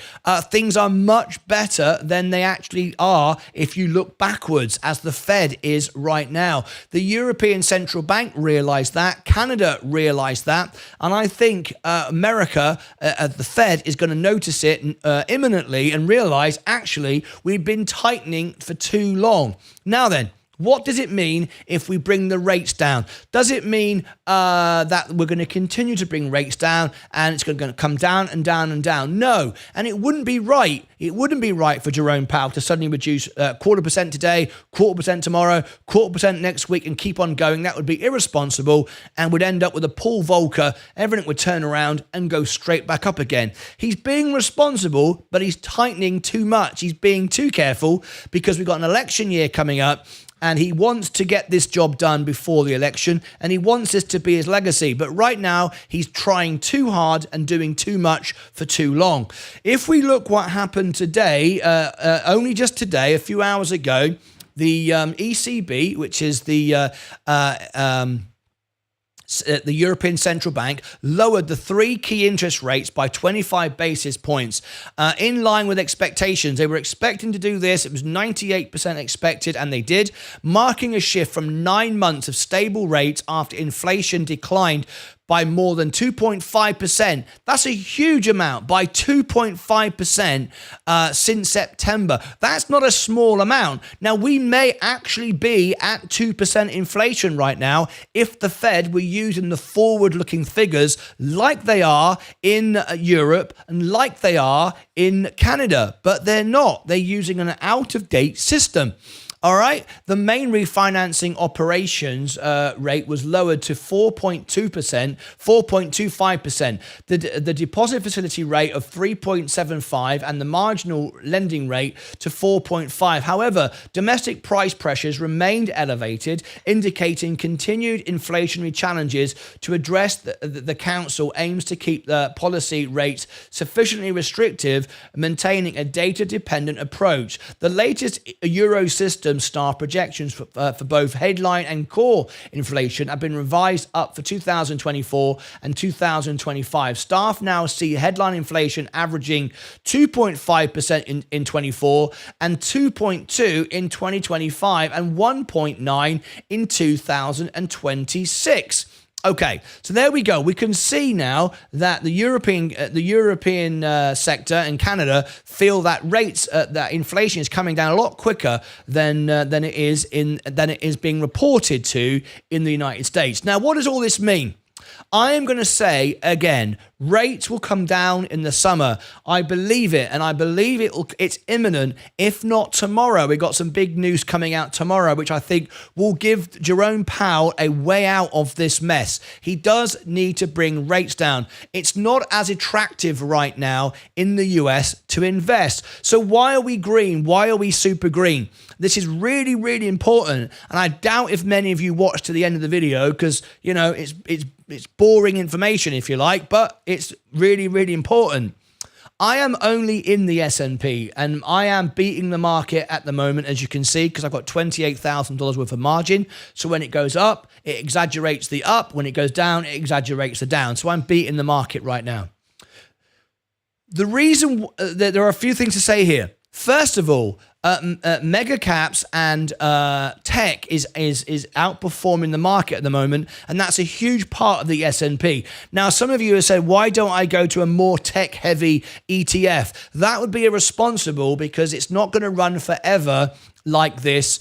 Things are much better than they actually are if you look backwards, as the Fed is right now. The European Central Bank realized that. Canada realized that. And I think America, the Fed, is going to notice it imminently and realize actually we've been tightening for too long. Now then, what does it mean if we bring the rates down? Does it mean that we're going to continue to bring rates down and it's going to come down and down and down? No. And it wouldn't be right. It wouldn't be right for Jerome Powell to suddenly reduce 0.25% today, 0.25% tomorrow, 0.25% next week, and keep on going. That would be irresponsible and would end up with a Paul Volcker. Everything would turn around and go straight back up again. He's being responsible, but he's tightening too much. He's being too careful because we've got an election year coming up. And he wants to get this job done before the election, and he wants this to be his legacy. But right now, he's trying too hard and doing too much for too long. If we look what happened today, only just today, a few hours ago, the ECB, which is the European Central Bank, lowered the three key interest rates by 25 basis points, in line with expectations. They were expecting to do this. It was 98% expected, and they did, marking a shift from 9 months of stable rates after inflation declined by more than 2.5%. That's a huge amount, by 2.5% since September. That's not a small amount. Now, we may actually be at 2% inflation right now if the Fed were using the forward-looking figures like they are in Europe and like they are in Canada, but they're not. They're using an out-of-date system. All right, the main refinancing operations rate was lowered to 4.2%, 4.25%. The deposit facility rate of 3.75 and the marginal lending rate to 4.5. However, domestic price pressures remained elevated, indicating continued inflationary challenges. To address the council aims to keep the policy rates sufficiently restrictive, maintaining a data-dependent approach. The latest Euro system staff projections for both headline and core inflation have been revised up for 2024 and 2025. Staff now see headline inflation averaging 2.5% in 24 and 2.2 in 2025 and 1.9 in 2026. Okay, so there we go. We can see now that the European sector and Canada feel that rates, that inflation is coming down a lot quicker than it is being reported to in the United States. Now, what does all this mean? I am going to say again, rates will come down in the summer. I believe it, and I believe it's imminent, if not tomorrow. We've got some big news coming out tomorrow, which I think will give Jerome Powell a way out of this mess. He does need to bring rates down. It's not as attractive right now in the US to invest. So why are we green? Why are we super green? This is really, really important, and I doubt if many of you watched to the end of the video because, you know, it's boring information, if you like, but it's really, really important. I am only in the S&P, and I am beating the market at the moment, as you can see, because I've got $28,000 worth of margin. So when it goes up, it exaggerates the up. When it goes down, it exaggerates the down. So I'm beating the market right now. The reason that there are a few things to say here. First of all, mega caps and tech is outperforming the market at the moment, and that's a huge part of the S&P. Now, some of you have said, why don't I go to a more tech-heavy ETF? That would be irresponsible because it's not going to run forever like this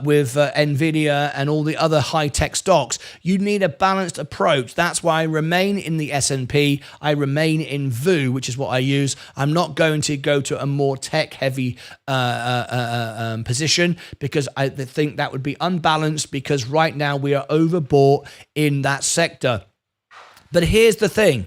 with Nvidia and all the other high-tech stocks. You need a balanced approach. That's why I remain in the S&P. I remain in VU, which is what I use. I'm not going to go to a more tech-heavy position because I think that would be unbalanced, because right now we are overbought in that sector. But here's the thing.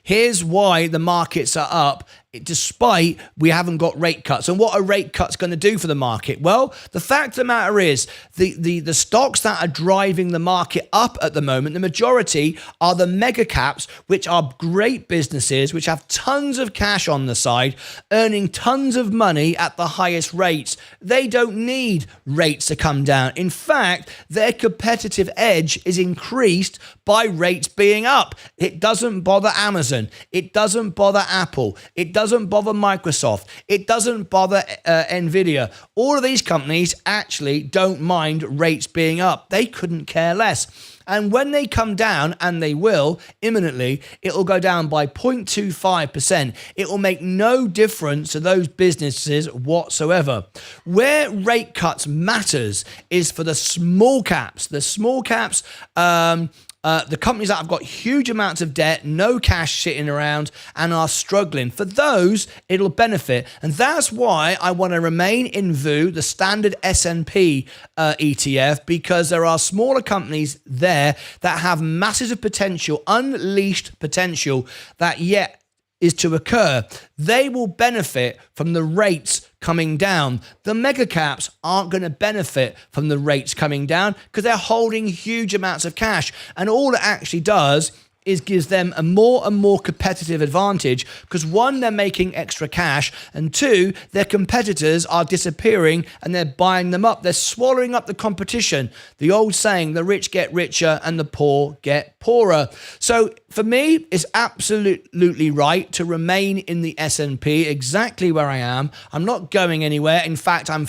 Here's why the markets are up despite we haven't got rate cuts. And what are rate cuts going to do for the market? Well, the fact of the matter is the stocks that are driving the market up at the moment, the majority are the mega caps, which are great businesses, which have tons of cash on the side, earning tons of money at the highest rates. They don't need rates to come down. In fact, their competitive edge is increased by rates being up. It doesn't bother Amazon. It doesn't bother Apple. It doesn't bother Microsoft. It doesn't bother Nvidia. All of these companies actually don't mind rates being up. They couldn't care less. And when they come down, and they will imminently, it will go down by 0.25%. It will make no difference to those businesses whatsoever. Where rate cuts matters is for the small caps. The small caps, the companies that have got huge amounts of debt, no cash sitting around, and are struggling. For those, it'll benefit. And that's why I want to remain in VU, the standard S&P ETF, because there are smaller companies there that have massive potential, unleashed potential that yet is to occur. They will benefit from the rates coming down. The mega caps aren't going to benefit from the rates coming down because they're holding huge amounts of cash. And all it actually does is gives them a more and more competitive advantage because one, they're making extra cash, and two, their competitors are disappearing and they're buying them up. They're swallowing up the competition. The old saying, the rich get richer and the poor get poorer. So for me, it's absolutely right to remain in the S&P exactly where I am. I'm not going anywhere. In fact, I'm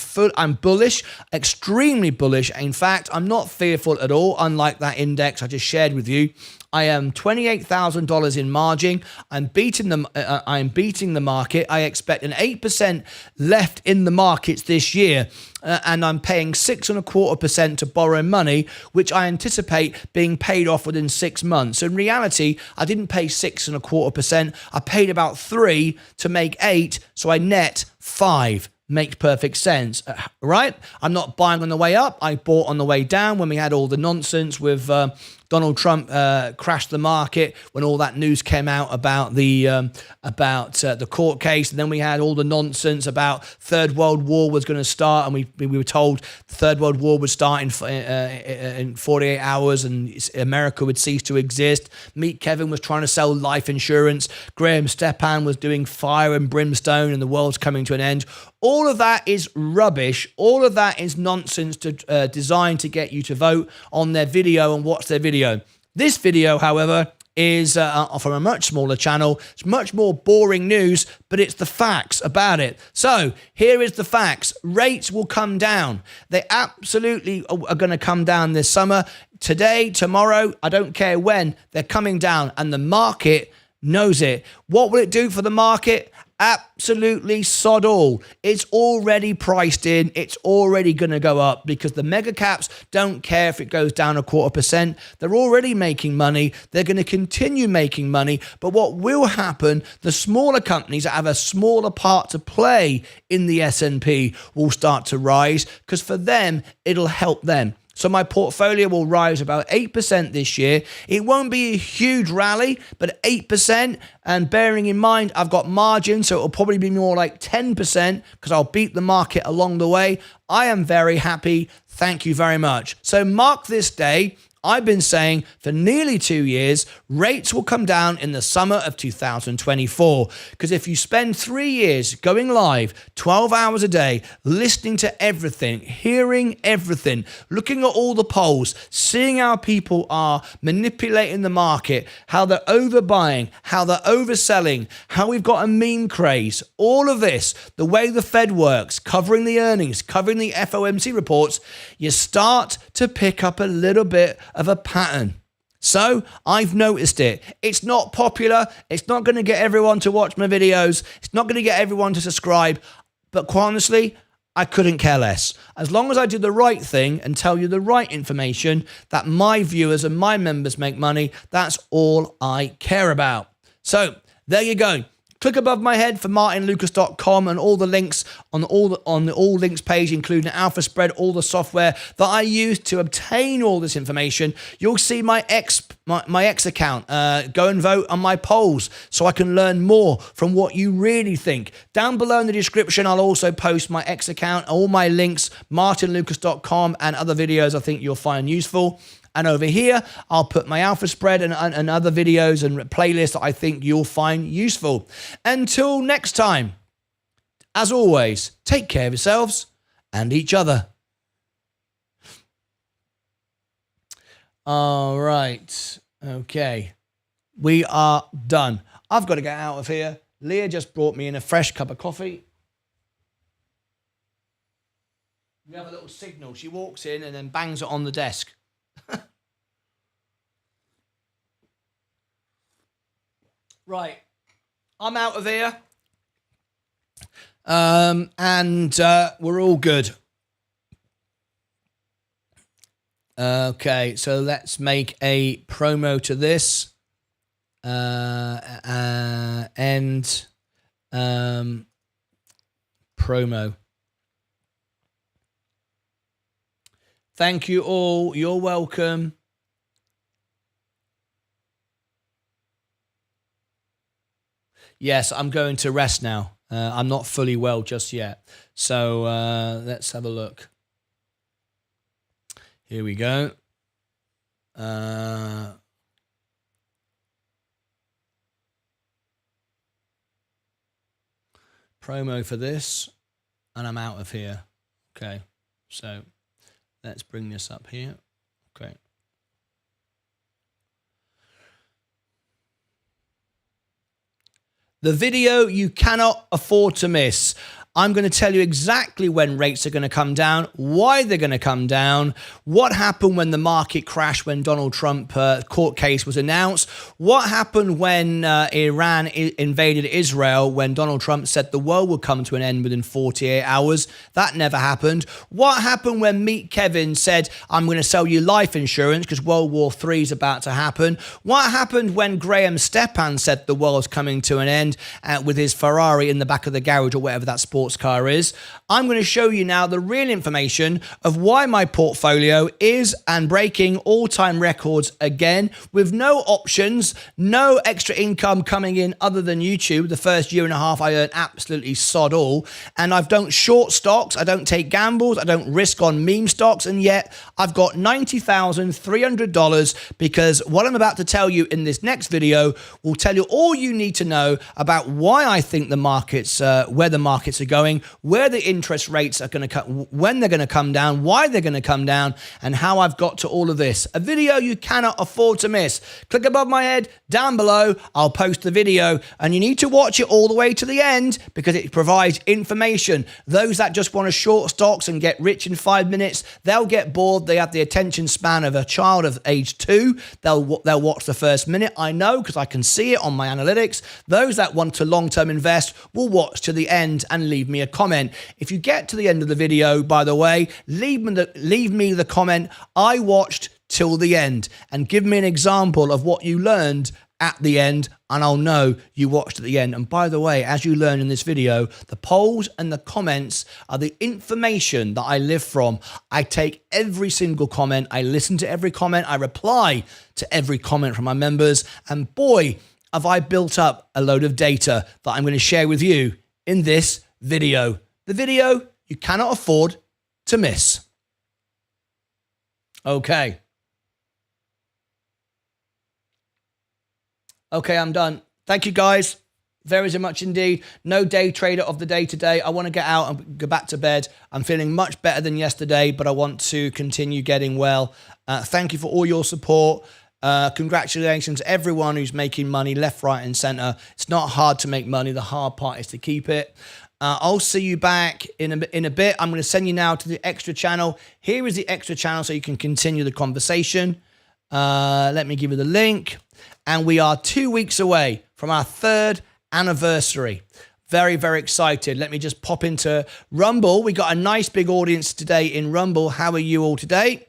bullish, extremely bullish. In fact, I'm not fearful at all, unlike that index I just shared with you. I am $28,000 in margin. I'm beating the market. I expect an 8% left in the markets this year, and I'm paying 6.25% to borrow money, which I anticipate being paid off within 6 months. So in reality, I didn't pay 6.25%. I paid about 3 to make 8, so I net 5. Makes perfect sense, right? I'm not buying on the way up. I bought on the way down when we had all the nonsense with Donald Trump crashed the market when all that news came out about the court case, and then we had all the nonsense about Third World War was going to start, and we were told the Third World War would start in 48 hours and America would cease to exist. Meet Kevin was trying to sell life insurance. Graham Stepan was doing fire and brimstone, and the world's coming to an end. All of that is rubbish. All of that is nonsense designed to get you to vote on their video and watch their video. This video, however, is from a much smaller channel. It's much more boring news, but it's the facts about it. So here is the facts. Rates will come down. They absolutely are going to come down this summer. Today, tomorrow, I don't care when, they're coming down, and the market knows it. What will it do for the market? Absolutely sod all. It's already priced in. It's already going to go up because the mega caps don't care if it goes down 0.25%. They're already making money. They're going to continue making money. But what will happen, the smaller companies that have a smaller part to play in the S&P will start to rise because for them, it'll help them. So my portfolio will rise about 8% this year. It won't be a huge rally, but 8%. And bearing in mind, I've got margin, so it'll probably be more like 10% because I'll beat the market along the way. I am very happy. Thank you very much. So mark this day. I've been saying for nearly 2 years, rates will come down in the summer of 2024. Because if you spend 3 years going live, 12 hours a day, listening to everything, hearing everything, looking at all the polls, seeing how people are manipulating the market, how they're overbuying, how they're overselling, how we've got a meme craze, all of this, the way the Fed works, covering the earnings, covering the FOMC reports, you start to pick up a little bit of a pattern. So I've noticed it. It's not popular. It's not going to get everyone to watch my videos. It's not going to get everyone to subscribe. But quite honestly, I couldn't care less. As long as I do the right thing and tell you the right information that my viewers and my members make money, that's all I care about. So there you go. Click above my head for martynlucas.com and all the links on the all links page, including Alpha Spread, all the software that I use to obtain all this information. You'll see my X account. Go and vote on my polls so I can learn more from what you really think. Down below in the description, I'll also post my X account, all my links, martynlucas.com, and other videos I think you'll find useful. And over here, I'll put my Alpha Spread and other videos and playlists that I think you'll find useful. Until next time, as always, take care of yourselves and each other. All right. Okay. We are done. I've got to get out of here. Leah just brought me in a fresh cup of coffee. We have a little signal. She walks in and then bangs it on the desk. Right, I'm out of here, and we're all good. Okay, so let's make a promo to this, end promo. Thank you all. You're welcome. Yes, I'm going to rest now. I'm not fully well just yet. So let's have a look. Here we go. Promo for this. And I'm out of here. Okay. So let's bring this up here. Okay. The video you cannot afford to miss. I'm going to tell you exactly when rates are going to come down, why they're going to come down, what happened when the market crashed when Donald Trump court case was announced, what happened when Iran invaded Israel when Donald Trump said the world would come to an end within 48 hours. That never happened. What happened when Meet Kevin said, I'm going to sell you life insurance because World War III is about to happen. What happened when Graham Stepan said the world's coming to an end with his Ferrari in the back of the garage or whatever that sports car is. I'm going to show you now the real information of why my portfolio is and breaking all-time records again with no options, no extra income coming in other than YouTube. The first year and a half I earned absolutely sod all, and I don't short stocks, I don't take gambles, I don't risk on meme stocks, and yet I've got $90,300 because what I'm about to tell you in this next video will tell you all you need to know about why I think the markets, where the markets are going, where the interest rates are going to come, when they're going to come down, why they're going to come down, and how I've got to all of this. A video you cannot afford to miss. Click above my head, down below, I'll post the video, and you need to watch it all the way to the end because it provides information. Those that just want to short stocks and get rich in 5 minutes, they'll get bored. They have the attention span of a child of age 2. They'll watch the first minute. I know because I can see it on my analytics. Those that want to long-term invest will watch to the end and leave me a comment. If you get to the end of the video, by the way, leave me the comment, I watched till the end, and give me an example of what you learned at the end, and I'll know you watched at the end. And by the way, as you learn in this video, the polls and the comments are the information that I live from. I take every single comment, I listen to every comment, I reply to every comment from my members, and boy, have I built up a load of data that I'm going to share with you in this video. The video you cannot afford to miss. Okay. Okay, I'm done. Thank you guys very much indeed. No day trader of the day today. I want to get out and go back to bed. I'm feeling much better than yesterday, but I want to continue getting well. Thank you for all your support. Congratulations to everyone who's making money left, right, and center. It's not hard to make money. The hard part is to keep it. I'll see you back in a bit. I'm going to send you now to the extra channel. Here is the extra channel so you can continue the conversation. Let me give you the link. And we are 2 weeks away from our 3rd anniversary. Very, very excited. Let me just pop into Rumble. We got a nice big audience today in Rumble. How are you all today?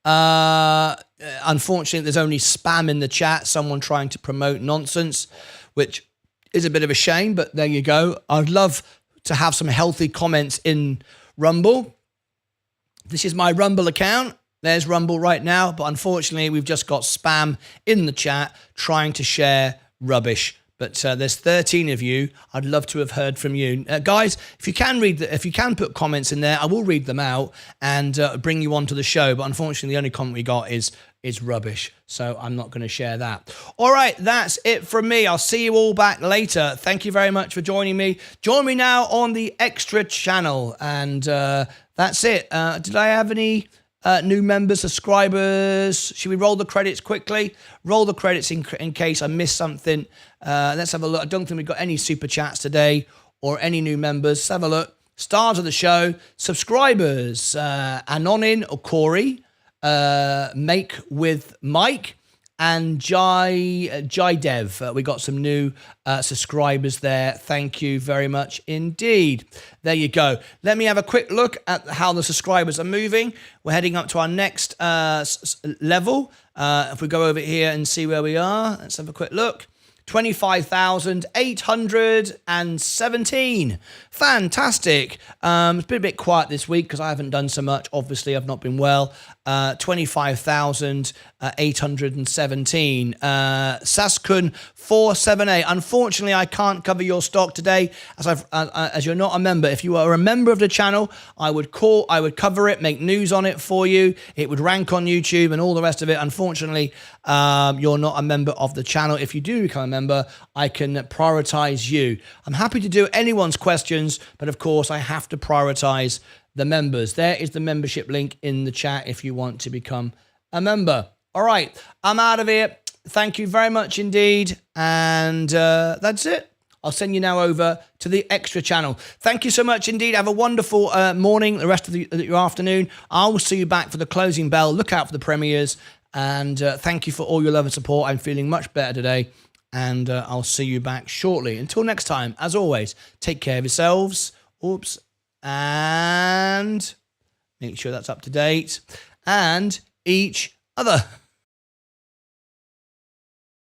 Unfortunately, there's only spam in the chat. Someone trying to promote nonsense, which is a bit of a shame, but there you go. I'd love to have some healthy comments in Rumble. This is my Rumble account. There's Rumble right now, but unfortunately, we've just got spam in the chat trying to share rubbish. But there's 13 of you. I'd love to have heard from you, guys. If you can put comments in there, I will read them out and bring you onto the show. But unfortunately, the only comment we got is rubbish, so I'm not going to share that. All right, that's it from me. I'll see you all back later. Thank you very much for joining me. Join me now on the Extra channel, and that's it. Did I have any new members, subscribers? Should we roll the credits quickly? Roll the credits in case I missed something. Let's have a look. I don't think we've got any super chats today or any new members. Let's have a look. Stars of the show, subscribers, Anonin or Corey, Make with Mike, and Jai Dev. We got some new subscribers there. Thank you very much indeed. There you go. Let me have a quick look at how the subscribers are moving. We're heading up to our next level. If we go over here and see where we are, let's have a quick look. 25,817. Fantastic. It's been a bit quiet this week because I haven't done so much. Obviously, I've not been well. 25,817. Saskun 478. Unfortunately, I can't cover your stock today as you're not a member. If you are a member of the channel, I would cover it, make news on it for you. It would rank on YouTube and all the rest of it. Unfortunately, you're not a member of the channel. If you do become a member, I can prioritize you. I'm happy to do anyone's questions, but of course, I have to prioritize the members. There is the membership link in the chat if you want to become a member. All right, I'm out of here. Thank you very much indeed. And that's it. I'll send you now over to the Extra channel. Thank you so much indeed. Have a wonderful morning, the rest of your afternoon. I will see you back for the closing bell. Look out for the premieres. And thank you for all your love and support. I'm feeling much better today. And I'll see you back shortly. Until next time, as always, take care of yourselves. Oops. And make sure that's up to date. And each other.